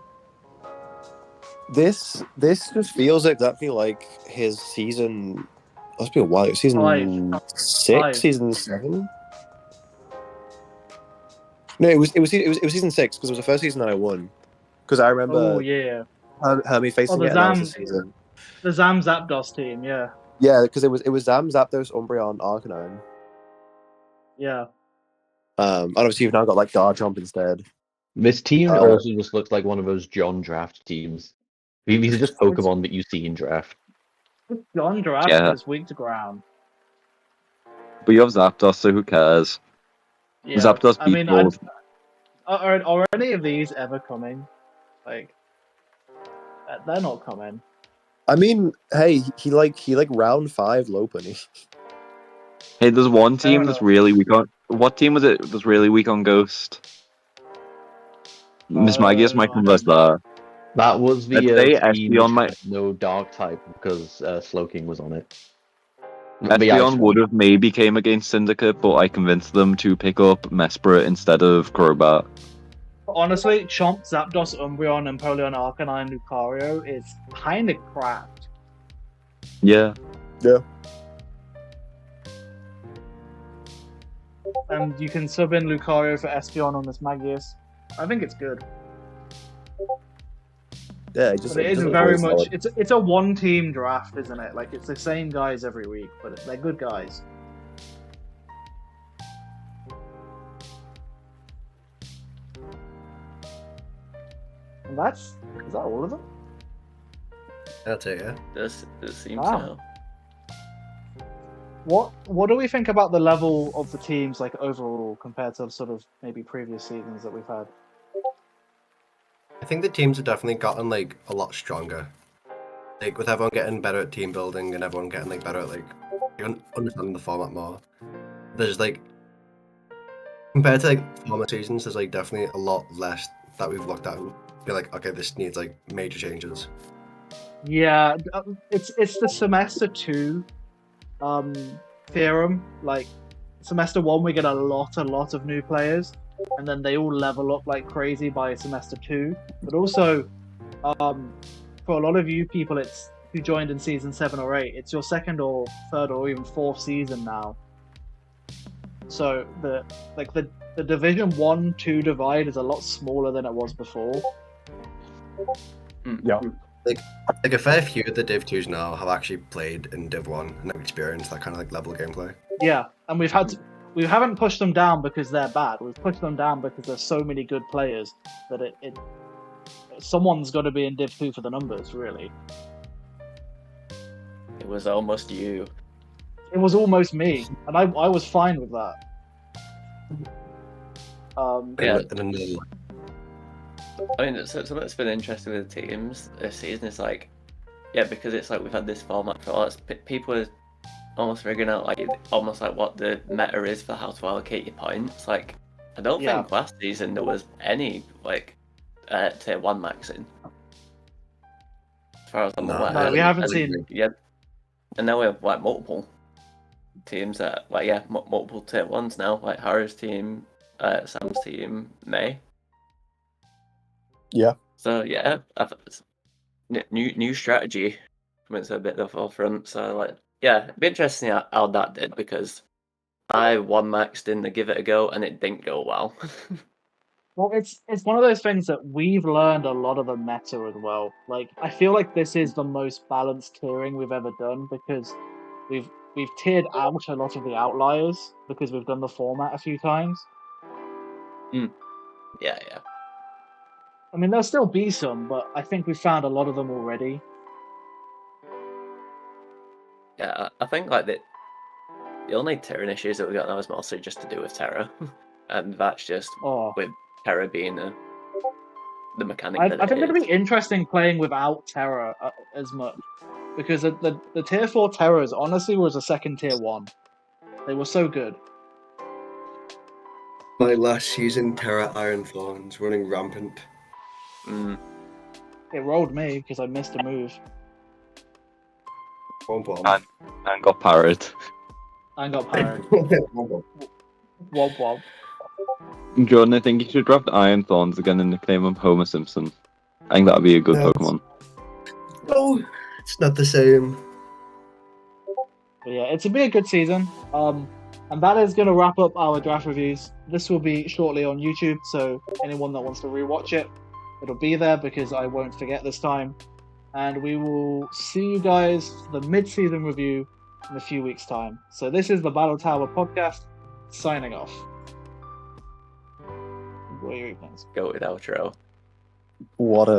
This just feels exactly like his season. Must be a while. Season Five. 6, season 7. No, it was season 6 because it was the first season that I won. Because I Oh remember yeah. Hermie facing the it, and that was the Zam season. the Zam Zapdos team, yeah. Yeah, because it was Zam, Zapdos, Umbreon, Arcanine. Yeah. And obviously you've now got like Garchomp instead. This team Uh, also just looks like one of those John draft teams. These are just Pokemon that you see in draft. It's John Draft, Yeah. but it's weak to ground. But you have Zapdos, so who cares? Yeah. Zapdos I beat mean, both. are any of these ever coming? Like, they're not coming. I mean, hey, he round 5 Lopunny. Hey, there's one Fair team that's enough. really weak on. What team was it that's really weak on Ghost? Miss Magius might I converse don't- that. That was I'd the say team which Espeon might. had no dark type because Slowking was on it. The ice Espeon would have maybe came against Syndicate, but I convinced them to pick up Mesprit instead of Crobat. Honestly, Chomp, Zapdos, Umbreon, and Empoleon, Arcanine, Lucario is kind of cracked. Yeah. And you can sub in Lucario for Espeon on this Magius. I think it's good. Yeah, But it is just very looks much solid. it's a one team draft, isn't it? Like it's the same guys every week, but they're good guys. And is that all of them? That's it, yeah. Does seem Wow. so. What do we think about the level of the teams like overall compared to sort of maybe previous seasons that we've had? I think the teams have definitely gotten like a lot stronger. Like with everyone getting better at team building and everyone getting like better at like understanding the format more. There's like compared to like former seasons, there's like definitely a lot less that we've looked at and be like, okay, this needs like major changes. Yeah, it's the semester 2 theorem. Like semester 1 we get a lot of new players, and then they all level up like crazy by semester 2. But also for a lot of you people who joined in season 7 or 8, it's your second or third or even fourth season now. So the division 1-2 divide is a lot smaller than it was before. Yeah. Like a fair few of the Div 2s now have actually played in Div 1 and have experienced that kind of like level of gameplay. Yeah, and we haven't pushed them down because they're bad. We've pushed them down because there's so many good players that someone's got to be in Div 2 for the numbers, really. It was almost you. It was almost me, and I was fine with that. Yeah. And then, I mean, something that's been interesting with the teams this season is like, yeah, because it's like we've had this format for a while. People are almost figuring out like almost like what the meta is for how to allocate your points. Like, I don't think last season there was any like tier 1 maxing. As far as I'm aware. No, we haven't seen. Yeah, and now we have like multiple teams that like multiple tier 1s now, like Haru's team, Sam's team, May. Yeah. So yeah, new strategy coming to a bit of the forefront. So like, yeah, it'd be interesting how that did because I one maxed in to give it a go, and it didn't go well. Well, it's one of those things that we've learned a lot of the meta as well. Like, I feel like this is the most balanced tiering we've ever done because we've tiered out a lot of the outliers because we've done the format a few times. Yeah. I mean, there'll still be some, but I think we've found a lot of them already. Yeah, I think like the only Terran issues that we got now is mostly just to do with Terra, and that's just with Terra being the mechanic I that think it it'd is. be interesting playing without Terra as much because the tier 4 Terras honestly was a second tier 1. They were so good. My last season, Terra Iron Thorns running rampant. It rolled me because I missed a move. And got parried. And got parried. Womp womp. Jordan, I think you should draft Iron Thorns again and nickname him Homer Simpson. I think that'd be a good Pokemon. No, it's not the same. But yeah, it's be a good season. And that is going to wrap up our draft reviews. This will be shortly on YouTube, so anyone that wants to rewatch it, it'll be there because I won't forget this time. And we will see you guys for the mid-season review in a few weeks' time. So this is the Battle Tower podcast, signing off. Enjoy your evenings. Go with outro. What a